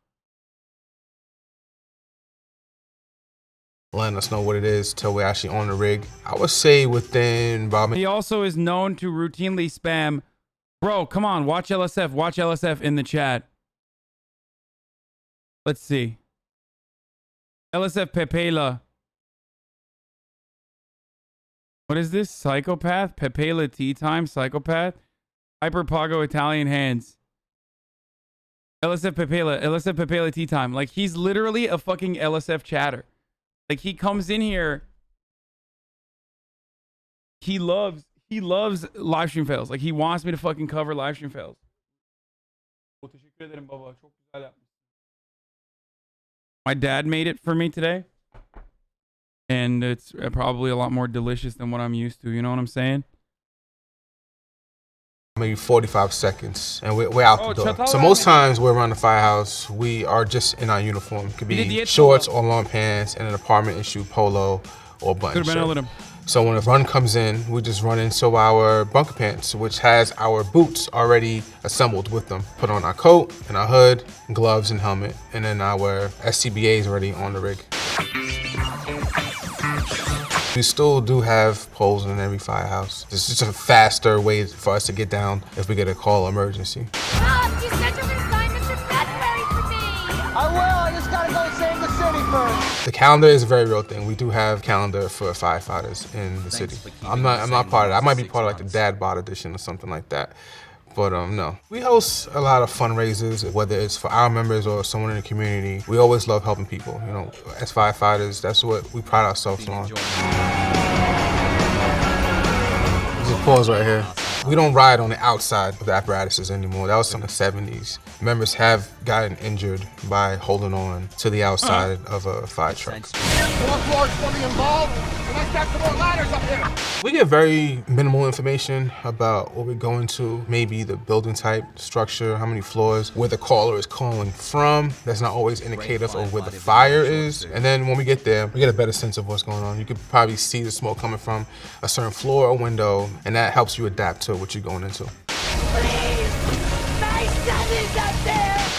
Letting us know what it is till we're actually on the rig. I would say within about... He also is known to routinely spam, bro, come on, watch LSF in the chat. Let's see. LSF Pepela. What is this? Psychopath? Pepela Tea Time? Psychopath? Hyperpago Italian Hands. LSF Pepela Tea Time. Like he's literally a fucking LSF chatter. Like he comes in here, he loves live stream fails. Like he wants me to fucking cover live stream fails. My dad made it for me today, and it's probably a lot more delicious than what I'm used to. You know what I'm saying? Maybe 45 seconds, and we're out the door. So most times we're around the firehouse, we are just in our uniform. It could be shorts or long pants and an apartment issue polo or button shirt. So when a run comes in, we just run into our bunker pants, which has our boots already assembled with them. Put on our coat and our hood, gloves and helmet, and then our SCBAs already on the rig. We still do have poles in every firehouse. It's just a faster way for us to get down if we get a call emergency. Mom, you said you're gonna sign Mr. February for me! I will, I just gotta go save the city first. The calendar is a very real thing. We do have calendar for firefighters in the city. I'm not part of that. I might be part of like the dad bod edition or something like that. But no. We host a lot of fundraisers, whether it's for our members or someone in the community. We always love helping people. You know, as firefighters, that's what we pride ourselves on. There's a pause right here. We don't ride on the outside of the apparatuses anymore. That was in the 70s. Members have gotten injured by holding on to the outside of a fire truck. We get very minimal information about what we're going to, maybe the building type, structure, how many floors, where the caller is calling from. That's not always indicative of where the fire is. And then when we get there, we get a better sense of what's going on. You can probably see the smoke coming from a certain floor or window, and that helps you adapt to what you're going into.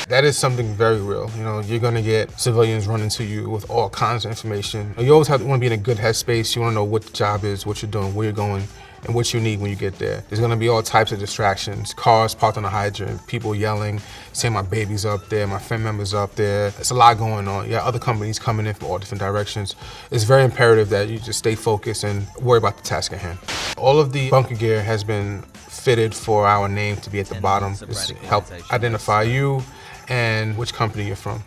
That is something very real. You know, you're gonna get civilians running to you with all kinds of information. You always want to be in a good headspace. You wanna know what the job is, what you're doing, where you're going, and what you need when you get there. There's gonna be all types of distractions. Cars parked on the hydrant, people yelling, saying my baby's up there, my friend member's up there. It's a lot going on. You got other companies coming in from all different directions. It's very imperative that you just stay focused and worry about the task at hand. All of the bunker gear has been fitted for our name to be at the bottom. This help identify you and which company you're from.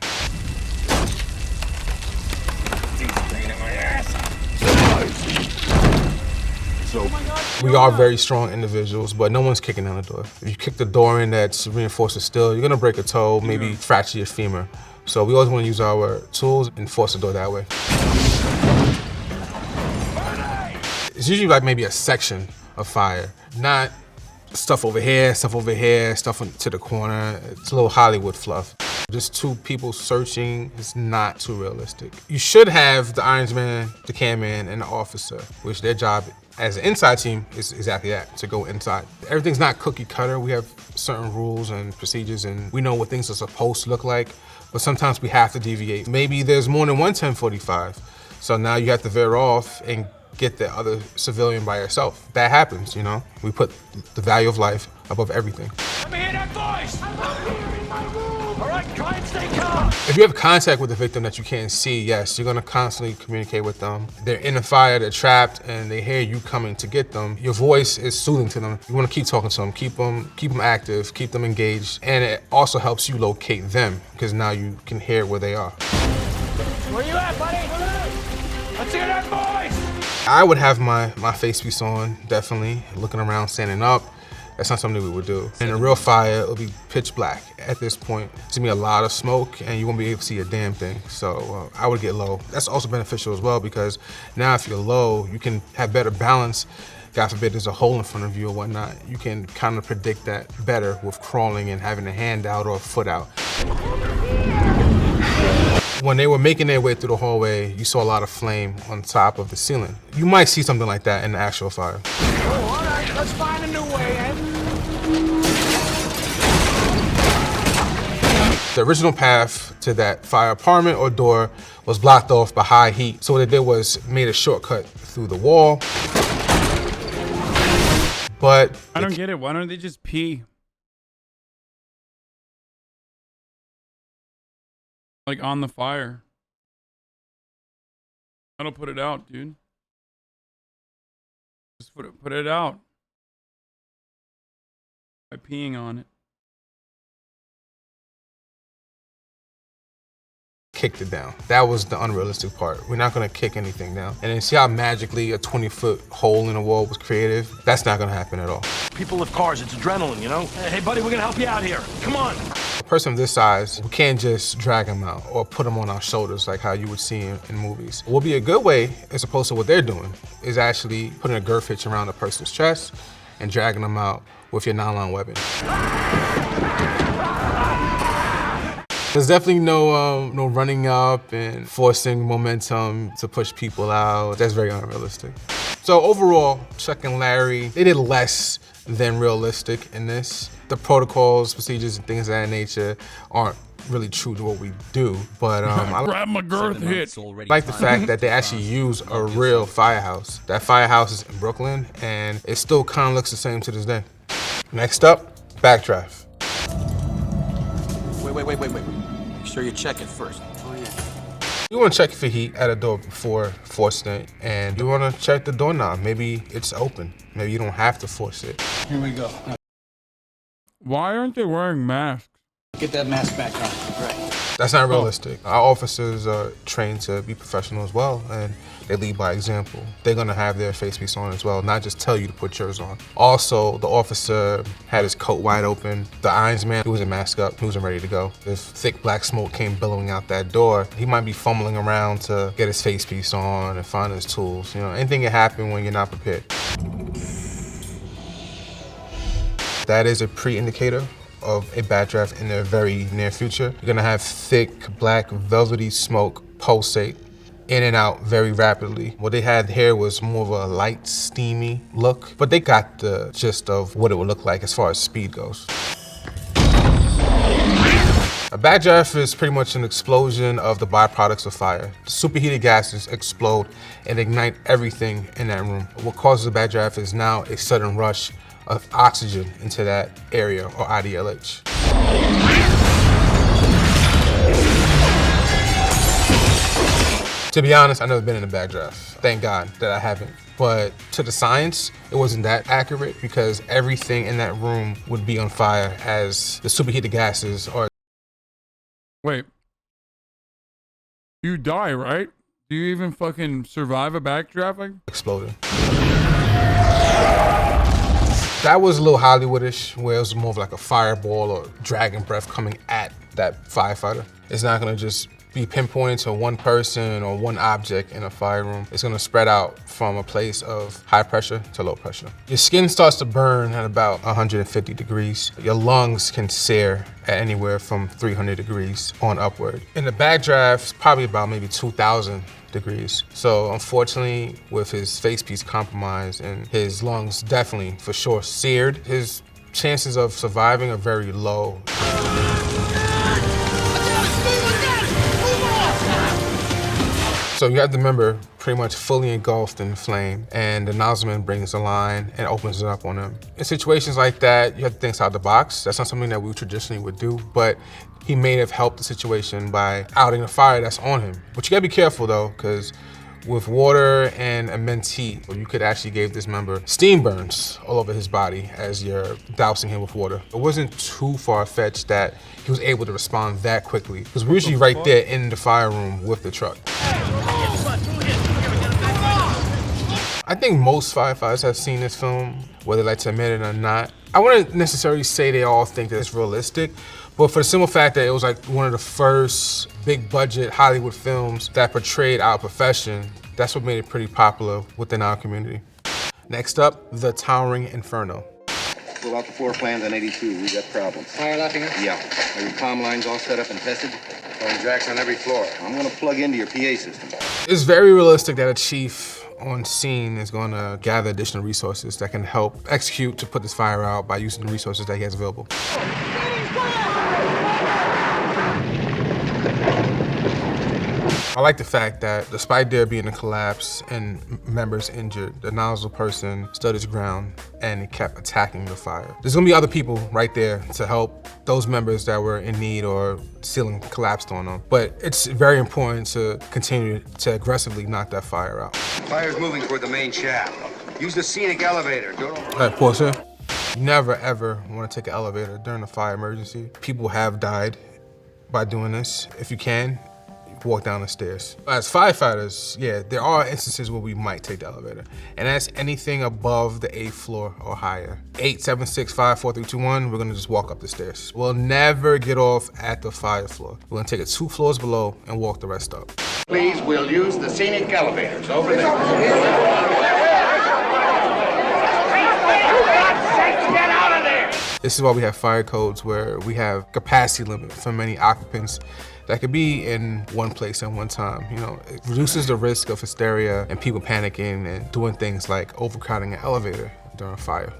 We are very strong individuals, but no one's kicking down the door. If you kick the door in that's reinforced with steel, you're gonna break a toe, maybe fracture your femur. So we always wanna use our tools and force the door that way. It's usually like maybe a section of fire, not stuff over here, stuff to the corner. It's a little Hollywood fluff. Just two people searching is not too realistic. You should have the ironsman, the camman, and the officer, which their job as an inside team is exactly that, to go inside. Everything's not cookie cutter. We have certain rules and procedures, and we know what things are supposed to look like, but sometimes we have to deviate. Maybe there's more than one 1045, so now you have to veer off and get the other civilian by yourself. That happens, you know? We put the value of life above everything. Let me hear that voice! I'm up here in my room! All right, try and stay calm! If you have contact with the victim that you can't see, yes, you're gonna constantly communicate with them. They're in a fire, they're trapped, and they hear you coming to get them. Your voice is soothing to them. You wanna keep talking to them, keep them active, keep them engaged, and it also helps you locate them, because now you can hear where they are. Where you at, buddy? Let's hear that voice! I would have my face piece on, definitely, looking around, standing up. That's not something we would do. In a real fire, it'll be pitch black. At this point, it's gonna be a lot of smoke and you won't be able to see a damn thing. So I would get low. That's also beneficial as well, because now if you're low, you can have better balance. God forbid there's a hole in front of you or whatnot. You can kind of predict that better with crawling and having a hand out or a foot out. When they were making their way through the hallway, you saw a lot of flame on top of the ceiling. You might see something like that in the actual fire. Oh, all right, let's find a new way in. The original path to that fire apartment or door was blocked off by high heat. So what they did was made a shortcut through the wall. But I don't get it. Why don't they just pee? Like on the fire. I don't put it out, dude. Just put it out. By peeing on it. Kicked it down. That was the unrealistic part. We're not gonna kick anything down. And then see how magically a 20-foot hole in the wall was created? That's not gonna happen at all. People with cars, it's adrenaline, you know? Hey, buddy, we're gonna help you out here. Come on. A person of this size, we can't just drag him out or put him on our shoulders like how you would see in movies. What would be a good way, as opposed to what they're doing, is actually putting a girth hitch around a person's chest and dragging them out with your nylon weapon. There's definitely no running up and forcing momentum to push people out. That's very unrealistic. So overall, Chuck and Larry, they did less than realistic in this. The protocols, procedures, and things of that nature aren't really true to what we do, but I grab my girth hit. like the fact that they actually use a real firehouse. That firehouse is in Brooklyn, and it still kind of looks the same to this day. Next up, backdraft. Wait. Make sure you check it first. Oh, yeah. You want to check for heat at a door before forcing it, and you want to check the doorknob. Maybe it's open. Maybe you don't have to force it. Here we go. Why aren't they wearing masks? Get that mask back on. Right. That's not realistic. Our officers are trained to be professional as well, and they lead by example. They're gonna have their face piece on as well, not just tell you to put yours on. Also, the officer had his coat wide open. The ironsman, he wasn't masked up, he wasn't ready to go. If thick black smoke came billowing out that door, he might be fumbling around to get his face piece on and find his tools. You know, anything can happen when you're not prepared. That is a pre-indicator of a bad draft in the very near future. You're gonna have thick, black, velvety smoke pulsate in and out very rapidly. What they had here was more of a light, steamy look, but they got the gist of what it would look like as far as speed goes. A bad draft is pretty much an explosion of the byproducts of fire. Superheated gases explode and ignite everything in that room. What causes a bad draft is now a sudden rush of oxygen into that area, or IDLH. To be honest, I've never been in a bad draft. Thank God that I haven't. But to the science, it wasn't that accurate because everything in that room would be on fire as the superheated gases are. Wait. You die, right? Do you even fucking survive a backdraft? Exploding. That was a little Hollywoodish, where it was more of like a fireball or dragon breath coming at that firefighter. It's not gonna just be pinpointed to one person or one object in a fire room. It's gonna spread out from a place of high pressure to low pressure. Your skin starts to burn at about 150 degrees. Your lungs can sear at anywhere from 300 degrees on upward. In the bad drafts, probably about maybe 2,000 degrees. So unfortunately, with his face piece compromised and his lungs definitely for sure seared, his chances of surviving are very low. So you have the member pretty much fully engulfed in flame, and the nozzleman brings the line and opens it up on him. In situations like that, you have to think outside the box. That's not something that we traditionally would do, but he may have helped the situation by outing the fire that's on him. But you gotta be careful though, because with water and immense heat, you could actually give this member steam burns all over his body as you're dousing him with water. It wasn't too far-fetched that he was able to respond that quickly, because we're usually right there in the fire room with the truck. I think most firefighters have seen this film, whether they like to admit it or not. I wouldn't necessarily say they all think that it's realistic, but for the simple fact that it was like one of the first big budget Hollywood films that portrayed our profession, that's what made it pretty popular within our community. Next up, The Towering Inferno. Pull out the floor plans on 82, we got problems. Fire lapping us? Yeah. Are your comm lines all set up and tested? Throwing jacks on every floor. I'm gonna plug into your PA system. It's very realistic that a chief on scene is gonna gather additional resources that can help execute to put this fire out by using the resources that he has available. I like the fact that despite there being a collapse and members injured, the nozzle person stood his ground and he kept attacking the fire. There's gonna be other people right there to help those members that were in need or ceiling collapsed on them. But it's very important to continue to aggressively knock that fire out. Fire's moving toward the main shaft. Use the scenic elevator. All right, pause here. You never ever wanna take an elevator during a fire emergency. People have died by doing this. If you can, walk down the stairs. As firefighters, yeah, there are instances where we might take the elevator, and that's anything above the 8th floor or higher. 8, 7, 6, 5, 4, 3, 2, 1, we're gonna just walk up the stairs. We'll never get off at the fire floor. We're gonna take it 2 floors below and walk the rest up. Please, we'll use the scenic elevators over there. This is why we have fire codes where we have capacity limit for many occupants that could be in one place at one time. You know, it reduces the risk of hysteria and people panicking and doing things like overcrowding an elevator during a fire.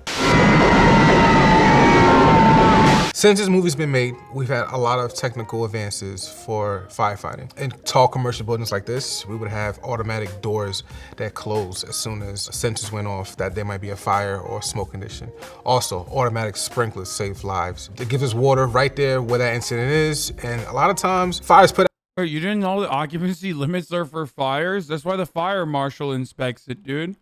Since this movie's been made, we've had a lot of technical advances for firefighting. In tall commercial buildings like this, we would have automatic doors that close as soon as sensors went off that there might be a fire or smoke condition. Also, automatic sprinklers save lives. It gives us water right there where that incident is, and a lot of times, fires put out. Wait, you didn't know the occupancy limits are for fires? That's why the fire marshal inspects it, dude.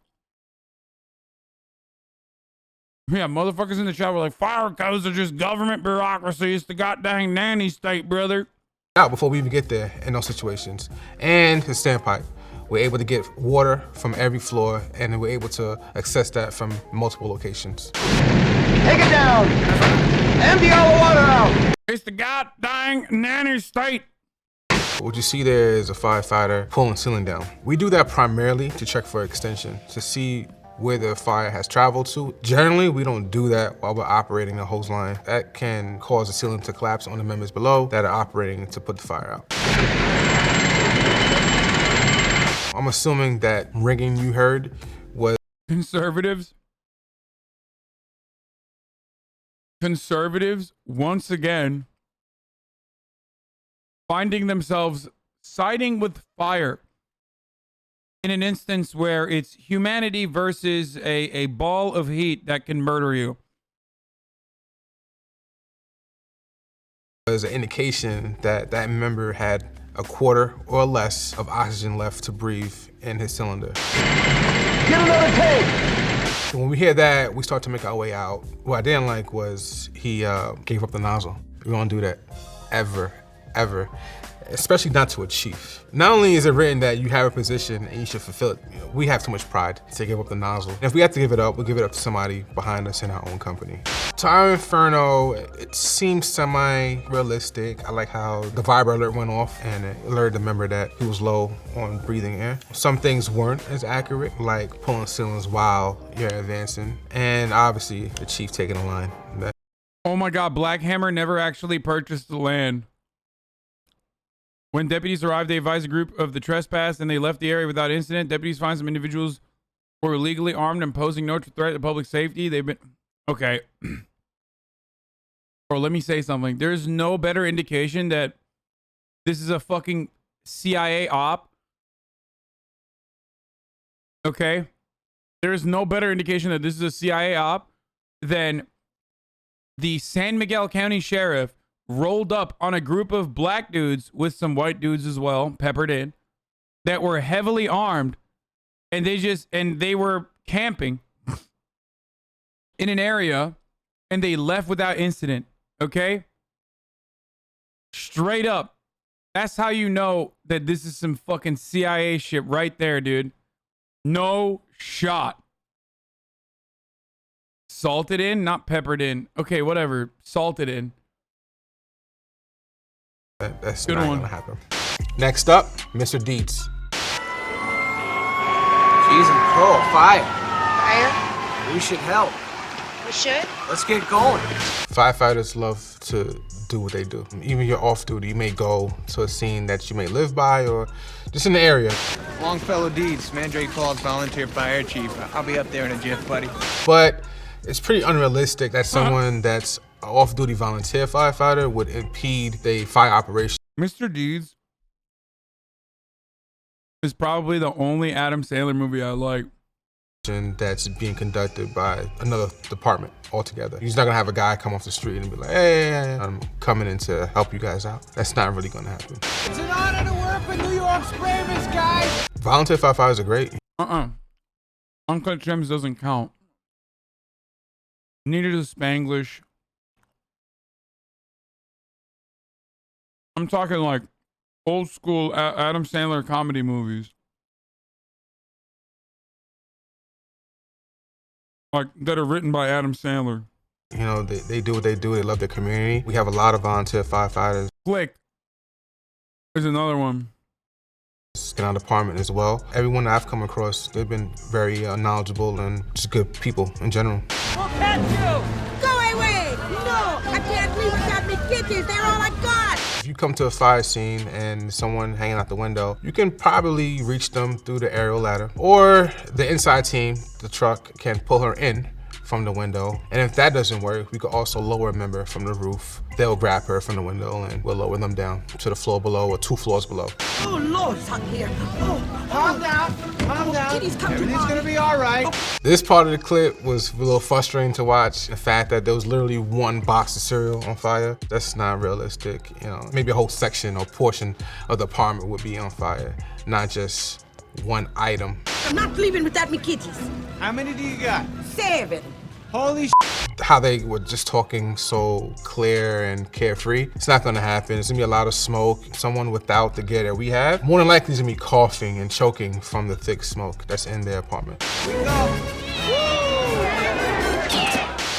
Yeah, motherfuckers in the chat were like, fire codes are just government bureaucracy. It's the goddamn nanny state, brother. Out before we even get there in those situations. And his standpipe. We're able to get water from every floor, and we're able to access that from multiple locations. Take it down! Empty all the water out! It's the goddamn nanny state. What you see there is a firefighter pulling ceiling down. We do that primarily to check for extension, to see where the fire has traveled to. Generally, we don't do that while we're operating the hose line. That can cause the ceiling to collapse on the members below that are operating to put the fire out. I'm assuming that ringing you heard was conservatives. Conservatives, once again, finding themselves siding with fire in an instance where it's humanity versus a ball of heat that can murder you. Was an indication that that member had a quarter or less of oxygen left to breathe in his cylinder. Get another tank! When we hear that, we start to make our way out. What I didn't like was he gave up the nozzle. We don't do that ever, ever. Especially not to a chief. Not only is it written that you have a position and you should fulfill it, you know, we have too much pride to give up the nozzle. And if we have to give it up, we'll give it up to somebody behind us in our own company. Tire Inferno, it seems semi-realistic. I like how the vibrator alert went off and it alerted the member that he was low on breathing air. Some things weren't as accurate, like pulling ceilings while you're advancing. And obviously, the chief taking the line. Oh my God, Black Hammer never actually purchased the land. When deputies arrived, they advised a group of the trespass and they left the area without incident. Deputies find some individuals who were illegally armed and posing no threat to public safety. They've been... Okay. Bro, let me say something. There's no better indication that this is a fucking CIA op. Okay? There's no better indication that this is a CIA op than the San Miguel County Sheriff rolled up on a group of black dudes with some white dudes as well, peppered in, that were heavily armed, and they were camping in an area, and they left without incident, okay? Straight up. That's how you know that this is some fucking CIA shit right there, dude. No shot. Salted in, not peppered in. Okay, whatever. Salted in. That's Good not one. gonna happen. Next up, Mr. Deeds. Jeez, I'm cold. Fire. Fire? We should help. We should? Let's get going. Firefighters love to do what they do. Even you're off duty, you may go to a scene that you may live by or just in the area. Longfellow Deeds, Mandrake Falls Volunteer Fire Chief. I'll be up there in a jiff, buddy. But it's pretty unrealistic that someone that's an off-duty volunteer firefighter would impede the fire operation. Mr. Deeds is probably the only Adam Sandler movie I like. That's being conducted by another department altogether. He's not gonna have a guy come off the street and be like, hey, I'm coming in to help you guys out. That's not really gonna happen. It's an honor to work with New York's bravest guys. Volunteer firefighters are great. Uncut Gems doesn't count. Neither does Spanglish. I'm talking like old school Adam Sandler comedy movies. Like that are written by Adam Sandler. You know, they do what they do. They love their community. We have a lot of volunteer firefighters. Click. There's another one. In our department as well. Everyone that I've come across, they've been very knowledgeable and just good people in general. We'll catch you! Go away! No! I can't leave without me kitties. They're all I got! If you come to a fire scene and someone hanging out the window, you can probably reach them through the aerial ladder. Or the inside team, the truck, can pull her in from the window. And if that doesn't work, we could also lower a member from the roof. They'll grab her from the window and we'll lower them down to the floor below or 2 floors below. Oh, Lord, it's hot here. Oh, Calm down. Calm down. Kitties, come Everything's to gonna be all right. This part of the clip was a little frustrating to watch. The fact that there was literally one box of cereal on fire, that's not realistic. You know, maybe a whole section or portion of the apartment would be on fire, not just one item. I'm not leaving without me kitties. How many do you got? 7. Holy how they were just talking so clear and carefree. It's not gonna happen. It's gonna be a lot of smoke. Someone without the gear that we have, more than likely is gonna be coughing and choking from the thick smoke that's in their apartment.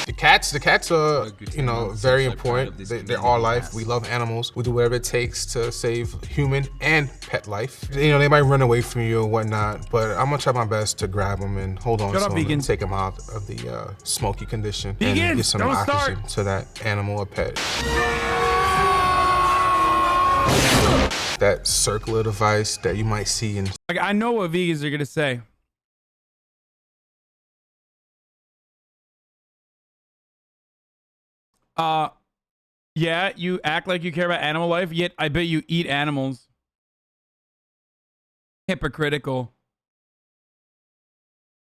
The cats are, you know, very important. They're our life. We love animals. We do whatever it takes to save human and pet life. You know, they might run away from you or whatnot, but I'm gonna try my best to grab them and hold on to them and take them out of the smoky condition and get some oxygen to that animal or pet. That circular device that you might see in... Like, I know what vegans are gonna say. Yeah, you act like you care about animal life, yet I bet you eat animals. Hypocritical.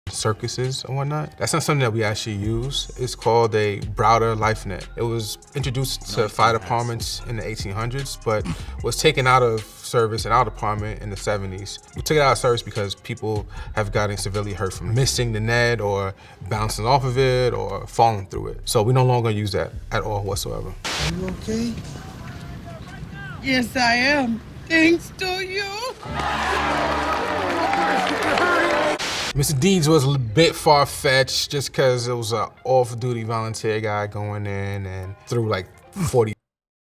Circuses and whatnot. That's not something that we actually use. It's called a Browder Life Net. It was introduced to fire departments in the 1800s, but was taken out of service in our department in the 70s. We took it out of service because people have gotten severely hurt from missing the net or bouncing off of it or falling through it. So we no longer use that at all whatsoever. Are you okay? Yes, I am. Thanks to you. Mr. Deeds was a bit far-fetched just because it was an off-duty volunteer guy going in and threw like 40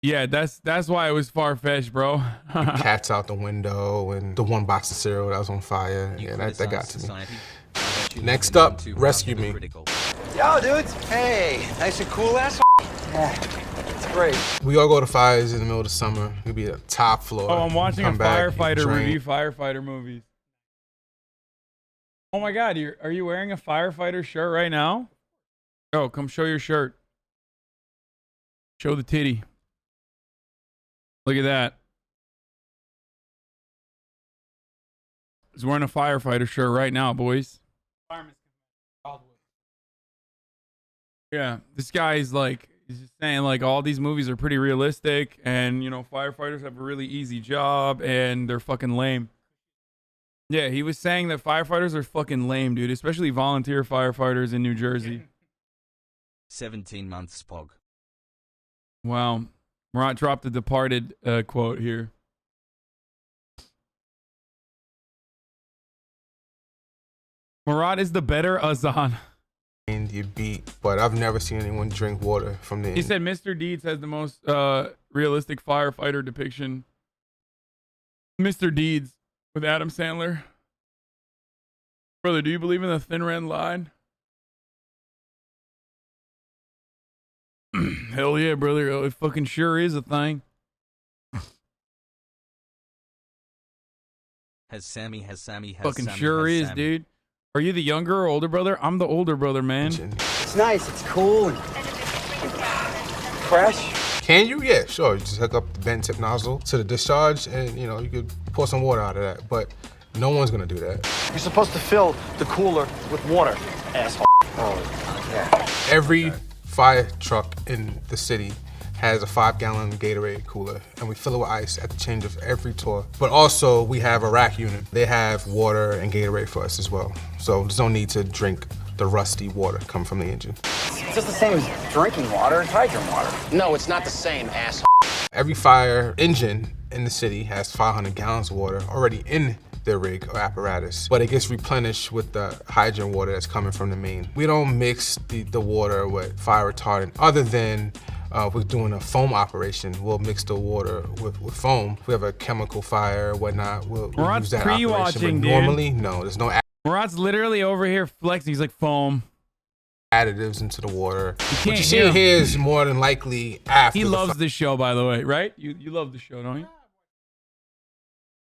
Yeah, that's why it was far-fetched, bro. cats out the window and the one box of cereal that was on fire. Yeah, that got to me. Next up, Rescue Me. Yo, dudes. Hey, nice and cool, asshole. Yeah, it's great. We all go to fires in the middle of the summer. We'll be at the top floor. Oh, I'm watching a Come back, firefighter drink. review firefighter movies. Oh my God, are you wearing a firefighter shirt right now? Oh, come show your shirt. Show the titty. Look at that. He's wearing a firefighter shirt right now, boys. Yeah, this guy's like, he's just saying like all these movies are pretty realistic and, you know, firefighters have a really easy job and they're fucking lame. Yeah, he was saying that firefighters are fucking lame, dude, especially volunteer firefighters in New Jersey. 17 months, Pog. Wow. Murat dropped the Departed quote here. Murat is the better Hasan. You beat, but I've never seen anyone drink water from the... He said Mr. Deeds has the most realistic firefighter depiction. Mr. Deeds with Adam Sandler. Brother, do you believe in the thin red line? Hell yeah, brother. It fucking sure is a thing. Sammy. Fucking sure is, dude. Are you the younger or older brother? I'm the older brother, man. It's nice. It's cool and fresh. Can you? Yeah, sure. You just hook up the bent tip nozzle to the discharge and, you know, you could pour some water out of that, but no one's gonna do that. You're supposed to fill the cooler with water, asshole. Oh, yeah. Every fire truck in the city has a 5-gallon Gatorade cooler, and we fill it with ice at the change of every tour. But also, we have a rack unit. They have water and Gatorade for us as well. So there's no need to drink the rusty water come from the engine. It's just the same as drinking water and hydrant water. No, it's not the same, asshole. Every fire engine in the city has 500 gallons of water already in their rig or apparatus, but it gets replenished with the hydrant water that's coming from the main. We don't mix the water with fire retardant other than we're doing a foam operation. We'll mix the water with foam. If we have a chemical fire or whatnot, we'll use that operation. But normally, no, there's no Murat's literally over here flexing. He's like, foam. Additives into the water. What you see here is more than likely after. He loves this show, by the way, right? You love the show, don't you?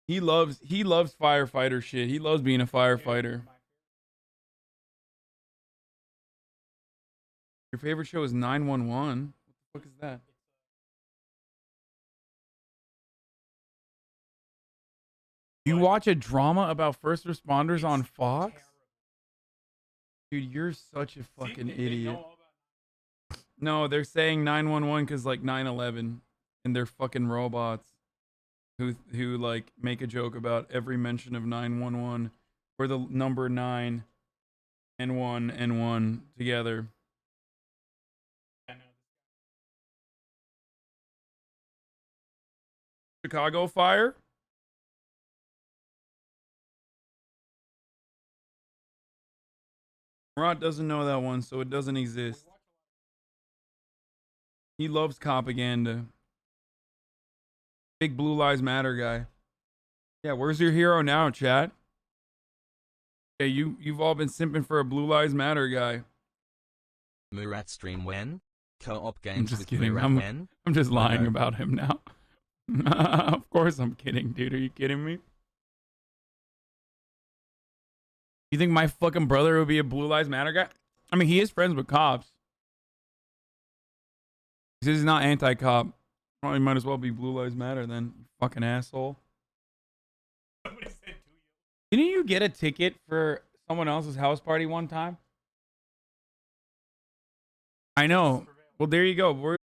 He loves firefighter shit. He loves being a firefighter. Your favorite show is 911. What the fuck is that? You watch a drama about first responders on Fox? Dude, you're such a fucking idiot. No, they're saying 911 because like 9/11 and they're fucking robots who like make a joke about every mention of 911 or the number 9 and 1 and 1 together. Chicago Fire. Rod doesn't know that one, so it doesn't exist. He loves propaganda. Big Blue Lives Matter guy. Yeah, where's your hero now, chat? Yeah, you've all been simping for a Blue Lives Matter guy. Murat stream when? Co-op games I'm just with kidding. Murat when? I'm just lying No. about him now. Of course I'm kidding, dude. Are you kidding me? You think my fucking brother would be a Blue Lives Matter guy? I mean, he is friends with cops. He's not anti-cop. Probably might as well be Blue Lives Matter then, you fucking asshole. Didn't you get a ticket for someone else's house party one time? I know. Well, there you go.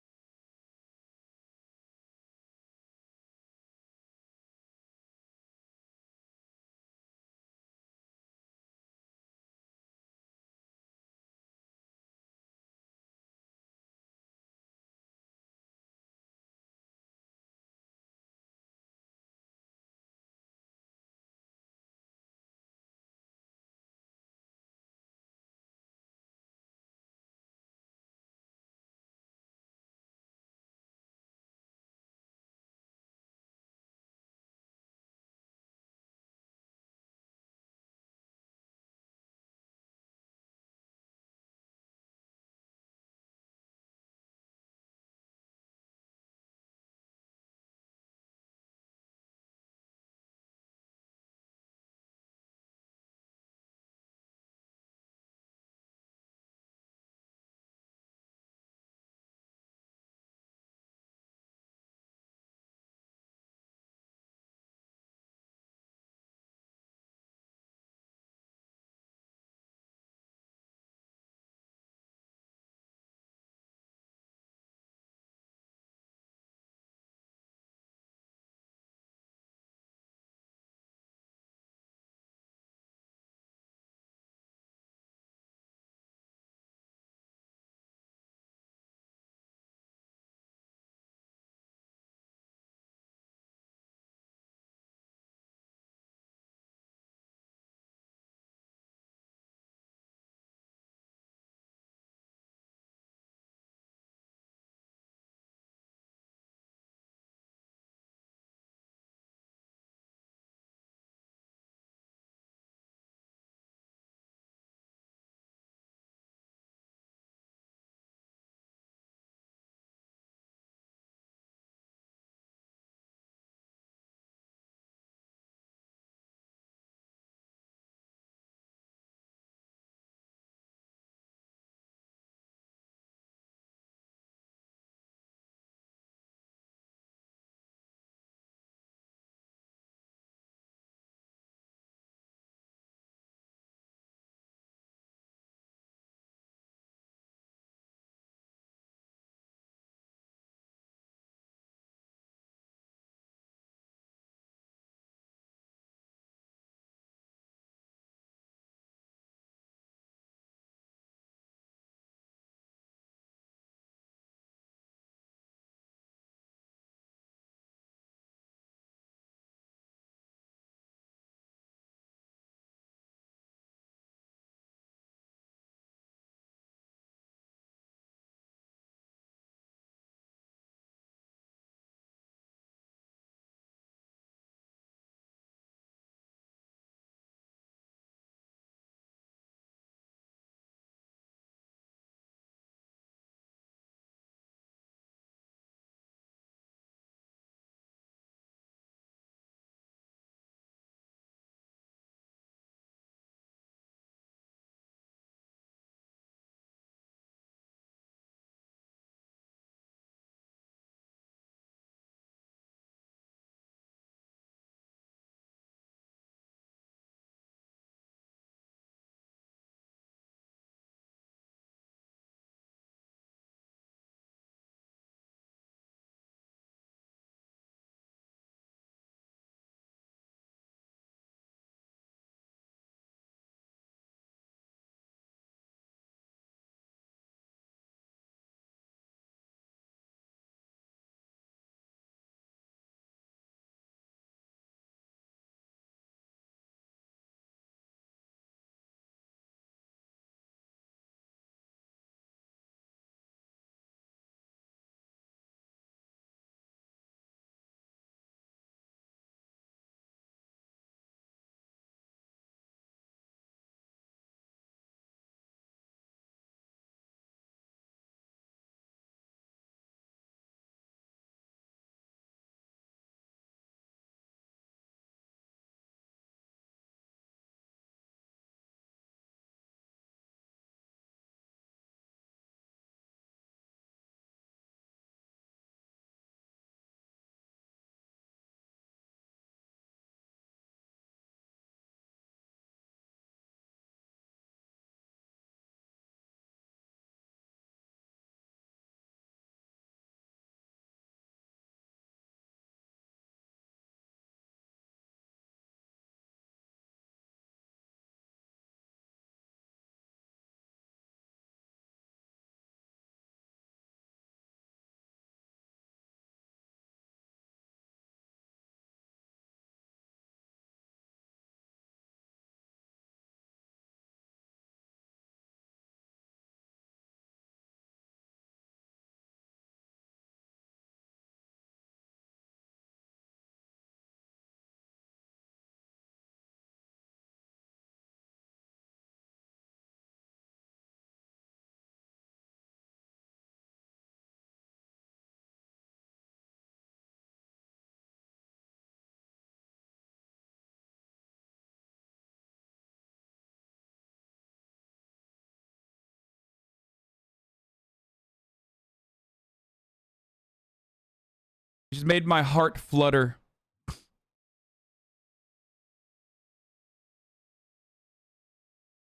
It just made my heart flutter.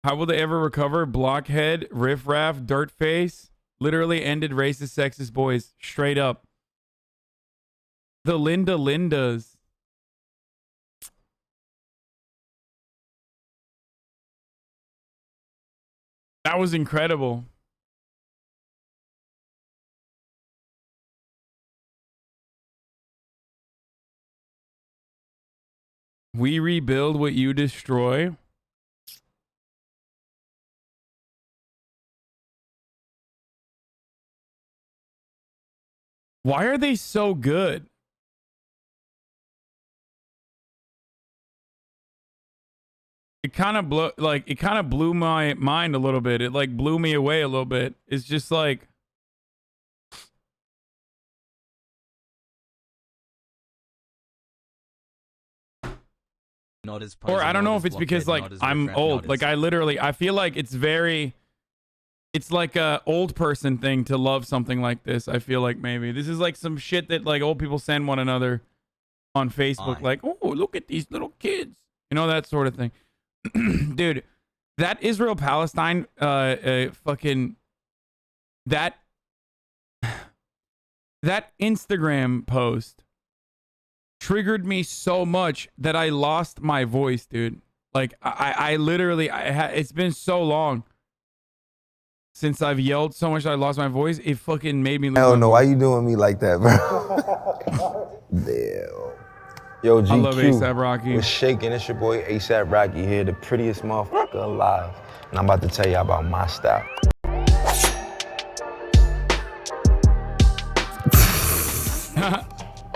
How will they ever recover? Blockhead, riffraff, dirtface. Literally ended racist, sexist boys. Straight up. The Lindas. That was incredible. We rebuild what you destroy. Why are they so good? It kind of blew my mind a little bit. It like blew me away a little bit. It's just like Not as or I don't know if it's because like I'm old. Like I feel like it's like a old person thing to love something like this. I feel like maybe this is like some shit that like old people send one another on Facebook. Like, oh, look at these little kids. You know, that sort of thing. Dude, that Israel-Palestine fucking that Instagram post triggered me so much that I lost my voice, dude. Like I literally it's been so long since I've yelled so much that I lost my voice. It fucking made me lose Hell my no, voice. why you doing me like that, bro? Damn. Yo, GQ. I love A$AP Rocky. What's shaking? It's your boy A$AP Rocky here, the prettiest motherfucker alive. And I'm about to tell you about my style.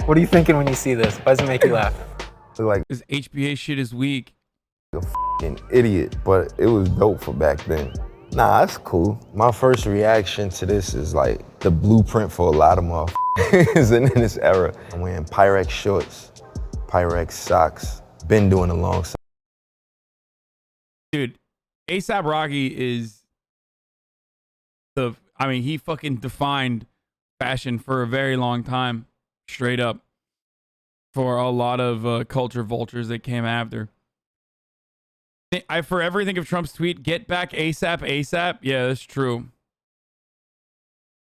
What are you thinking when you see this? Why does it make you laugh? Like this HBA shit is weak. A fucking idiot, but it was dope for back then. Nah, that's cool. My first reaction to this is like the blueprint for a lot of motherfuckers in this era. I'm wearing Pyrex shorts, Pyrex socks. Been doing a long time. Dude, A$AP Rocky is he fucking defined fashion for a very long time, straight up, for a lot of culture vultures that came after. I forever think of Trump's tweet, get back ASAP, ASAP. Yeah, that's true.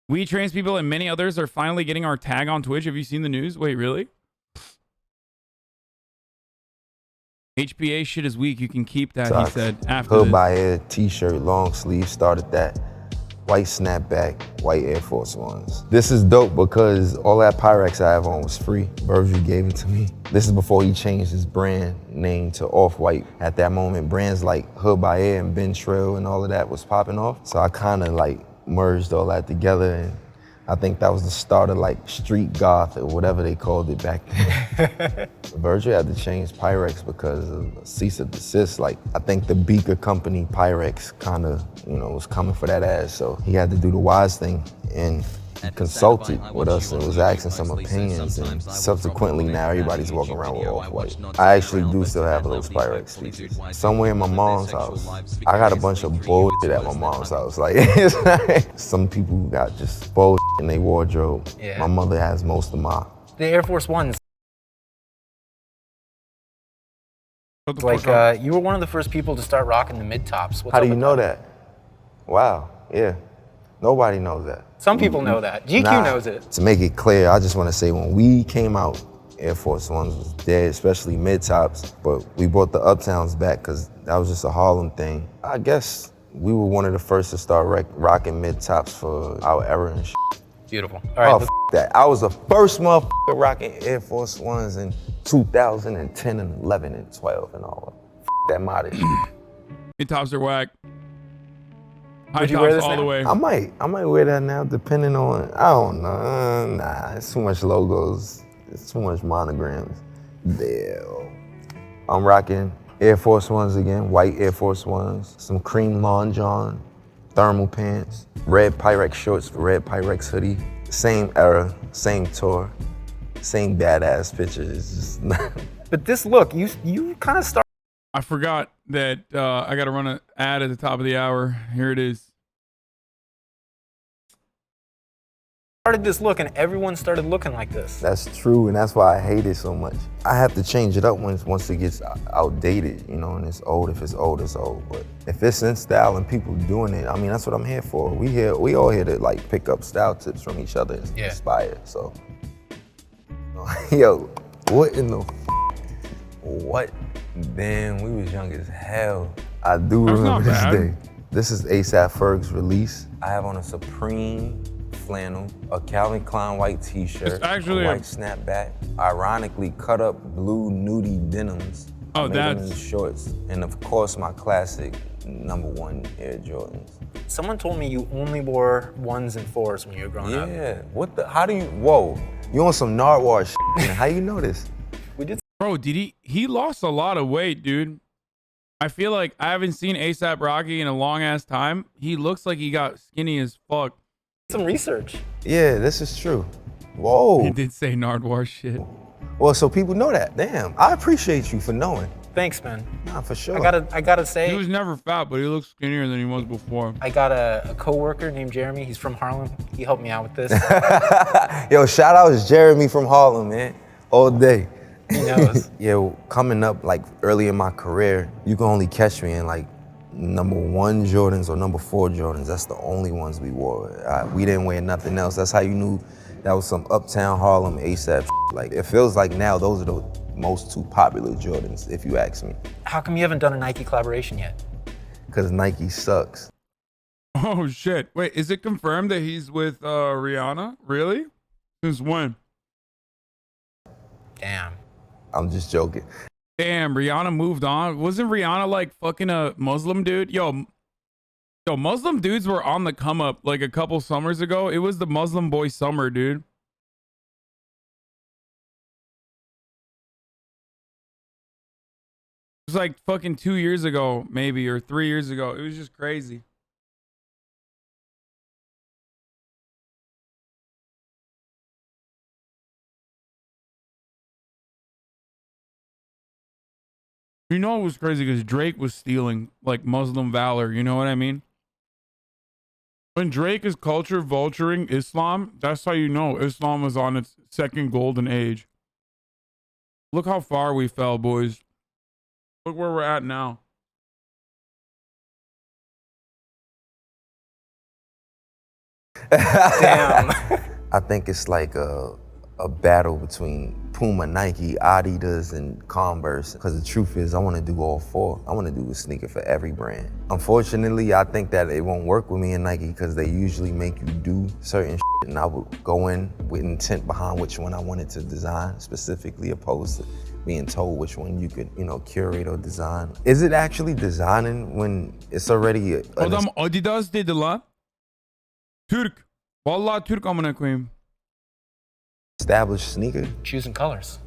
We trans people and many others are finally getting our tag on Twitch. Have you seen the news? Wait, really? HBA shit is weak. You can keep that, Socks. he said. After Hood this. by Air, t-shirt, long sleeve, started that. White snapback, white Air Force Ones. This is dope because all that Pyrex I have on was free. Virgil gave it to me. This is before he changed his brand name to Off-White. At that moment, brands like Hood by Air and Ben Trail and all of that was popping off. So I kind of like merged all that together, and I think that was the start of like street goth or whatever they called it back then. Virgil had to change Pyrex because of cease and desist. Like, I think the Beaker company, Pyrex, kind of, was coming for that ass. So he had to do the wise thing and he consulted with us and was asking some opinions. And subsequently, now everybody's walking around with Off-White. I actually do still have those Pyrex pieces. Somewhere in my mom's house, I got a bunch of bullshit at my mom's house. Like, it's like some people got just bullshit in their wardrobe. Yeah. My mother has most of mine. The Air Force Ones. Like, you were one of the first people to start rocking the mid-tops. How do you know that? Wow, yeah. Nobody knows that. Some people know that. GQ knows it. To make it clear, I just want to say when we came out, Air Force Ones was dead, especially mid-tops, but we brought the Uptowns back because that was just a Harlem thing. I guess we were one of the first to start rocking mid-tops for our era and shit. Beautiful. All right. F that. I was the first motherfucker rocking Air Force Ones in 2010 and 11 and 12 and all that. That modest shit. Mid-tops are whack. High Would you wear tops this all now? the way. I might wear that now, depending on, I don't know. Nah, it's too much logos. It's too much monograms. Damn. I'm rocking Air Force Ones again, white Air Force Ones, some cream Long John, thermal pants, red Pyrex shorts, red Pyrex hoodie. Same era, same tour, same badass pictures. It's just But this look, you kind of start. I forgot that I got to run an ad at the top of the hour. Here it is. started this look and everyone started looking like this. That's true, and that's why I hate it so much. I have to change it up once it gets outdated, you know, and it's old. If it's old, it's old. But if it's in style and people doing it, I mean, that's what I'm here for. We all here to like pick up style tips from each other and inspire. So, yo, what in the what? Damn, we was young as hell. I do remember this day. This is A$AP Ferg's release. I have on a Supreme flannel, a Calvin Klein white t-shirt, a white snapback, ironically cut up blue nudie denims. Oh, that's shorts, and of course my classic #1 Air Jordans. Someone told me you only wore 1s and 4s when you were growing up. Yeah, what the, how do you, whoa, you on some Nardwuar shit, how you know this? We did. Bro, did he lost a lot of weight, dude. I feel like I haven't seen A$AP Rocky in a long ass time. He looks like he got skinny as fuck. Some research. Yeah, this is true. Whoa. He did say Nardwuar shit. Well, so people know that. Damn, I appreciate you for knowing. Thanks, man. Nah, for sure. I gotta say, he was never fat, but he looks skinnier than he was before. I got a coworker named Jeremy. He's from Harlem. He helped me out with this. Yo, shout out to Jeremy from Harlem, man. All day. He knows. Yeah, coming up like early in my career, you can only catch me in like #1 Jordans or #4 Jordans. That's the only ones we wore. We didn't wear nothing else. That's how you knew that was some uptown Harlem A$AP. Like, it feels like now those are the most 2 popular Jordans, if you ask me. How come you haven't done a Nike collaboration yet? Because Nike sucks. Oh shit! Wait, is it confirmed that he's with Rihanna? Really? Since when? Damn. I'm just joking. Damn, Rihanna moved on. Wasn't Rihanna like fucking a Muslim dude? Yo, Muslim dudes were on the come up like a couple summers ago. It was the Muslim boy summer, dude. It was like fucking 2 years ago, maybe, or 3 years ago. It was just crazy. You know it was crazy because Drake was stealing like Muslim valor. You know what I mean? When Drake is culture vulturing Islam, that's how you know Islam was on its second golden age. Look how far we fell, boys. Look where we're at now. Damn. I think it's like a battle between Puma, Nike, Adidas, and Converse. Because the truth is, I want to do all 4. I want to do a sneaker for every brand. Unfortunately, I think that it won't work with me and Nike because they usually make you do certain shit, and I would go in with intent behind which one I wanted to design specifically, opposed to being told which one you could, you know, curate or design. Is it actually designing when it's already Adam Adidas dedi lan. Türk. Vallahi Türk amına koyayım. established sneaker? Choosing colors.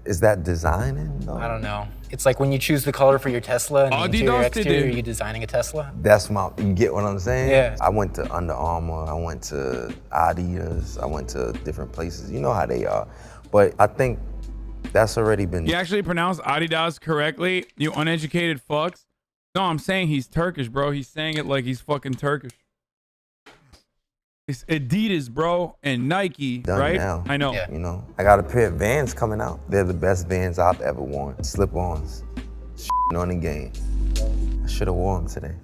Is that designing? No. I don't know. It's like when you choose the color for your Tesla and the interior, exterior, are you designing a Tesla? That's you get what I'm saying? Yeah. I went to Under Armour, I went to Adidas, I went to different places. You know how they are. But I think that's already been... You actually pronounced Adidas correctly, you uneducated fucks? No, I'm saying he's Turkish, bro. He's saying it like he's fucking Turkish. It's Adidas, bro, and Nike, Done right? now. I know. Yeah. You know, I got a pair of Vans coming out. They're the best Vans I've ever worn. Slip-ons, on the game. I should have worn them today.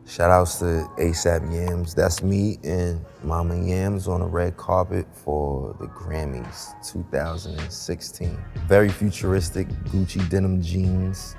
Shout outs to A$AP Yams. That's me and Mama Yams on the red carpet for the Grammys 2016. Very futuristic Gucci denim jeans,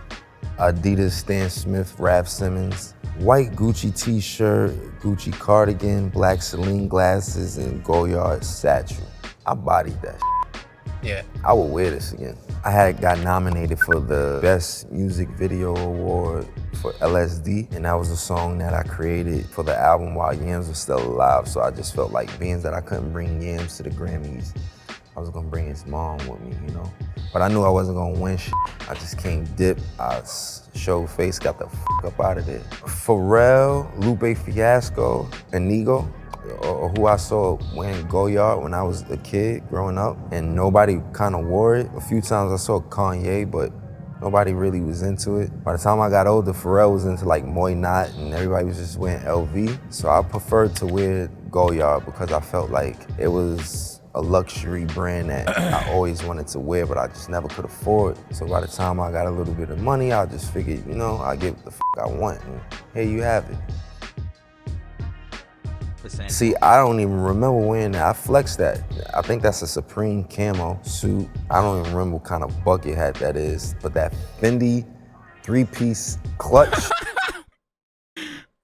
Adidas Stan Smith, Raf Simons, white Gucci t-shirt, Gucci cardigan, black Celine glasses, and Goyard satchel. I bodied that shit. Yeah. I would wear this again. I had got nominated for the Best Music Video Award for LSD, and that was a song that I created for the album while Yams was still alive, so I just felt like being that I couldn't bring Yams to the Grammys, I was gonna bring his mom with me, you know? But I knew I wasn't gonna win shit. I just came dip, I showed face, got the fuck up out of there. Pharrell, Lupe Fiasco, Inigo, or who I saw wearing Goyard when I was a kid growing up, and nobody kind of wore it. A few times I saw Kanye, but Nobody really was into it. By the time I got older, Pharrell was into like Moy Knot and everybody was just wearing LV. So I preferred to wear Goyard because I felt like it was a luxury brand that I always wanted to wear, but I just never could afford. So by the time I got a little bit of money, I just figured, you know, I get what the f I want. And here you have it. See, I don't even remember wearing that. I flexed that. I think that's a Supreme camo suit. I don't even remember what kind of bucket hat that is, but that Fendi 3-piece clutch.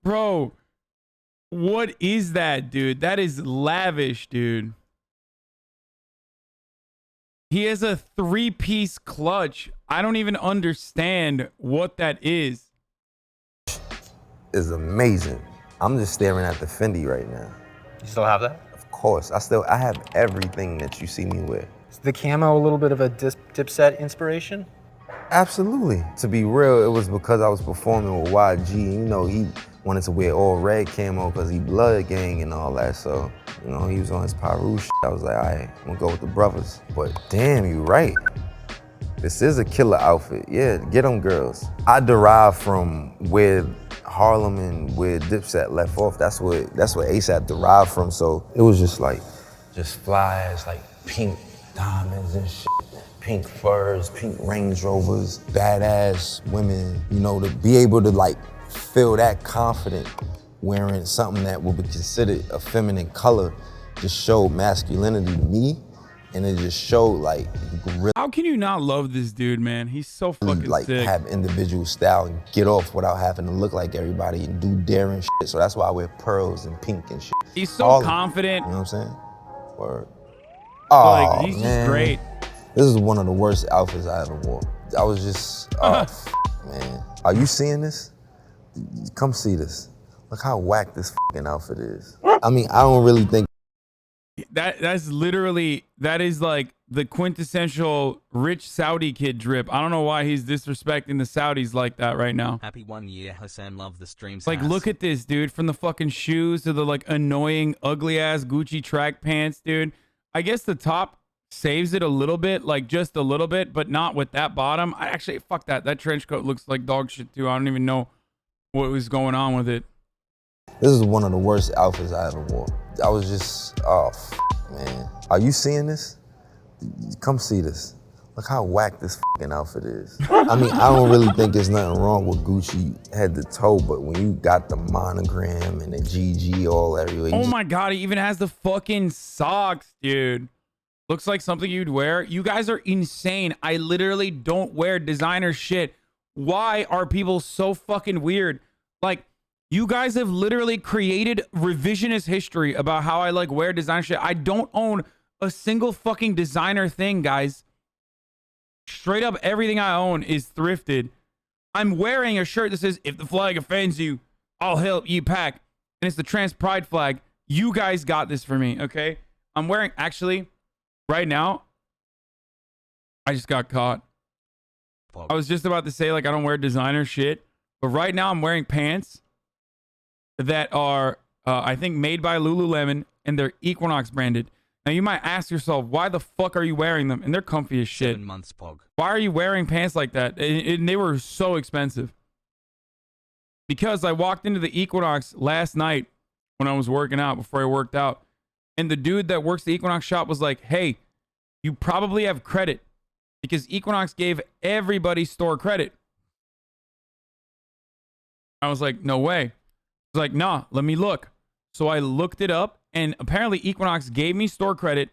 Bro, what is that, dude? That is lavish, dude. He has a 3-piece clutch. I don't even understand what that is. Is amazing. I'm just staring at the Fendi right now. You still have that? Of course. I have everything that you see me with. Is the camo a little bit of a Dipset inspiration? Absolutely. To be real, it was because I was performing with YG. You know, he wanted to wear all red camo because he blood gang and all that. So, you know, he was on his Pyru shit. I was like, all right, I'm gonna go with the brothers. But damn, you right. This is a killer outfit. Yeah, get them girls. I derive from where Harlem and where Dipset left off. That's what ASAP derived from. So it was just like, just flies, like pink diamonds and shit. Pink furs, pink Range Rovers, badass women, you know, to be able to like feel that confident wearing something that would be considered a feminine color just showed masculinity to me. And it just showed like you can really, how can you not love this dude, man? He's so fucking like sick. Have individual style and get off without having to look like everybody and do daring shit. So that's why I wear pearls and pink and shit. He's so confident. You know what I'm saying? Word. Oh, like, he's man. just great. This is one of the worst outfits I ever wore. I was just, oh, man. Are you seeing this? Come see this. Look how whack this fucking outfit is. I mean, I don't really think that's literally, that is like the quintessential rich Saudi kid drip. I don't know why he's disrespecting the Saudis like that right now. Happy 1 year, Hasan. Love the streams. Like, look at this, dude. From the fucking shoes to the like annoying, ugly ass Gucci track pants, dude. I guess the top saves it a little bit, like just a little bit, but not with that bottom. I actually, fuck that. That trench coat looks like dog shit too. I don't even know what was going on with it. this is one of the worst outfits I ever wore. I was just, oh, man. Are you seeing this? Come see this. Look how whack this fucking outfit is. I mean, I don't really think there's nothing wrong with Gucci head to toe, but when you got the monogram and the GG all everywhere. Oh my God, he even has the fucking socks, dude. Looks like something you'd wear. You guys are insane. I literally don't wear designer shit. Why are people so fucking weird? Like, you guys have literally created revisionist history about how I like wear designer shit. I don't own a single fucking designer thing, guys. Straight up, everything I own is thrifted. I'm wearing a shirt that says, if the flag offends you, I'll help you pack. And it's the trans pride flag. You guys got this for me, okay? I'm wearing, actually, right now, I just got caught. I was just about to say, like, I don't wear designer shit. But right now, I'm wearing pants that are, I think, made by Lululemon, and they're Equinox branded. Now, you might ask yourself, why the fuck are you wearing them? And they're comfy as shit. 7 months, Pog. Why are you wearing pants like that? And they were so expensive. Because I walked into the Equinox last night when I was working out, before I worked out. And the dude that works the Equinox shop was like, hey, you probably have credit. Because Equinox gave everybody store credit. I was like, no way. He was like, nah, let me look. So I looked it up. And apparently Equinox gave me store credit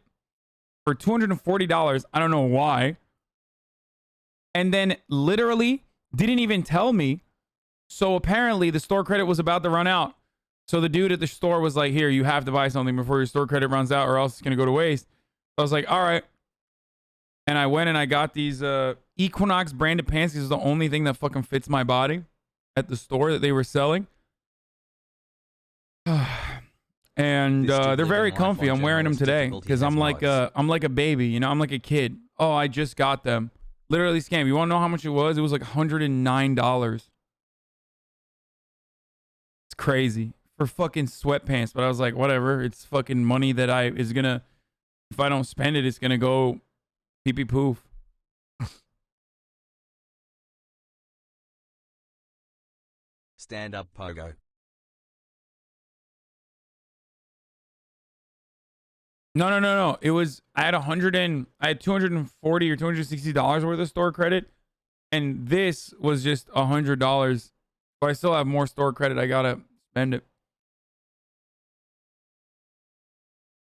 for $240. I don't know why. And then literally didn't even tell me. So apparently the store credit was about to run out. So the dude at the store was like, here, you have to buy something before your store credit runs out or else it's going to go to waste. I was like, all right. And I went and I got these Equinox branded pants. This is the only thing that fucking fits my body at the store that they were selling. And they're very comfy. I'm wearing them today because I'm like a baby, you know. I'm like a kid. Oh, I just got them. Literally scam. You want to know how much it was? It was like $109. It's crazy for fucking sweatpants. But I was like, whatever. It's fucking money that is gonna. If I don't spend it, it's gonna go pee pee poof. stand-up pogo. No. It was I had $240 or $260 worth of store credit, and this was just $100. So I still have more store credit. I gotta spend it.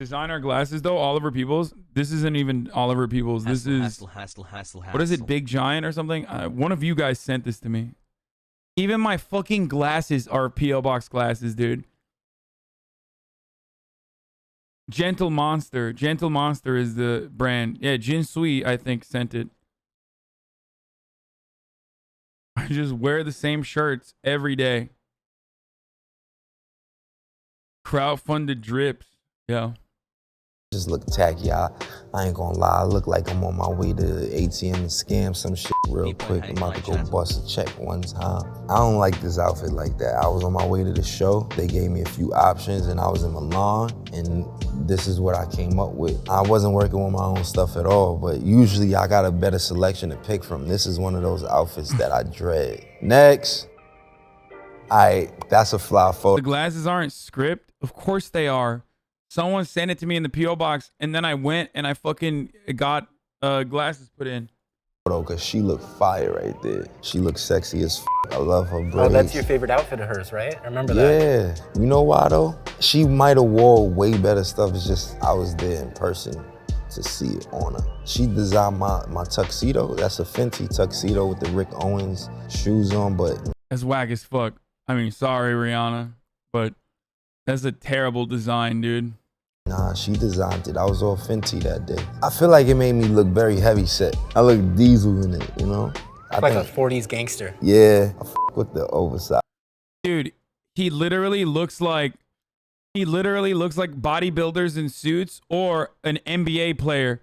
Designer glasses though, Oliver Peoples. This isn't even Oliver Peoples. This is what is it, Big Giant or something? One of you guys sent this to me. Even my fucking glasses are PO Box glasses, dude. Gentle Monster is the brand. Yeah, Jin Sui I think sent it. I just wear the same shirts every day. Crowdfunded drips. Yeah. Just look tacky. I ain't gonna lie. I look like I'm on my way to the ATM and scam some shit real quick. I'm about to go bust a check one time. I don't like this outfit like that. I was on my way to the show. They gave me a few options and I was in Milan and this is what I came up with. I wasn't working with my own stuff at all, but usually I got a better selection to pick from. This is one of those outfits that I dread. Next. That's a fly photo. The glasses aren't script. Of course they are. Someone sent it to me in the P.O. box, and then I went and I fucking got glasses put in. Because she looked fire right there. She looks sexy as f. I love her braids. Oh, that's your favorite outfit of hers, right? I remember that. Yeah. You know why, though? She might have wore way better stuff. It's just I was there in person to see it on her. She designed my tuxedo. That's a Fenty tuxedo with the Rick Owens shoes on, but... That's whack as fuck. I mean, sorry, Rihanna, but that's a terrible design, dude. Nah, she designed it. I was all Fenty that day. I feel like it made me look very heavy set. I look diesel in it, you know? Like a 40s gangster. Yeah, I f with the oversized. Dude, he literally looks like bodybuilders in suits or an NBA player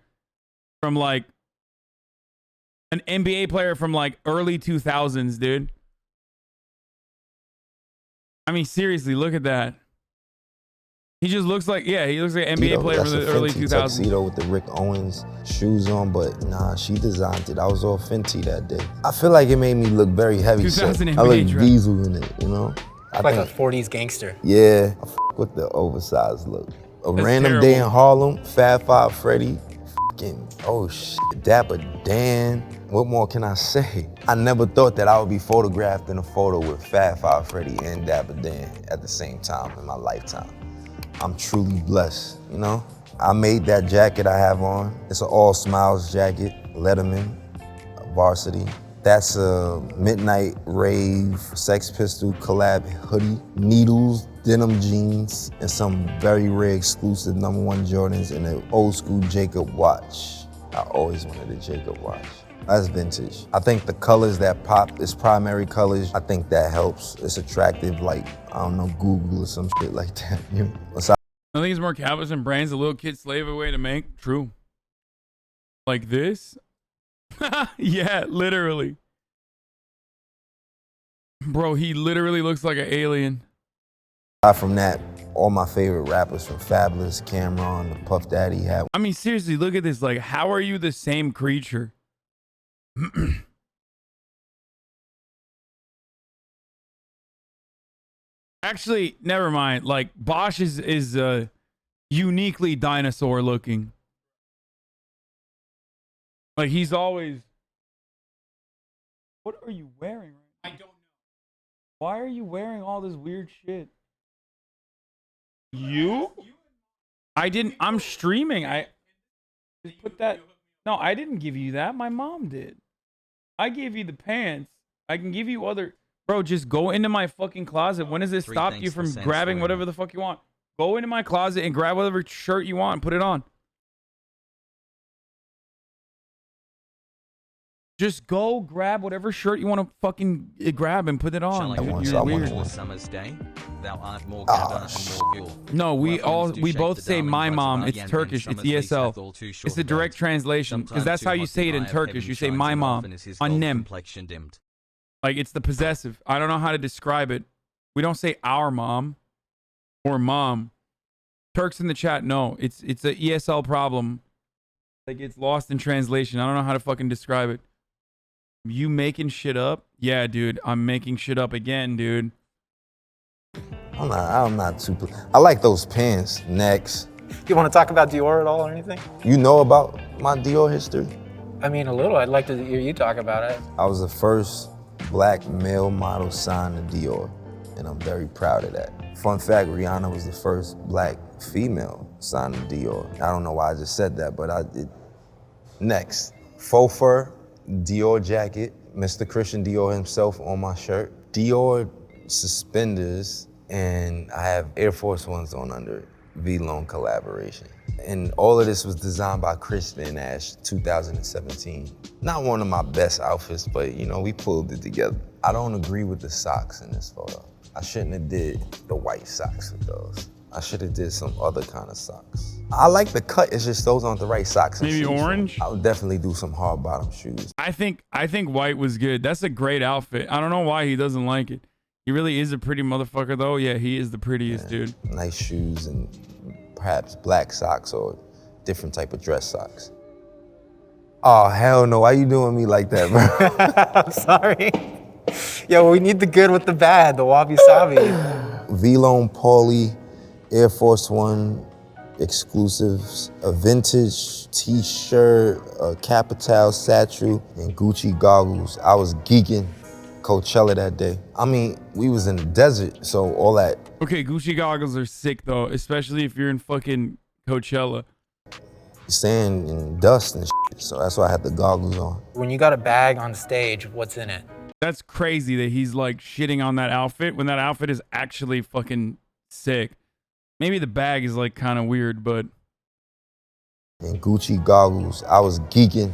from like early 2000s, dude. I mean, seriously, look at that. He just looks like, yeah, he looks like an NBA player from the early 2000s. Tuxedo with the Rick Owens shoes on, but nah, she designed it. I was all Fenty that day. I feel like it made me look very heavy set. I look diesel in it, you know? Like a 40s gangster. Yeah, I f with the oversized look. A That's random terrible. day in Harlem, Fab Five Freddy, oh shit, Dapper Dan. What more can I say? I never thought that I would be photographed in a photo with Fab Five Freddy and Dapper Dan at the same time in my lifetime. I'm truly blessed, you know? I made that jacket I have on. It's an all smiles jacket, Letterman, varsity. That's a Midnight Rave Sex Pistol collab hoodie, needles, denim jeans, and some very rare exclusive #1 Jordans and an old school Jacob watch. I always wanted a Jacob watch. That's vintage. I think the colors that pop is primary colors. I think that helps. It's attractive, like, I don't know, Google or some shit like that. You know? I think it's more Calvus and Brains, a little kid slave a way to make. True. Like this? Yeah, literally. Bro, he literally looks like an alien. Aside from that, all my favorite rappers from Fabulous, Cameron, the Puff Daddy had. I mean, seriously, look at this. Like, how are you the same creature? Actually, never mind. Like, Bosch is uniquely dinosaur looking. Like, he's always... What are you wearing? I don't know. Why are you wearing all this weird shit? You? I didn't... I'm streaming. I just put that... No, I didn't give you that. My mom did. I gave you the pants. I can give you other... Bro, just go into my fucking closet. When does it stop you from grabbing whatever the fuck you want? Go into my closet and grab whatever shirt you want and put it on. Just go grab whatever shirt you want to fucking grab and put it on. You're weird. Summer's day, thou art more gather and more gul. No, we both say my mom. It's Turkish. It's ESL. It's a direct translation because that's how you say it in Turkish. You say my mom on nem. Like, it's the possessive. I don't know how to describe it. We don't say our mom or mom. Turks in the chat, no. It's a ESL problem. Like, it's lost in translation. I don't know how to fucking describe it. You making shit up? Yeah, dude. I'm making shit up again, dude. I'm not too. I like those pants. Next. You want to talk about Dior at all or anything? You know about my Dior history? I mean, a little. I'd like to hear you talk about it. I was the first black male model signed to Dior, and I'm very proud of that. Fun fact, Rihanna was the first black female signed to Dior. I don't know why I just said that, but I did. Next, faux fur Dior jacket, Mr. Christian Dior himself on my shirt. Dior suspenders, and I have Air Force Ones on under V-Lone collaboration. And all of this was designed by Chris Van Ash, 2017. Not one of my best outfits, but you know, we pulled it together. I don't agree with the socks in this photo. I shouldn't have did the white socks with those. I should have did some other kind of socks. I like the cut, it's just those aren't the right socks. Maybe orange? I would definitely do some hard bottom shoes. I think white was good. That's a great outfit. I don't know why he doesn't like it. He really is a pretty motherfucker though. Yeah, he is the prettiest dude. Nice shoes and perhaps black socks or different type of dress socks. Oh, hell no, why you doing me like that, bro? I'm sorry. Yo, we need the good with the bad, the wabi-sabi. V-Lone Pauly, Air Force One exclusives, a vintage t-shirt, a Capital satchel, and Gucci goggles. I was geeking Coachella that day. I mean, we was in the desert, so all that. Okay, Gucci goggles are sick though, especially if you're in fucking Coachella. Sand and dust and shit, so that's why I had the goggles on. When you got a bag on stage, what's in it? That's crazy that he's like shitting on that outfit when that outfit is actually fucking sick. Maybe the bag is like kind of weird, but. And Gucci goggles, I was geeking.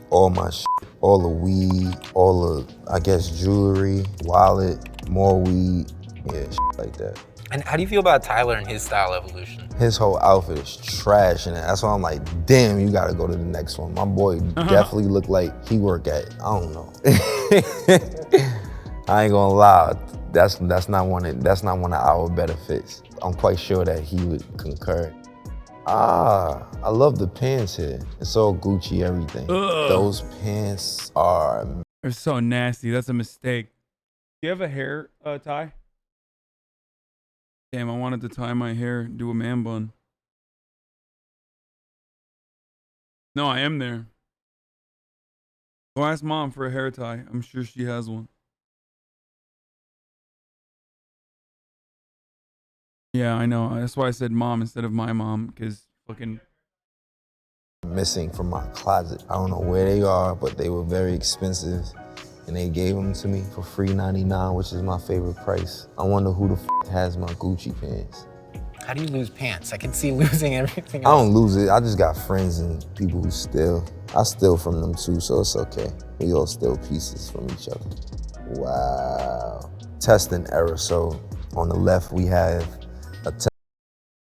All my shit, all the weed, all the, I guess, jewelry, wallet, more weed, yeah, shit like that. And how do you feel about Tyler and his style evolution? His whole outfit is trash, and that's why I'm like, damn, you gotta go to the next one. My boy definitely looked like he worked at, I don't know. I ain't gonna lie, that's not one of our better fits. I'm quite sure that he would concur. I love the pants here. It's all Gucci, everything. Ugh. Those pants are... They're so nasty. That's a mistake. Do you have a hair tie? Damn, I wanted to tie my hair, do a man bun. No, I am there. Go ask mom for a hair tie. I'm sure she has one. Yeah, I know. That's why I said mom instead of my mom, because fucking... missing from my closet. I don't know where they are, but they were very expensive. And they gave them to me for $3.99, which is my favorite price. I wonder who the f has my Gucci pants. How do you lose pants? I can see losing everything I else. don't lose it. I just got friends and people who steal. I steal from them too, so it's okay. We all steal pieces from each other. Wow. Test and error. So on the left, we have a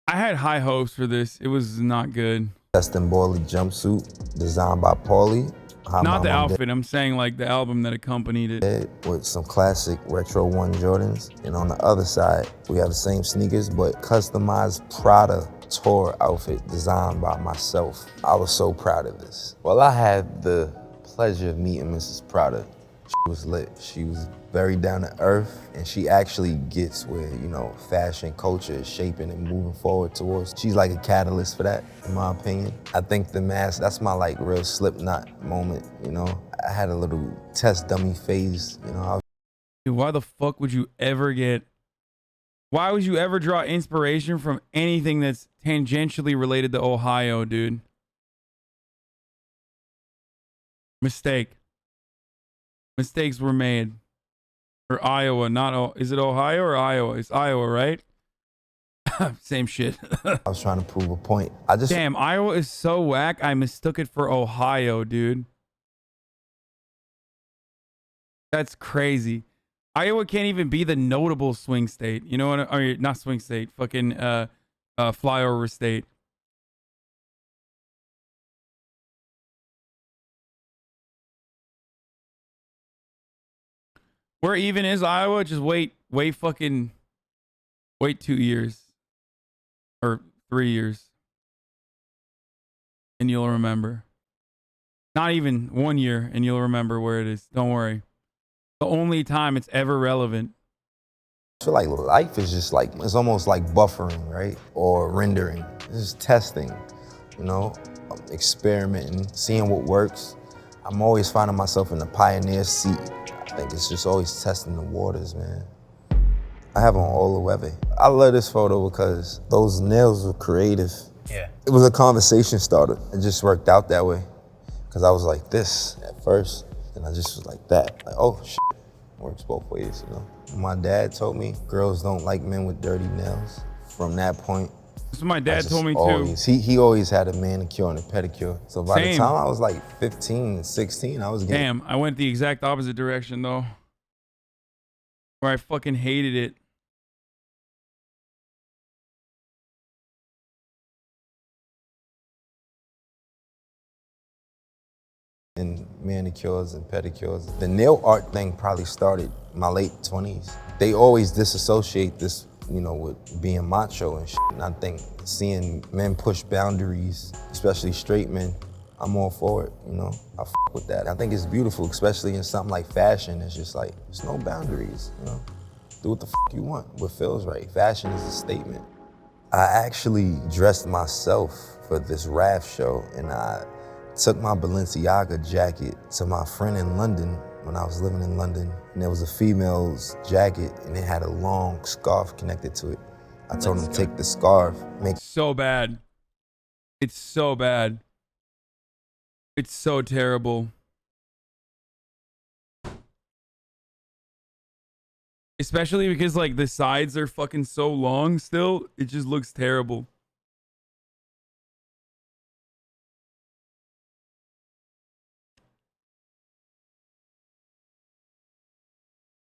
I had high hopes for this. It was not good. Test and Boiler jumpsuit designed by Pauly. Not the outfit, I'm saying like the album that accompanied it. With some classic Retro 1 Jordans. And on the other side, we have the same sneakers, but customized Prada tour outfit designed by myself. I was so proud of this. Well, I had the pleasure of meeting Mrs. Prada. She was lit. She was very down to earth, and she actually gets where, you know, fashion culture is shaping and moving forward towards. She's like a catalyst for that, in my opinion. I think the mask, that's my like real Slipknot moment, you know. I had a little test dummy phase, you know. Dude, why the fuck would you ever why would you ever draw inspiration from anything that's tangentially related to Ohio, dude? Mistake. Mistakes were made. Or Iowa, is it Ohio or Iowa? It's Iowa, right? Same shit. I was trying to prove a point. Damn, Iowa is so whack. I mistook it for Ohio, dude. That's crazy. Iowa can't even be the notable swing state. You know what? Or not swing state. Fucking flyover state. Where even is Iowa? Just wait 2 years. Or 3 years. And you'll remember. Not even 1 year and you'll remember where it is. Don't worry. The only time it's ever relevant. I feel like life is just like, it's almost like buffering, right? Or rendering. It's just testing, you know, experimenting, seeing what works. I'm always finding myself in the pioneer seat. I think it's just always testing the waters, man. I have on all Loewe. I love this photo because those nails were creative. Yeah. It was a conversation starter. It just worked out that way. Because I was like this at first, and I just was like that. Like, oh, shit. Works both ways, you know? My dad told me girls don't like men with dirty nails. From that point, that's what my dad told me always, too. He always had a manicure and a pedicure. So by Same. the time I was like 15, 16, I was getting... Damn, I went the exact opposite direction though. Where I fucking hated it. And manicures and pedicures. The nail art thing probably started in my late 20s. They always disassociate this, you know, with being macho and shit. And I think seeing men push boundaries, especially straight men, I'm all for it, you know? I fuck with that. I think it's beautiful, especially in something like fashion. It's just like, there's no boundaries, you know? Do what the fuck you want, what feels right. Fashion is a statement. I actually dressed myself for this raft show, and I took my Balenciaga jacket to my friend in London when I was living in London, and there was a female's jacket and it had a long scarf connected to it. I told him to take the scarf, make so bad. It's so bad. It's so terrible. Especially because like the sides are fucking so long still, it just looks terrible.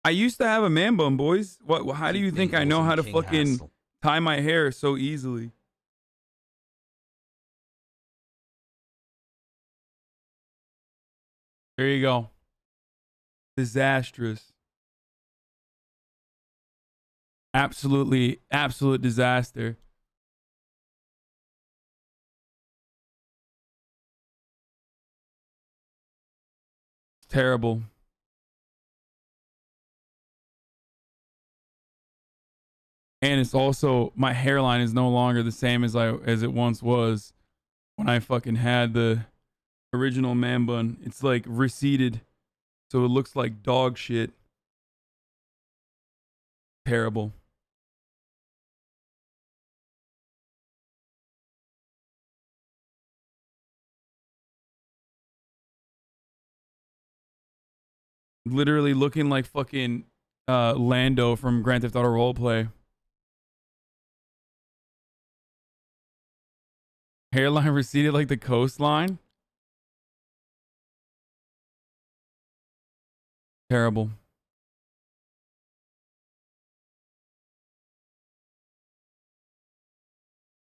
I used to have a man bun, boys. What? How do you think I know how to fucking tie my hair so easily? There you go. Disastrous. Absolutely, absolute disaster. Terrible. And it's also, my hairline is no longer the same as it once was when I fucking had the original man bun. It's like receded, so it looks like dog shit. Terrible. Literally looking like fucking Lando from Grand Theft Auto Roleplay. Hairline receded like the coastline. Terrible.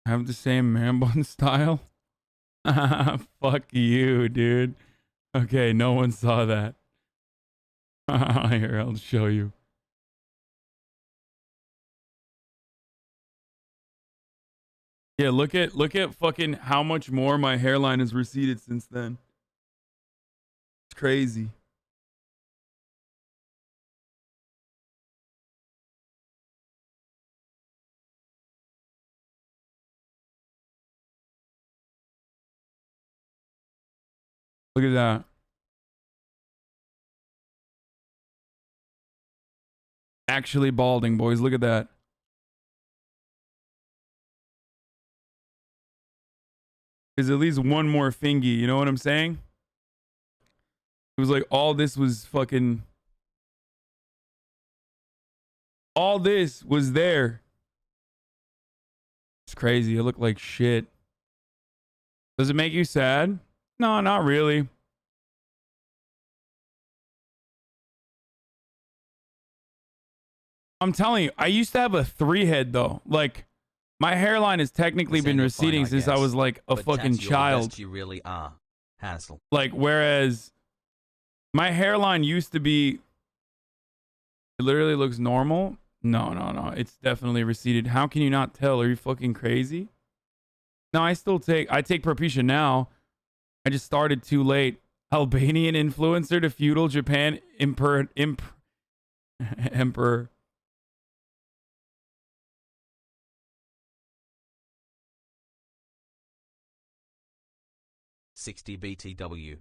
Have the same man bun style? Fuck you, dude. Okay, no one saw that. Here, I'll show you. Yeah, look at fucking how much more my hairline has receded since then. It's crazy. Look at that. Actually balding, boys. Look at that. There's at least one more fingy. You know what I'm saying? It was like all this was fucking... all this was there. It's crazy. It looked like shit. Does it make you sad? No, not really. I'm telling you, I used to have a 3-head though. Like, my hairline has technically been receding since I was like a fucking child. You really are, Hassel. Like, whereas my hairline used to be, it literally looks normal. No. It's definitely receded. How can you not tell? Are you fucking crazy? No, I take Propecia now. I just started too late. Albanian influencer to feudal Japan emperor. 60 BTW.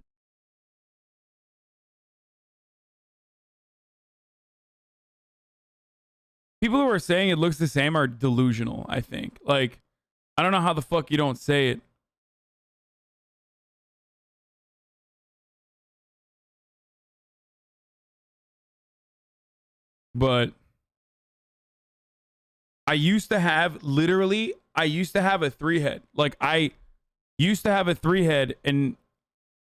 People who are saying it looks the same are delusional, I think. Like, I don't know how the fuck you don't say it. But I used to have a 3-head. Like, I used to have a 3-head and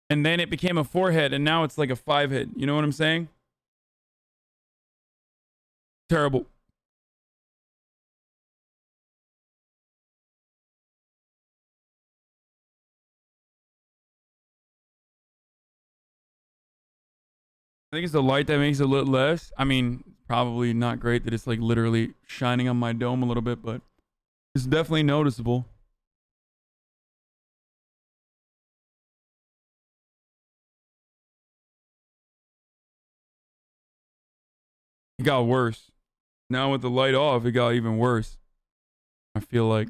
then it became a 4-head and now it's like a 5-head. You know what I'm saying? Terrible. I think it's the light that makes it look less. I mean, probably not great that it's like literally shining on my dome a little bit, but it's definitely noticeable. It got worse. Now with the light off, it got even worse. I feel like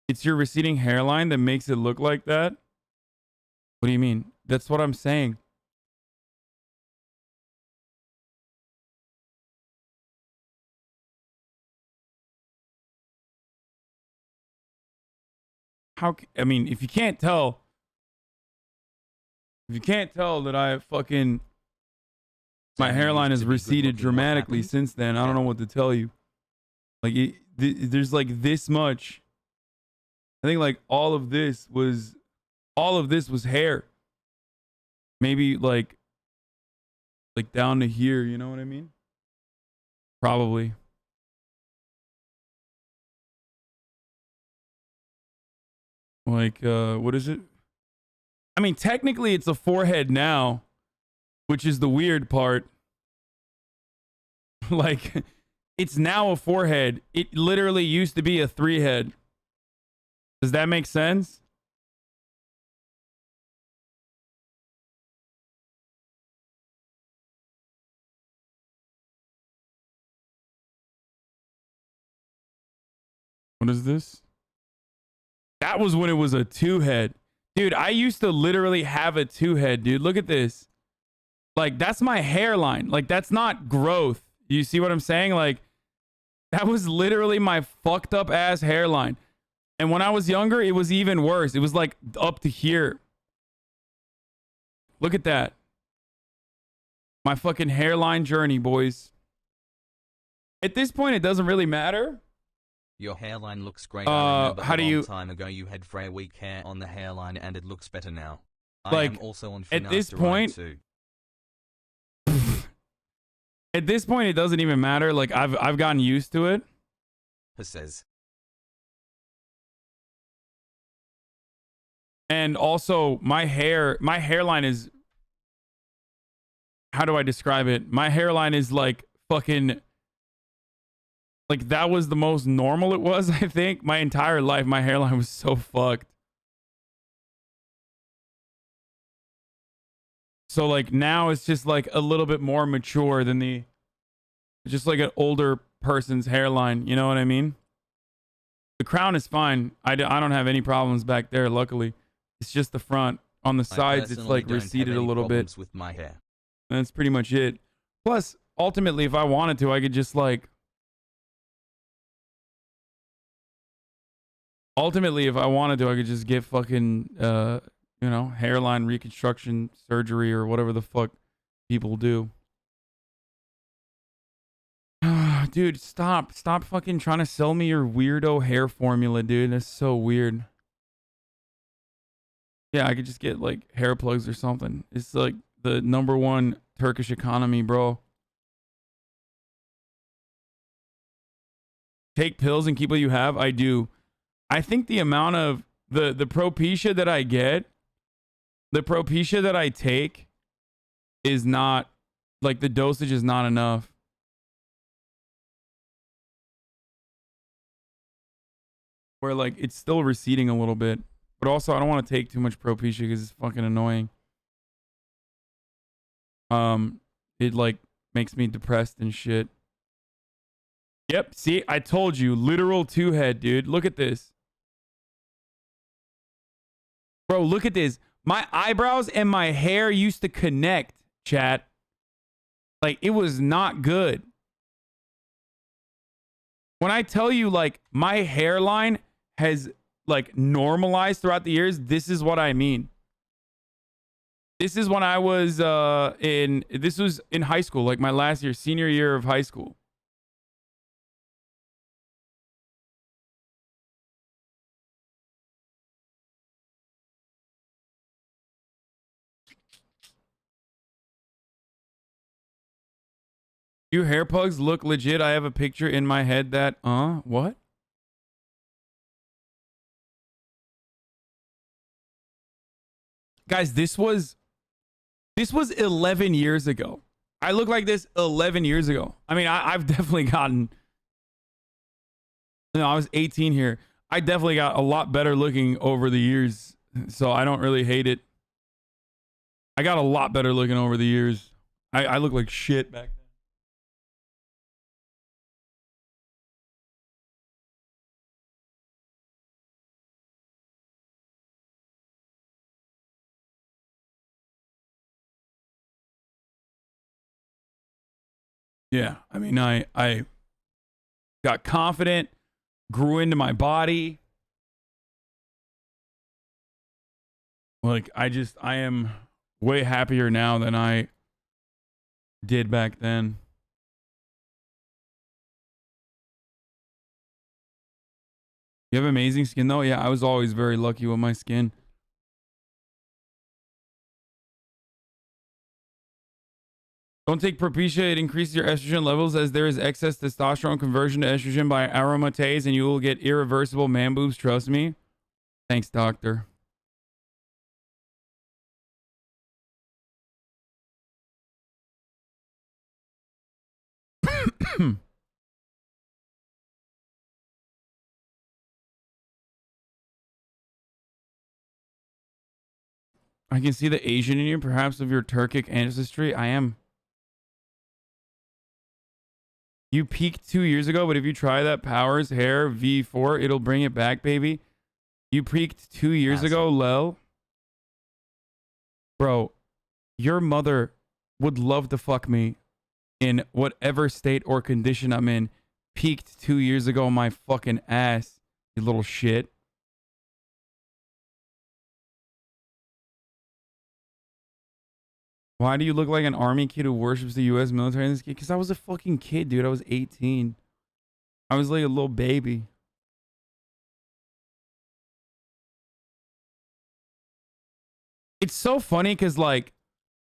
it's your receding hairline that makes it look like that. What do you mean? That's what I'm saying. I mean, if you can't tell that I fucking, my hairline has receded dramatically since then, I don't know what to tell you. Like, there's like this much. I think like all of this was hair. Maybe like down to here, you know what I mean? Probably. Like, what is it? I mean, technically it's a 4-head now, which is the weird part. Like, it's now a 4-head. It literally used to be a 3-head. Does that make sense? What is this? That was when it was a 2-head. Dude, I used to literally have a 2-head, dude. Look at this. Like, that's my hairline. Like, that's not growth. You see what I'm saying? Like, that was literally my fucked up ass hairline. And when I was younger, it was even worse. It was like up to here. Look at that. My fucking hairline journey, boys. At this point, it doesn't really matter. Your hairline looks great. I remember how do you? A long time ago, you had very weak hair on the hairline, and it looks better now. Like, I am also on at this point, too. At this point, it doesn't even matter. Like, I've gotten used to it. Says. And also, my hairline is. How do I describe it? My hairline is like fucking. Like, that was the most normal it was, I think. My entire life, my hairline was so fucked. So, like, now it's just, like, a little bit more mature than just, like, an older person's hairline. You know what I mean? The crown is fine. I don't have any problems back there, luckily. It's just the front. On the sides, it's, like, receded a little bit. With my hair. And that's pretty much it. Plus, ultimately, if I wanted to, I could just, like... Ultimately, if I wanted to, I could just get fucking, you know, hairline reconstruction surgery or whatever the fuck people do. Dude, stop fucking trying to sell me your weirdo hair formula, dude. That's so weird. Yeah, I could just get, like, hair plugs or something. It's, like, the #1 Turkish economy, bro. Take pills and keep what you have? I do. I think the amount of the Propecia that I get, the Propecia that I take is not, like, the dosage is not enough. Where, like, it's still receding a little bit. But also, I don't want to take too much Propecia because it's fucking annoying. It, like, makes me depressed and shit. Yep, see, I told you, literal 2-head, dude. Look at this. Bro, look at this. My eyebrows and my hair used to connect, chat. Like, it was not good. When I tell you, like, my hairline has, like, normalized throughout the years, this is what I mean. This is when I was this was in high school, like my last year, senior year of high school. You hair plugs look legit. I have a picture in my head that, what? Guys, this was 11 years ago. I look like this 11 years ago. I mean, I've definitely gotten, I was 18 here. I definitely got a lot better looking over the years. So I don't really hate it. I got a lot better looking over the years. I look like shit back then. Yeah, I mean, I got confident, grew into my body. Like, I am way happier now than I did back then. You have amazing skin, though? Yeah, I was always very lucky with my skin. Don't take Propecia. It increases your estrogen levels as there is excess testosterone conversion to estrogen by aromatase, and you will get irreversible man boobs. Trust me. Thanks, doctor. I can see the Asian in you, perhaps of your Turkic ancestry. I am. You peaked 2 years ago, but if you try that Powers Hair V4, it'll bring it back, baby. You peaked 2 years ago, Lel. Bro, your mother would love to fuck me in whatever state or condition I'm in. Peaked 2 years ago, my fucking ass, you little shit. Why do you look like an army kid who worships the U.S. military in this kid? Because I was a fucking kid, dude. I was 18. I was like a little baby. It's so funny because, like,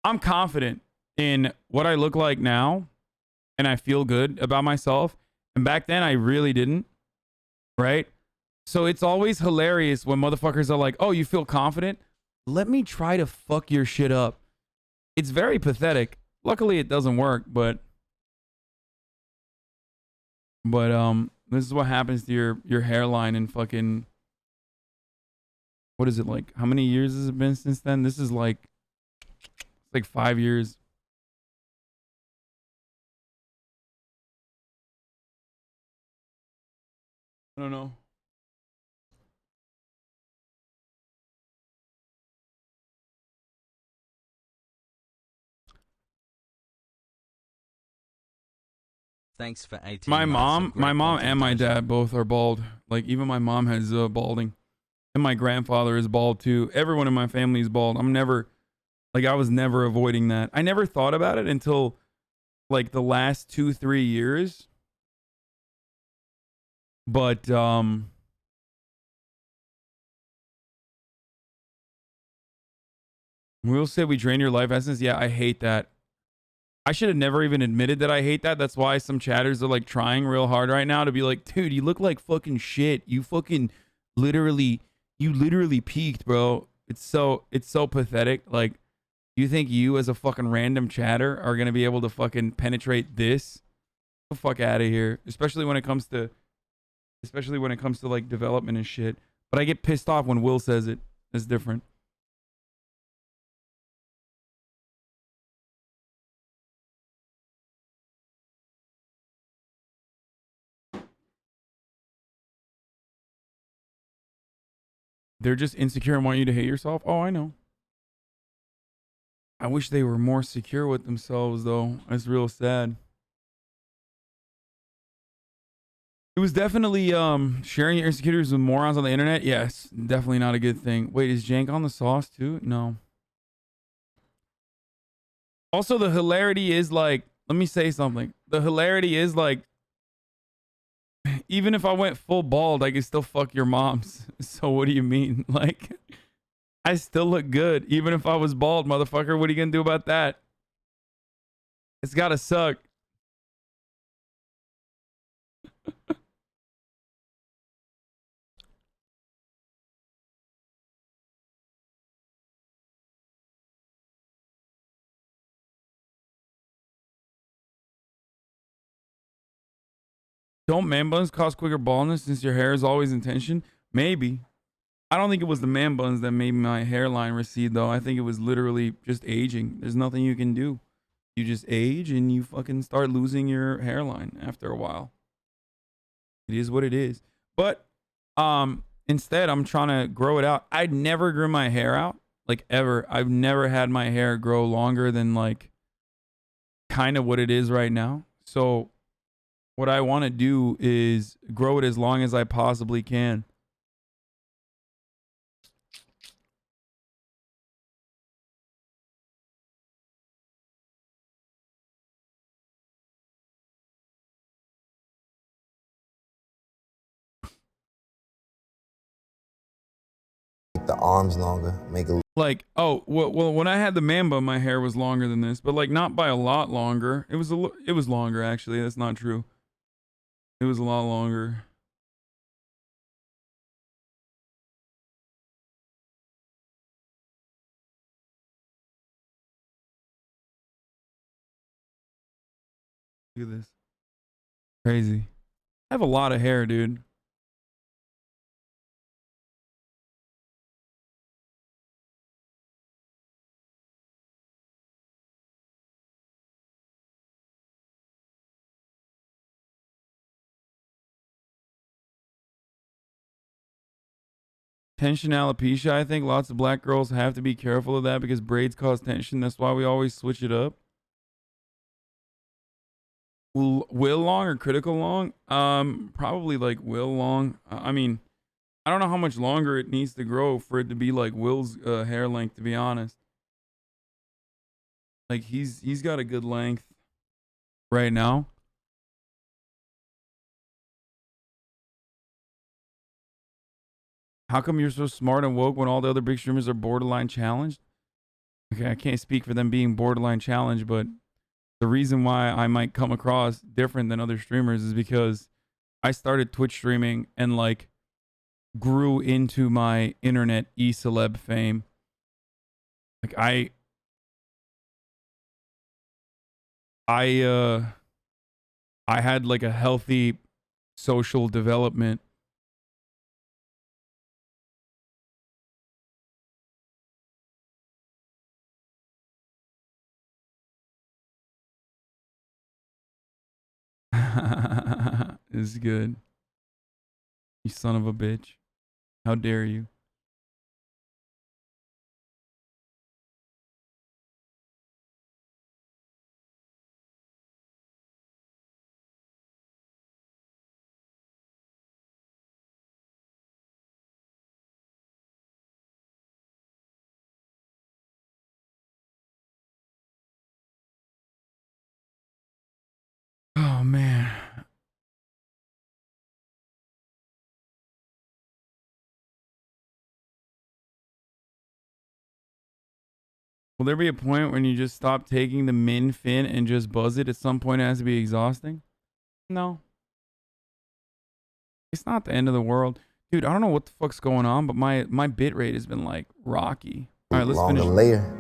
I'm confident in what I look like now, and I feel good about myself. And back then, I really didn't, right? So it's always hilarious when motherfuckers are like, oh, you feel confident? Let me try to fuck your shit up. It's very pathetic. Luckily, it doesn't work, but this is what happens to your hairline and fucking, what is it, like, how many years has it been since then? This is like 5 years. I don't know. Thanks for 18 My months mom of great and my content. dad both are bald. Like, even my mom has balding. And my grandfather is bald too. Everyone in my family is bald. I was never avoiding that. I never thought about it until like the last 2-3 years. But Will said we drain your life essence. Yeah, I hate that. I should have never even admitted that I hate that. That's why some chatters are like trying real hard right now to be like, dude, you look like fucking shit. You fucking literally peaked, bro. It's so pathetic. Like, you think you as a fucking random chatter are gonna be able to fucking penetrate this? Get the fuck out of here. Especially when it comes to like development and shit. But I get pissed off when Will says it. It's different. They're just insecure and want you to hate yourself. Oh, I know. I wish they were more secure with themselves, though. It's real sad. It was definitely sharing your insecurities with morons on the internet. Yes, definitely not a good thing. Wait, is Jank on the sauce too? No. Also, the hilarity is like, let me say something. The hilarity is like, even if I went full bald, I could still fuck your moms. So what do you mean? Like, I still look good. Even if I was bald, motherfucker. What are you going to do about that? It's got to suck. Don't man buns cause quicker baldness since your hair is always in tension? Maybe. I don't think it was the man buns that made my hairline recede, though. I think it was literally just aging. There's nothing you can do. You just age and you fucking start losing your hairline after a while. It is what it is. But instead, I'm trying to grow it out. I never grew my hair out, like ever. I've never had my hair grow longer than like kind of what it is right now. So what I want to do is grow it as long as I possibly can. The arms longer, make it like, oh, well, when I had the man bun, my hair was longer than this, but like not by a lot longer. It was longer actually. That's not true. It was a lot longer. Look at this. Crazy. I have a lot of hair, dude. Tension alopecia, I think lots of black girls have to be careful of that because braids cause tension. That's why we always switch it up. Will long or critical long? Probably like Will long. I mean, I don't know how much longer it needs to grow for it to be like Will's hair length, to be honest. Like he's got a good length right now. How come you're so smart and woke when all the other big streamers are borderline challenged? Okay, I can't speak for them being borderline challenged, but the reason why I might come across different than other streamers is because I started Twitch streaming and like grew into my internet e-celeb fame. Like I had like a healthy social development. This is good. You son of a bitch. How dare you? Oh man. Will there be a point when you just stop taking the min fin and just buzz it? At some point it has to be exhausting? No. It's not the end of the world. Dude, I don't know what the fuck's going on, but my bit rate has been like rocky. All right, let's finish. Layer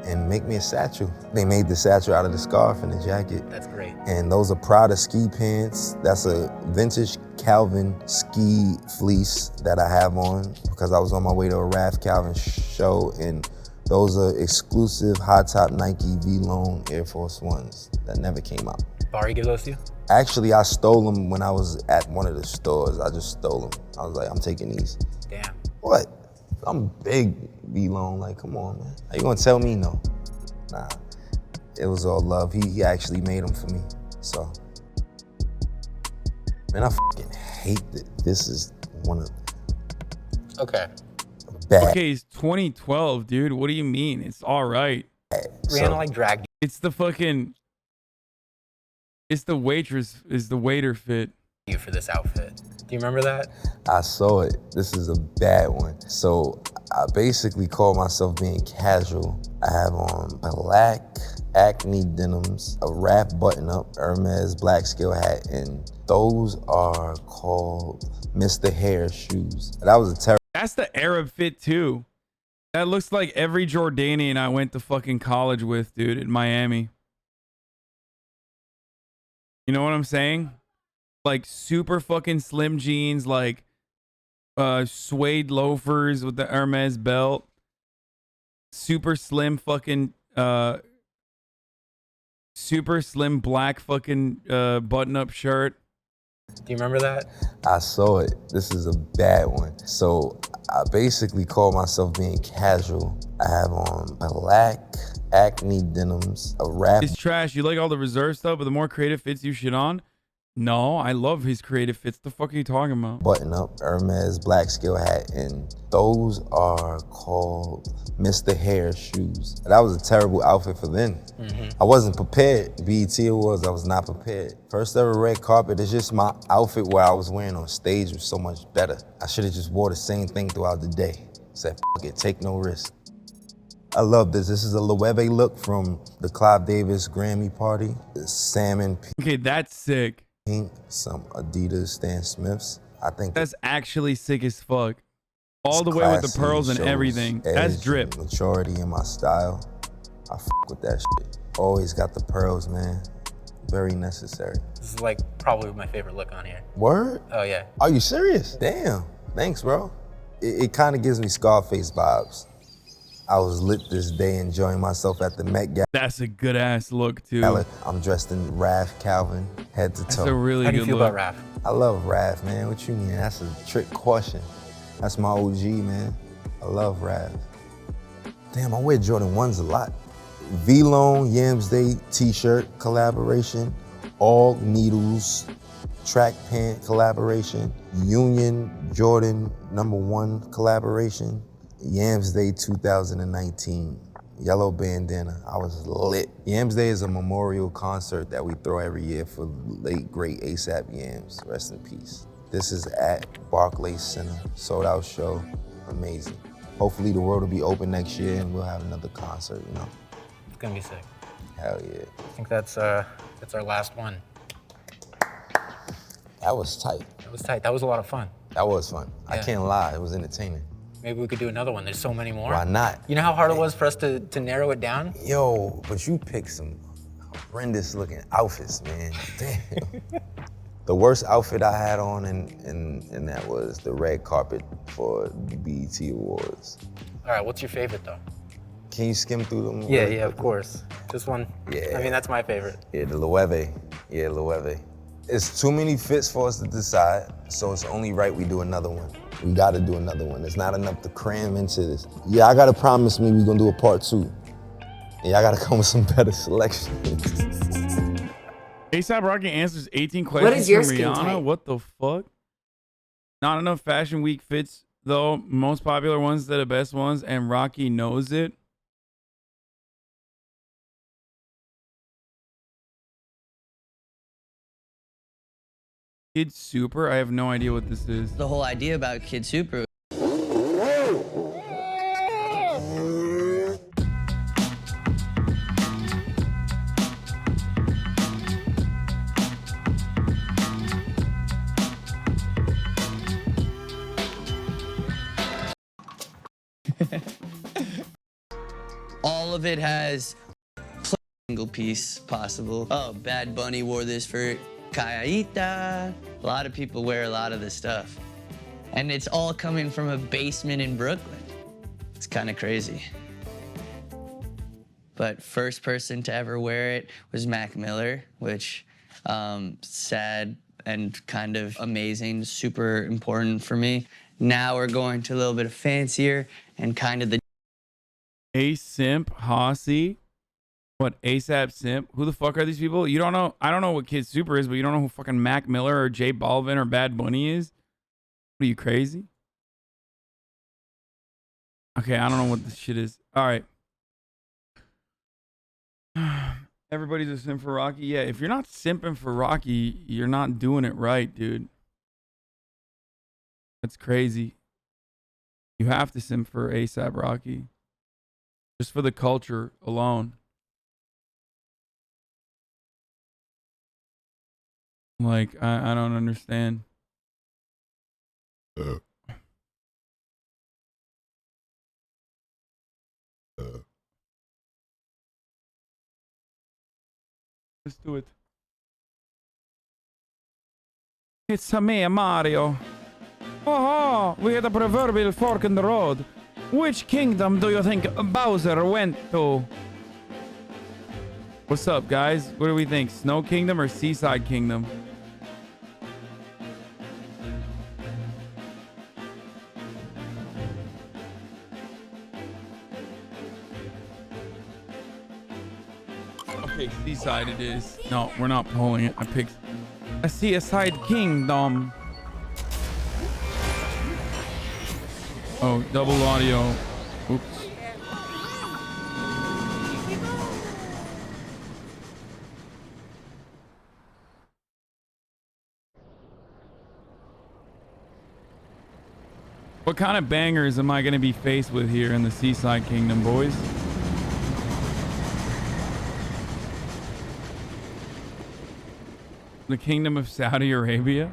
and make me a satchel. They made the satchel out of the scarf and the jacket. That's great. And those are Prada ski pants. That's a vintage Calvin ski fleece that I have on because I was on my way to a Ralph Calvin show, and those are exclusive high top Nike V-Lone Air Force Ones that never came out. Barry gives those to you? Actually, I stole them when I was at one of the stores. I just stole them. I was like, I'm taking these. Damn. What? I'm big V-Long, like, come on, man. How you gonna tell me no? Nah, it was all love. He actually made them for me, so. Man, I fucking hate it. This is one of Okay. bad. Okay, it's 2012, dude. What do you mean? It's all right. Rihanna like dragged It's the fucking. It's the waitress. Is the waiter fit? you for this outfit. Do you remember that? I saw it. This is a bad one. So I basically call myself being casual. I have on black Acne denims, a wrap button-up Hermes black scale hat, and those are called Mr. Hair shoes. That was a terrible. That's the Arab fit too. That looks like every Jordanian I went to fucking college with, dude, in Miami. You know what I'm saying? Like super fucking slim jeans, like suede loafers with the Hermes belt. Super slim fucking super slim black fucking button-up shirt. Do you remember that? I saw it. This is a bad one. So I basically call myself being casual. I have on black Acne denims, a wrap. It's trash. You like all the reserve stuff, but the more creative fits you shit on. No, I love his creative fits. The fuck are you talking about? Button up Hermes black scale hat, and those are called Mr. Hair shoes. That was a terrible outfit for then. I wasn't prepared. BET Awards, I was not prepared. First ever red carpet, it's just my outfit where I was wearing on stage was so much better. I should have just wore the same thing throughout the day. Said, fuck it, take no risk. I love this. This is a Loewe look from the Clive Davis Grammy party. It's salmon Okay, that's sick. pink, some Adidas Stan Smiths. I think That's actually sick as fuck. All the way with the classy, pearls and shows everything. That's edge drip. and maturity in my style. I fuck with that shit. Always got the pearls, man. Very necessary. This is like probably my favorite look on here. Word? Oh yeah. Are you serious? Damn. Thanks, bro. It kind of gives me Scarface vibes. I was lit this day enjoying myself at the Met Gala. That's a good ass look too. I'm dressed in Raf Calvin, head to toe. That's a really How do good you feel look. about Raph? I love Raf, man. What you mean? That's a trick question. That's my OG, man. I love Raf. Damn, I wear Jordan 1s a lot. V-Lone Yams Day t-shirt collaboration, all needles, track pant collaboration, Union Jordan #1 collaboration, Yams Day 2019, yellow bandana. I was lit. Yams Day is a memorial concert that we throw every year for late great ASAP Yams. Rest in peace. This is at Barclays Center, sold out show, amazing. Hopefully the world will be open next year and we'll have another concert, you know? It's gonna be sick. Hell yeah. I think that's our last one. That was tight. That was tight. That was a lot of fun. That was fun. I Yeah. can't lie, it was entertaining. Maybe we could do another one. There's so many more. Why not? You know how hard it was for us to narrow it down? Yo, but you picked some horrendous looking outfits, man. Damn. The worst outfit I had on and that was the red carpet for the BET Awards. All right, what's your favorite though? Can you skim through them? Yeah, of course. Just one. Yeah. I mean, that's my favorite. Yeah, the Loewe. Yeah, Loewe. It's too many fits for us to decide, so it's only right we do another one. We gotta do another one. It's not enough to cram into this. Yeah, I gotta promise me we're gonna do a part 2. Yeah, I gotta come with some better selections. ASAP Rocky answers 18 questions your from skin Rihanna. type? What the fuck? Not enough Fashion Week fits though. Most popular ones, they're the best ones, and Rocky knows it. KidSuper? I have no idea what this is. The whole idea about KidSuper. All of it has single piece possible. Oh, Bad Bunny wore this for Kayaita. A lot of people wear a lot of this stuff. And it's all coming from a basement in Brooklyn. It's kind of crazy. But first person to ever wear it was Mac Miller, which sad and kind of amazing, super important for me. Now we're going to a little bit of fancier and kind of the A-Simp, Hossy. What, ASAP Simp? Who the fuck are these people? You don't know? I don't know what KidSuper is, but you don't know who fucking Mac Miller or J Balvin or Bad Bunny is? What are you, crazy? Okay, I don't know what this shit is. All right. Everybody's a simp for Rocky. Yeah, if you're not simping for Rocky, you're not doing it right, dude. That's crazy. You have to simp for ASAP Rocky. Just for the culture alone. Like, I don't understand. Let's do it. It's me, Mario. Oh, we had a proverbial fork in the road. Which kingdom do you think Bowser went to? What's up, guys? What do we think? Snow Kingdom or Seaside Kingdom? Okay, Seaside it is. No, we're not pulling it. I picked a Seaside Kingdom. Oh, double audio. Oops. What kind of bangers am I going to be faced with here in the Seaside Kingdom, boys? The Kingdom of Saudi Arabia?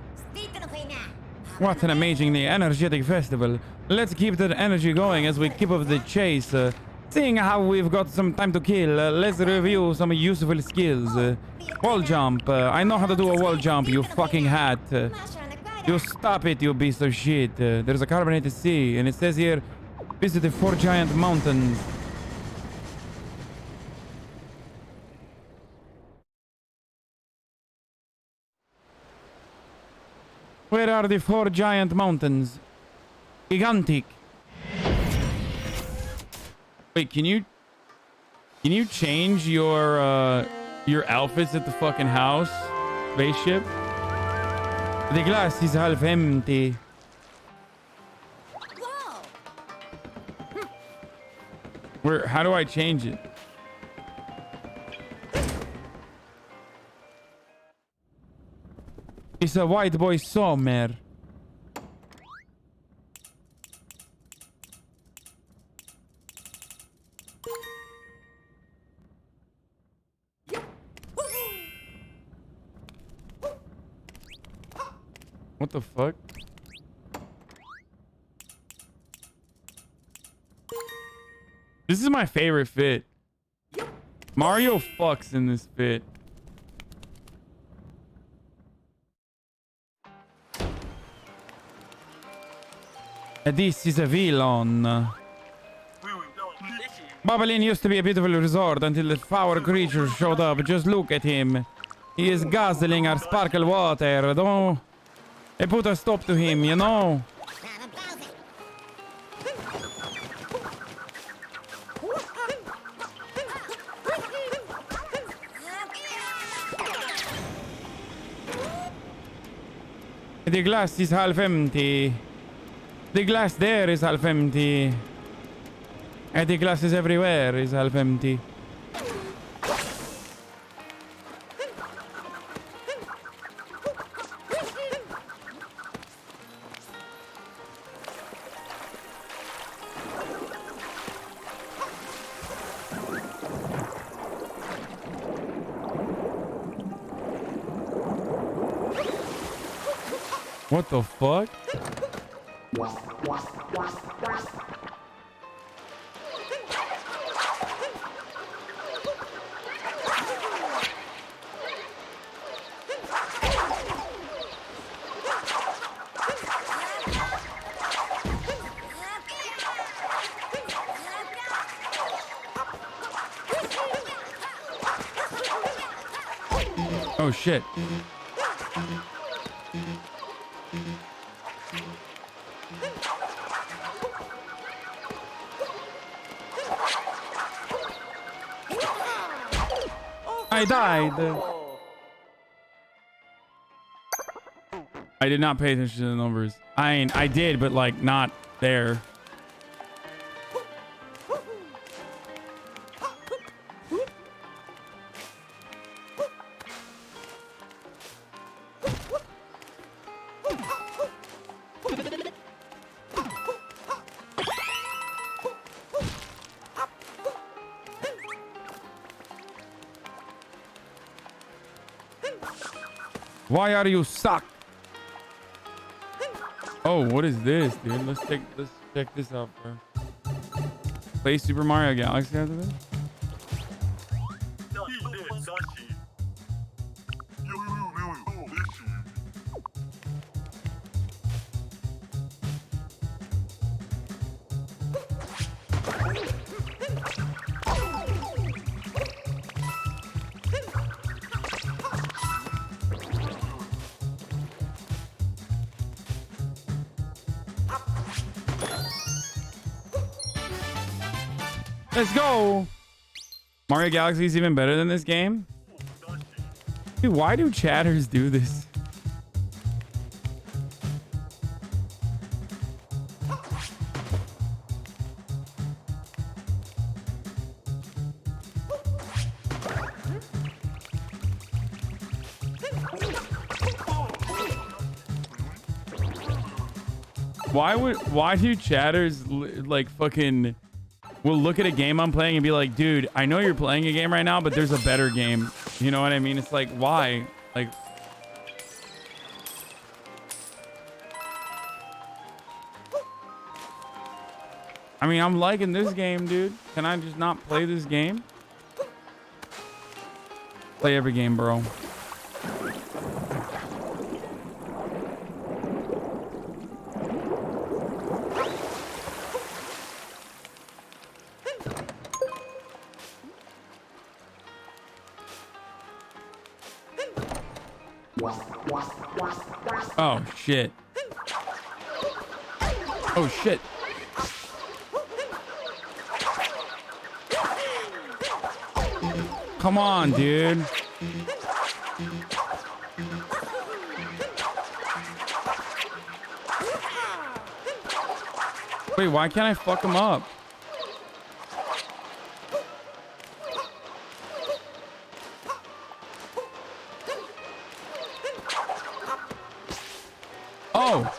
What an amazingly energetic festival. Let's keep that energy going as we keep up the chase. Seeing how we've got some time to kill, let's review some useful skills. Wall jump. I know how to do a wall jump, you fucking hat. You stop it, you piece of shit. There's a carbonated sea, and it says here, visit the 4 giant mountains. Where are the 4 giant mountains? Gigantic. Wait, can you change your outfits at the fucking house? Spaceship? The glass is half empty. Where? How do I change it? It's a white boy summer. What the fuck? This is my favorite fit. Mario fucks in this fit. This is a villain. Babylon used to be a beautiful resort until the foul creature showed up. Just look at him. He is guzzling our sparkle water. Don't... They put a stop to him, you know. The glass is half empty. The glass there is half empty. And the glasses everywhere is half empty. What the fuck? Oh shit. I died. I did not pay attention to the numbers. I did, but like not there. Why are you suck? Oh, what is this, dude? Let's check this out, bro. Play Super Mario Galaxy after this? Let's go. Mario Galaxy is even better than this game. Dude, why do chatters do this? Why do chatters like fucking will look at a game I'm playing and be like, dude, I know you're playing a game right now, but there's a better game. You know what I mean? It's like, why? Like, I mean, I'm liking this game, dude. Can I just not play this game? Play every game, bro. Oh shit. Oh shit. Come on, dude. Wait, why can't I fuck him up? Oh.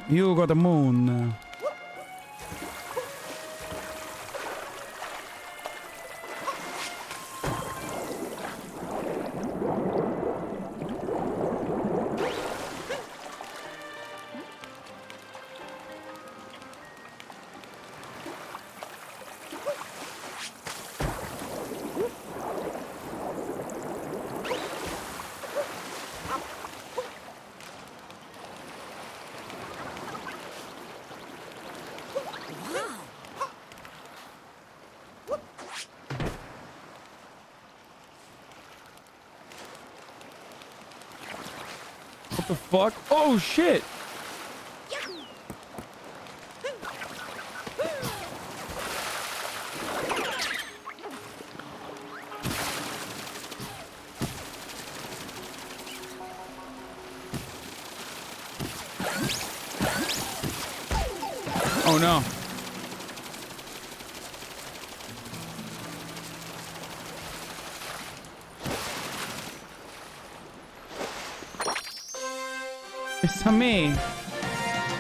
You got the moon. What the fuck? Oh shit! Oh no. It's a me.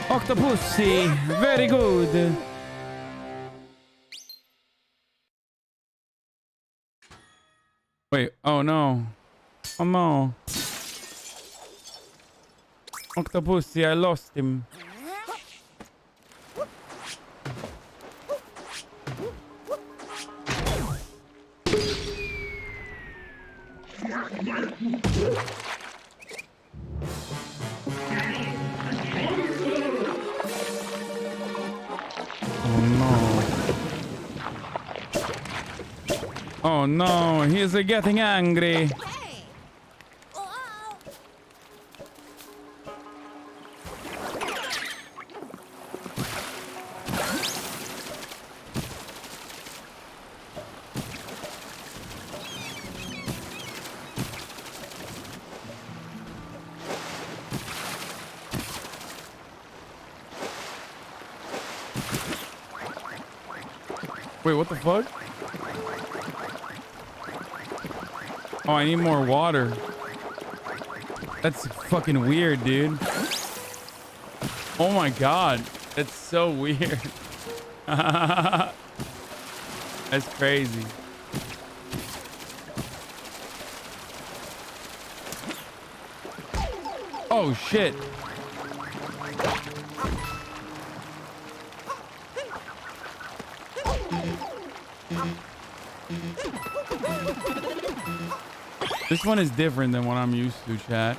Octopussy. Very good. Wait, oh no. Oh no. Octopussy, I lost him. Oh no, he's getting angry. Wait, what the fuck? Oh, I need more water. That's fucking weird, dude. Oh my god. That's so weird. That's crazy. Oh shit. This one is different than what I'm used to, chat.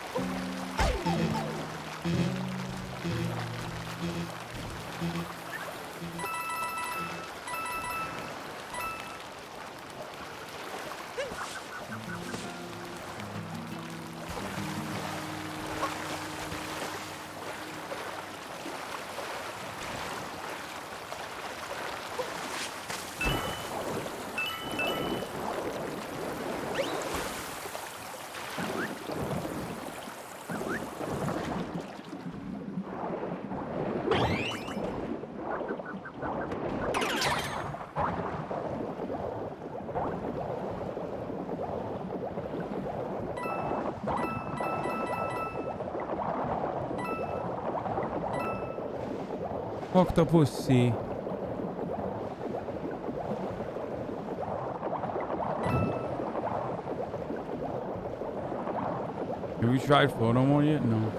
Octopussy. Have we tried photo mode yet? No.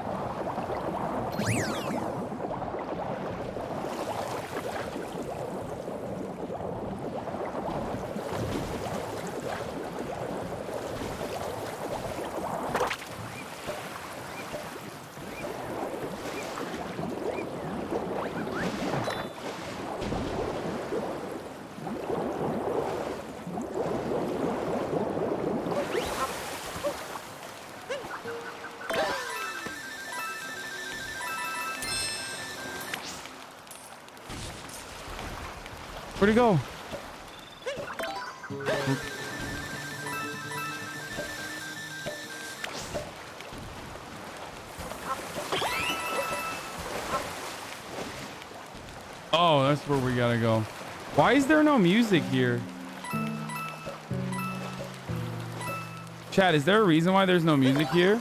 Where'd he go? Oh, that's where we gotta go. Why is there no music here? Chat, is there a reason why there's no music here?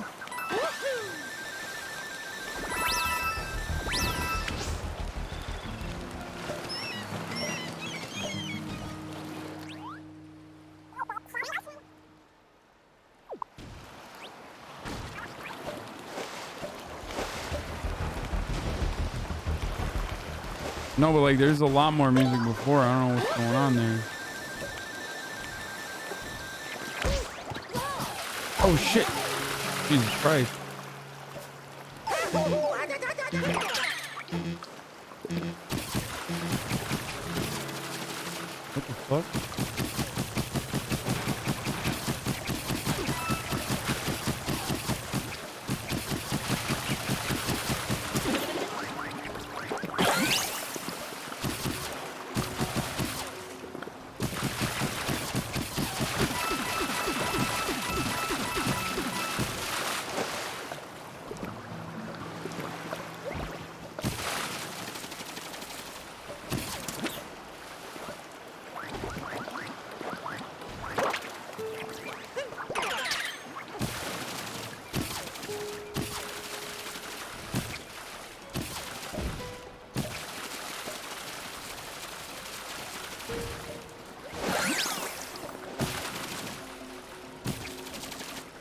No, but like there's a lot more music before. I don't know what's going on there. Oh shit. Jesus Christ. What the fuck?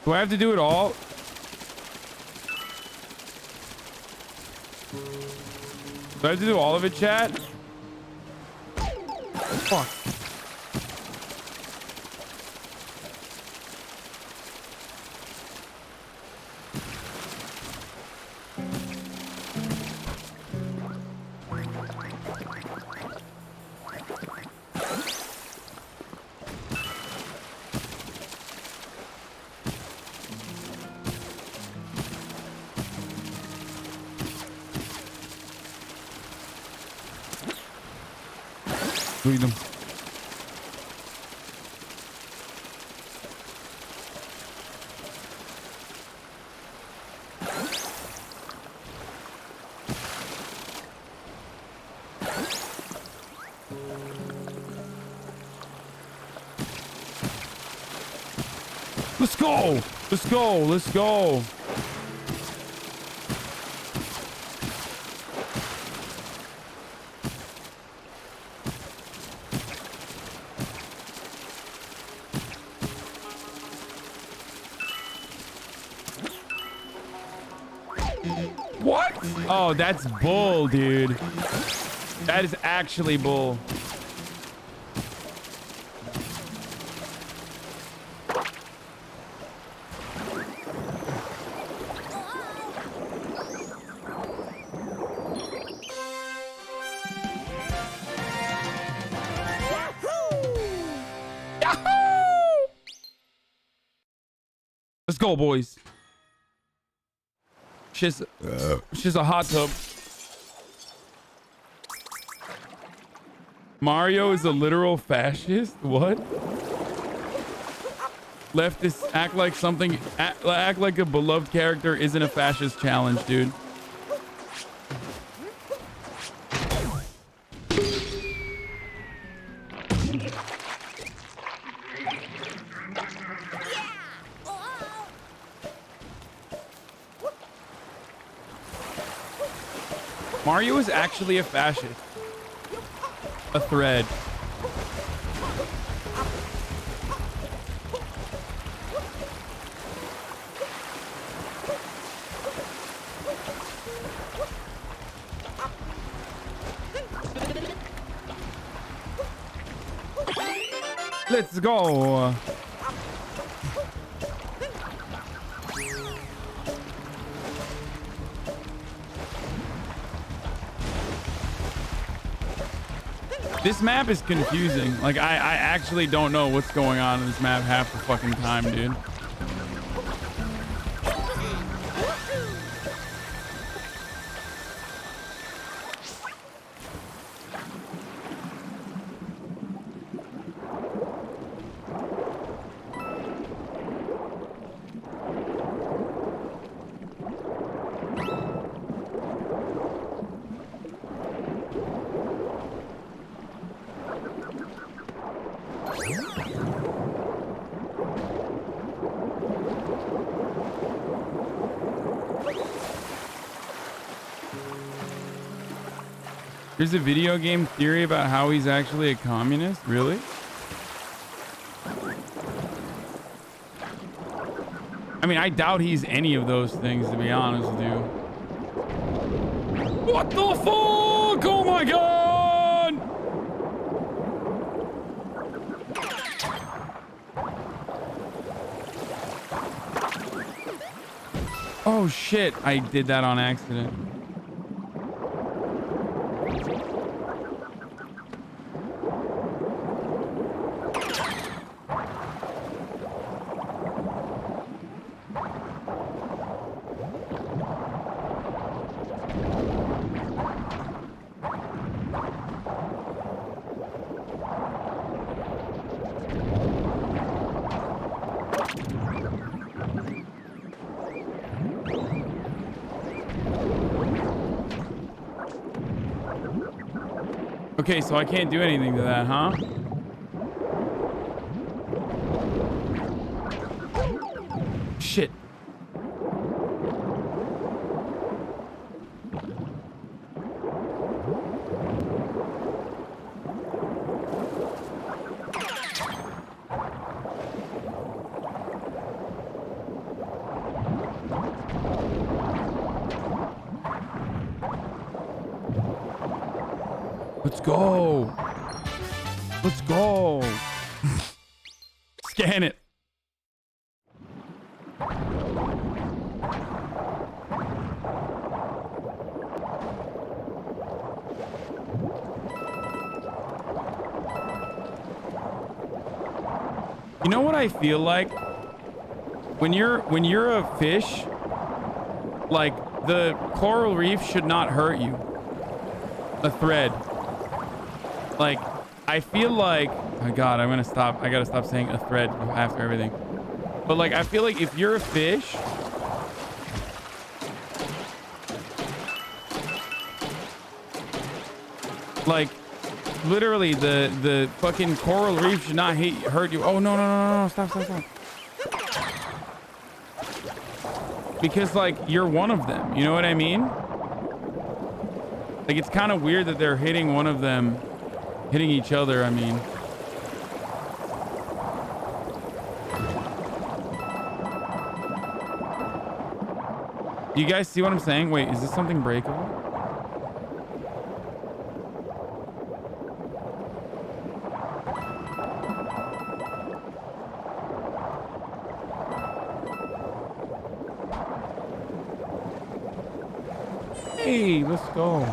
Do I have to do it all? Do I have to do all of it, chat? Fuck. Duydum. Let's go. Let's go. Let's go. What? Oh, that's bull, dude. That is actually bull. Let's go, boys. She's a hot tub. Mario is a literal fascist? What? Leftists act like something, act like a beloved character isn't a fascist challenge, dude. Mario is actually a fascist. A thread. Let's go. This map is confusing. Like, I actually don't know what's going on in this map half the fucking time, dude. There's a video game theory about how he's actually a communist? Really? I mean, I doubt he's any of those things, to be honest with you. What the fuck? Oh my god! Oh shit, I did that on accident. Okay, so I can't do anything to that, huh? Shit. Let's go. Let's go. Scan it. You know what I feel like? When you're a fish, like the coral reef should not hurt you. A thread. Like, I feel like, oh God, I'm gonna stop. I gotta stop saying a thread after everything. But like, I feel like if you're a fish, like, literally the fucking coral reef should not hurt you. Oh no, no, no, no, no, stop. Because like, you're one of them. You know what I mean? Like, it's kind of weird that they're hitting one of them, hitting each other, I mean. Do you guys see what I'm saying? Wait, is this something breakable? Hey, let's go.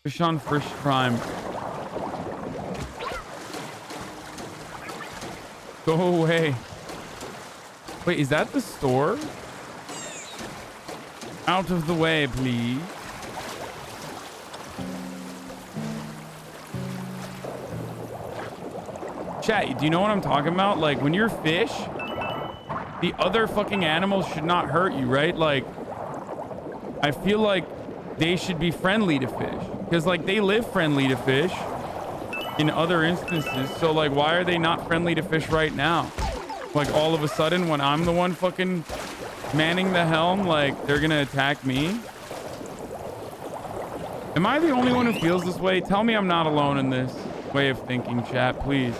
Fish on Fish Prime. Go away. Wait, is that the store? Out of the way, please. Chat, do you know what I'm talking about? Like, when you're fish, the other fucking animals should not hurt you, right? Like, I feel like they should be friendly to fish. Because, like, they live friendly to fish in other instances. So, like, why are they not friendly to fish right now? Like, all of a sudden, when I'm the one fucking manning the helm, like, they're gonna attack me? Am I the only one who feels this way? Tell me I'm not alone in this way of thinking, chat, please.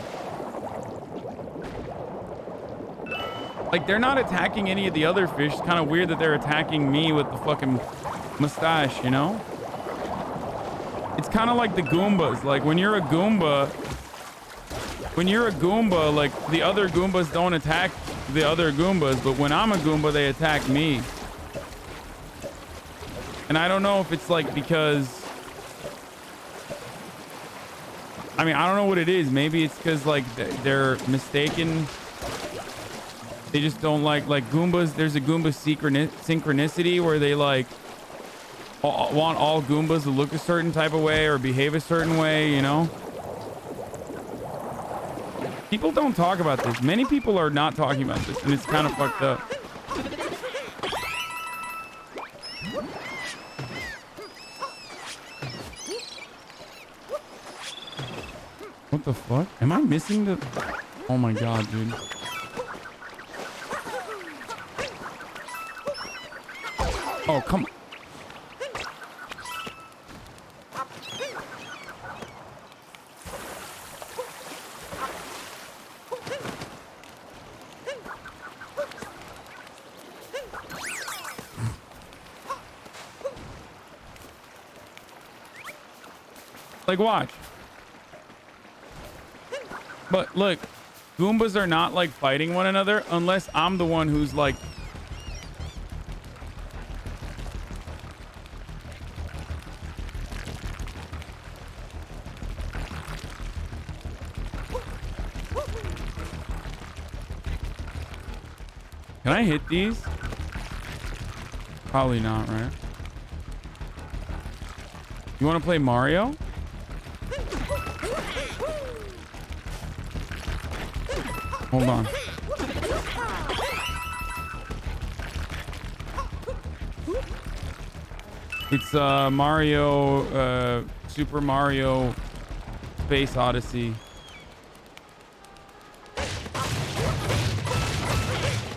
Like, they're not attacking any of the other fish. It's kind of weird that they're attacking me with the fucking mustache, you know? It's kind of like the Goombas. Like, when you're a Goomba, like, the other Goombas don't attack the other Goombas, but when I'm a Goomba, they attack me. And I don't know if it's, like, because... I mean, I don't know what it is. Maybe it's because, like, they're mistaken... They just don't like Goombas. There's a Goomba synchronicity where they like want all Goombas to look a certain type of way or behave a certain way, you know? People don't talk about this. Many people are not talking about this, and it's kind of fucked up. What the fuck? Am I missing the... Oh my God, dude. Oh, come on. Like, watch. But look, Goombas are not like fighting one another unless I'm the one who's like... Can I hit these? Probably not, right? You want to play Mario? Hold on. It's Mario, Super Mario Space Odyssey.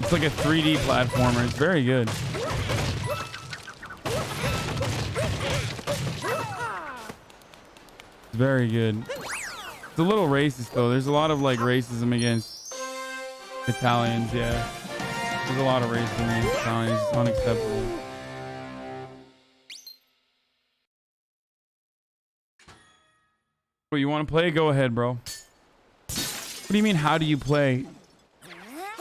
It's like a 3D platformer. It's very good. It's very good. It's a little racist though. There's a lot of like racism against Italians. Yeah, there's a lot of racism against Italians. It's unacceptable. What, you want to play? Go ahead, bro. What do you mean? How do you play?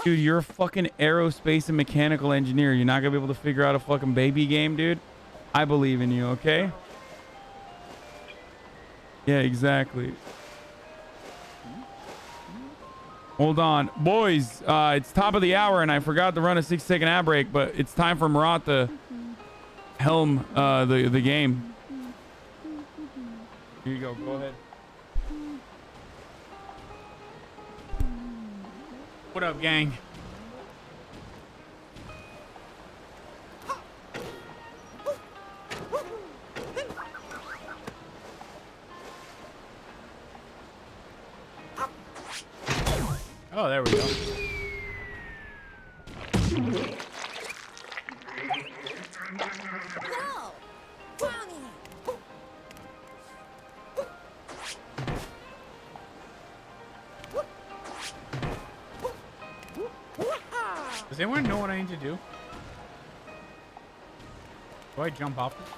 Dude, you're a fucking aerospace and mechanical engineer. You're not gonna be able to figure out a fucking baby game, dude. I believe in you, okay? Yeah, exactly. Hold on. Boys, it's top of the hour and I forgot to run a 6-second ad break, but it's time for Murat to helm the game. Here you go. Go ahead. What up, gang? Oh, there we go. Does anyone know what I need to do? Do I jump off this?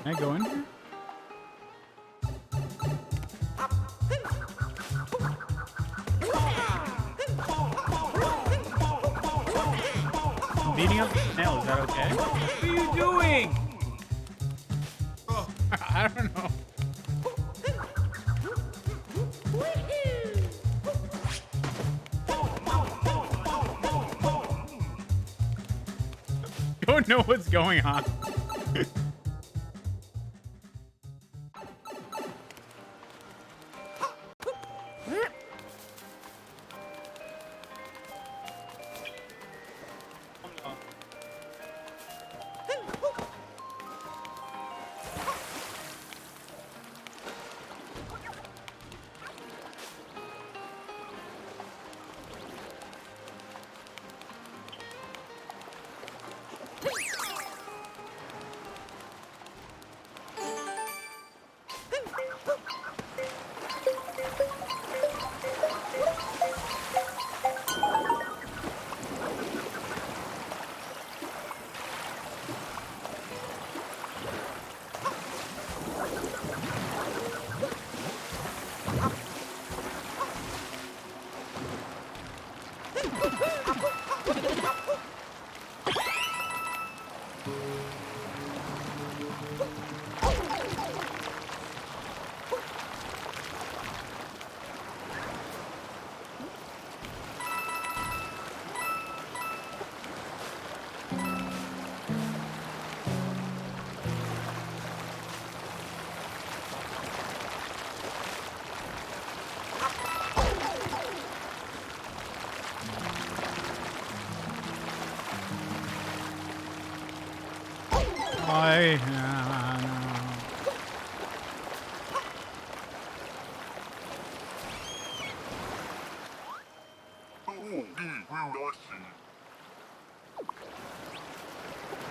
Can I go in here? I'm beating up the snail, is that okay? What are you doing? Oh, I don't know. Don't know what's going on.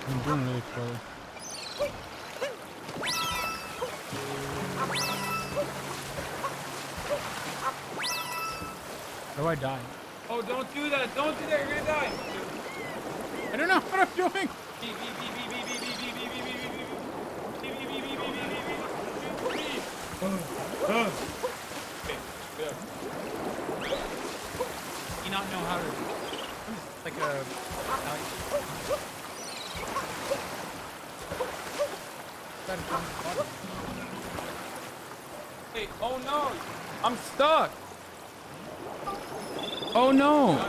I'm doing really poorly. How do I die? Oh, don't do that! Don't do that! You're gonna die! I don't know what I'm doing! You not know how to... It's like a... Wait, oh no! I'm stuck! Oh no!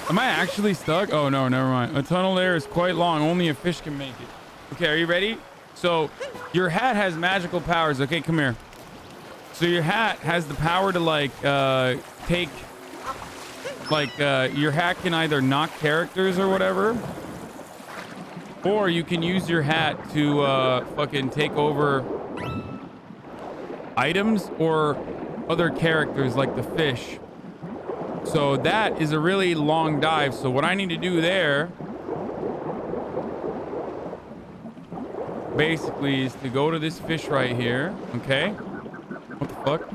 Am I actually stuck? Oh no, never mind. A tunnel there is quite long. Only a fish can make it. Okay, are you ready? So, your hat has magical powers. Okay, come here. So your hat has the power to like, take Like, your hat can either knock characters or whatever, or you can use your hat to fucking take over items or other characters like the fish. So that is a really long dive. So what I need to do there basically is to go to this fish right here. Okay. What the fuck?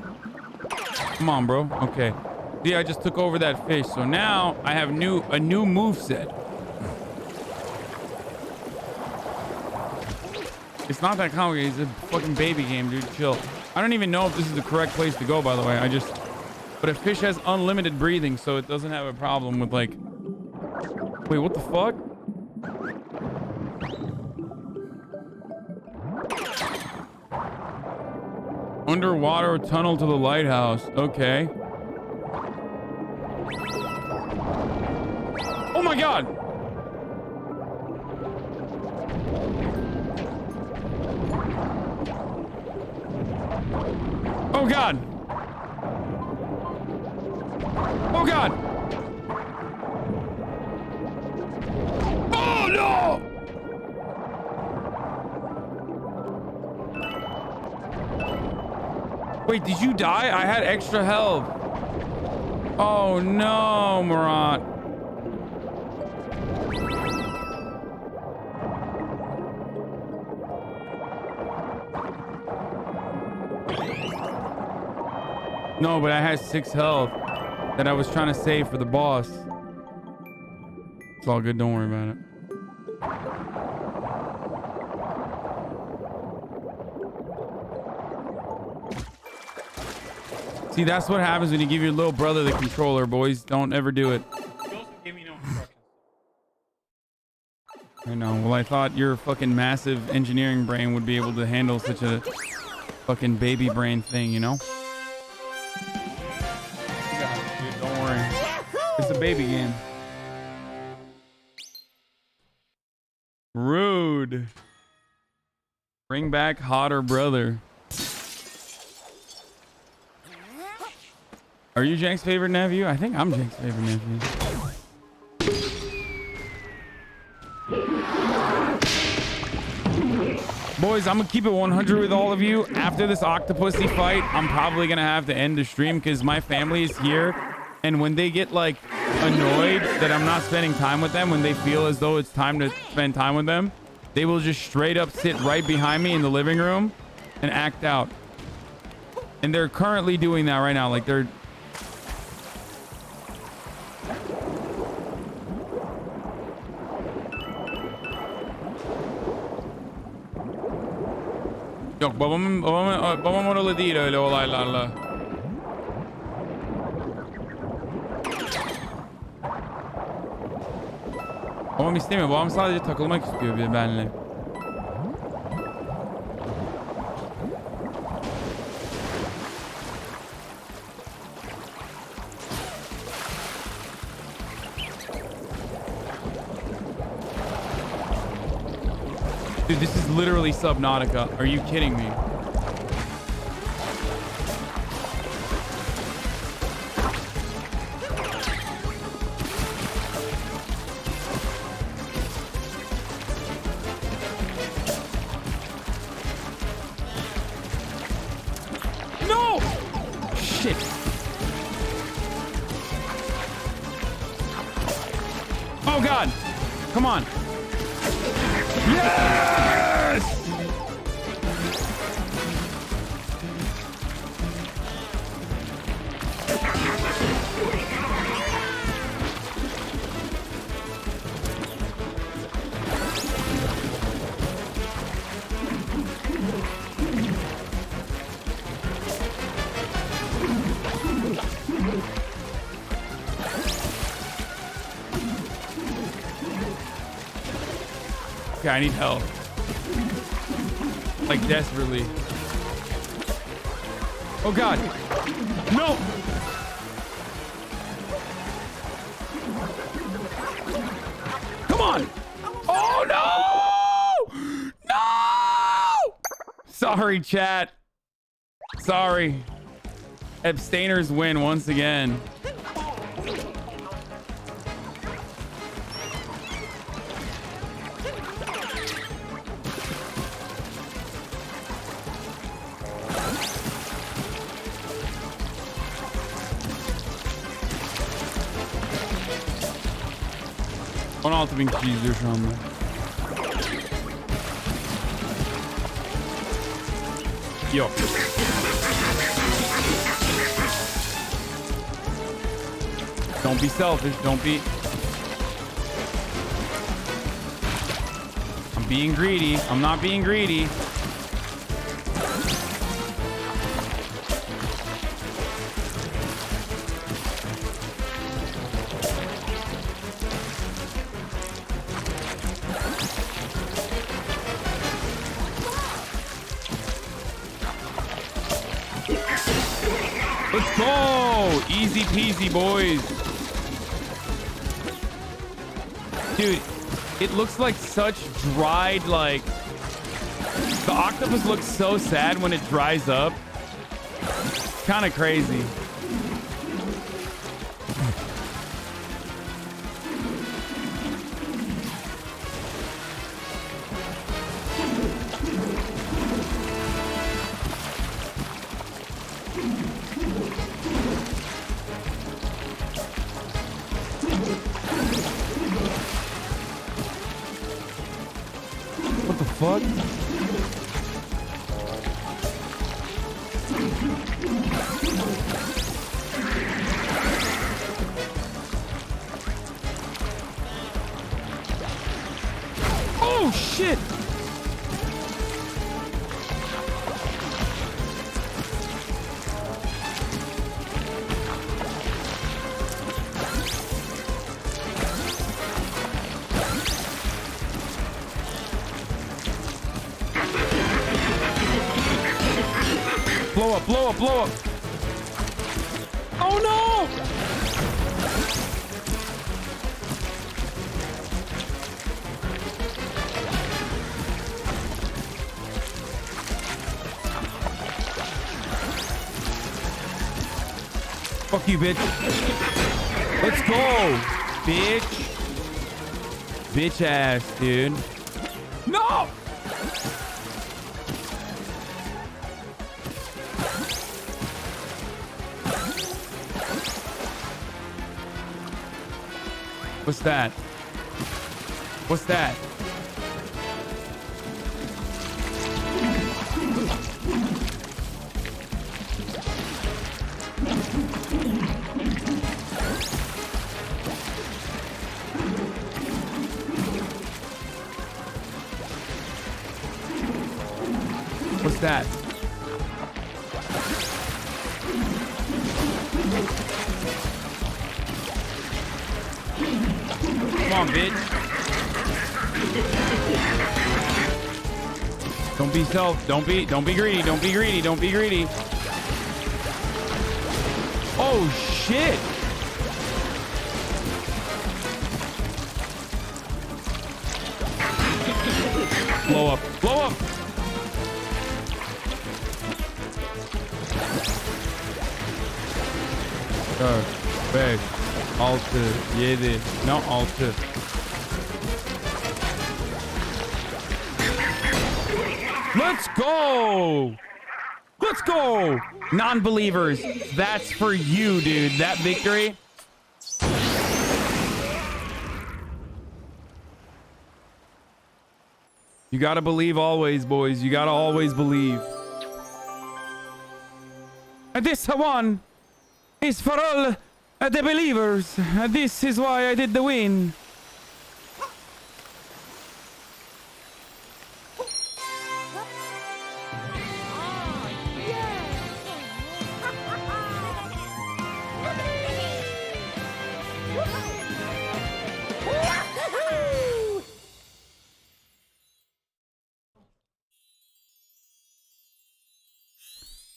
Come on, bro. Okay. See, I just took over that fish. So now I have a new moveset. It's not that complicated. It's a fucking baby game, dude. Chill. I don't even know if this is the correct place to go, by the way. But a fish has unlimited breathing, so it doesn't have a problem with, like... Wait, what the fuck? Underwater tunnel to the lighthouse. Okay. Oh my god! Oh god! Oh god! Oh no! Wait, did you die? I had extra health. Oh no, Murat. No, but I had 6 health that I was trying to save for the boss. It's all good. Don't worry about it. See, that's what happens when you give your little brother the controller, boys. Don't ever do it. Give me no instructions. I know. Well, I thought your fucking massive engineering brain would be able to handle such a fucking baby brain thing, you know? Don't worry. It's a baby game. Rude. Bring back hotter brother. Are you Jank's favorite nephew? I think I'm Jank's favorite nephew. Boys, I'm gonna keep it 100 with all of you. After this Octopussy fight, I'm probably gonna have to end the stream because my family is here. And when they get like annoyed that I'm not spending time with them, when they feel as though it's time to spend time with them, they will just straight up sit right behind me in the living room and act out. And they're currently doing that right now. Like they're... Yok babam oralı değil öyle olaylarla. Babam istemiyor. Babam sadece takılmak istiyor bir benimle. Dude, this is literally Subnautica. Are you kidding me? No! Shit. Oh, God. Come on. Yes! Okay, I need help. Like, desperately. Oh, God. No! Come on! Oh, no! No! Sorry, chat. Sorry. Abstainers win once again. 16.000 kişiyiz şu anda. Yok. Don't be selfish. Don't be. I'm being greedy. I'm not being greedy. Let's go! Easy peasy, boys. Dude, it looks like such dried, like... The octopus looks so sad when it dries up. Kind of crazy. What the fuck? Oh shit! Blow up, blow up, blow up. Oh no! Fuck you, bitch. Let's go, bitch. Bitch ass, dude. No! What's that? What's that? What's that? Come on, bitch. Don't be don't be greedy, don't be greedy, don't be greedy. Oh shit. Blow up, blow up. 5, 6, 7, no 6. Let's go! Let's go! Non-believers, that's for you, dude. That victory. You gotta believe always, boys. You gotta always believe. And this one is for all the believers. This is why I did the win.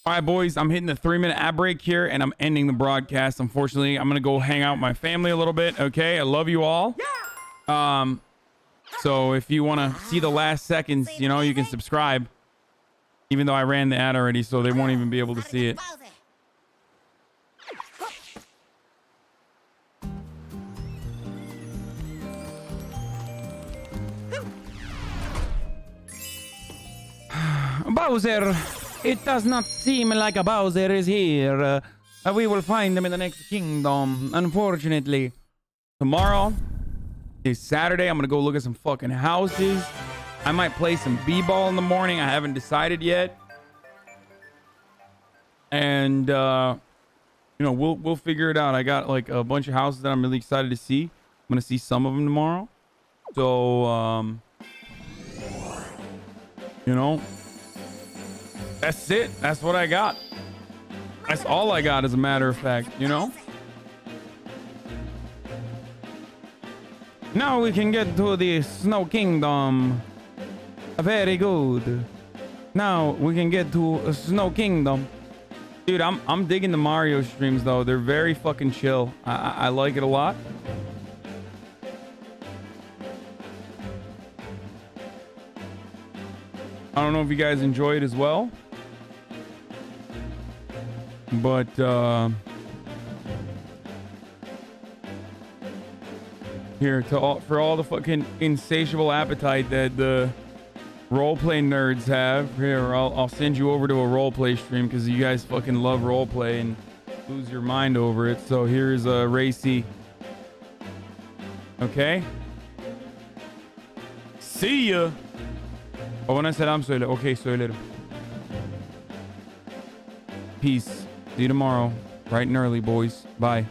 All right, boys, I'm hitting the 3-minute ad break here, and I'm ending the broadcast. Unfortunately, I'm going to go hang out with my family a little bit, okay? I love you all. Yeah. So if you want to see the last seconds, you know, you can subscribe. Even though I ran the ad already, so they won't even be able to see it. Bowser! It does not seem like a Bowser is here. We will find him in the next kingdom. Unfortunately, tomorrow This Saturday, I'm gonna go look at some fucking houses. I might play some b-ball in the morning. I haven't decided yet. And you know, we'll figure it out. I got like a bunch of houses that I'm really excited to see. I'm gonna see some of them tomorrow. So you know, that's it. That's what I got. That's all I got, as a matter of fact, you know. Now we can get to the Snow Kingdom. Very good. Now we can get to Snow Kingdom. Dude, I'm digging the Mario streams though. They're very fucking chill. I like it a lot. I don't know if you guys enjoy it as well. But here for all the fucking insatiable appetite that the roleplay nerds have, here I'll send you over to a roleplay stream because you guys fucking love roleplay and lose your mind over it. So here's Racy. Okay. See ya. Oh, when I said I'm söyle. Okay, söylerim. Peace. See you tomorrow. Bright and early, boys. Bye.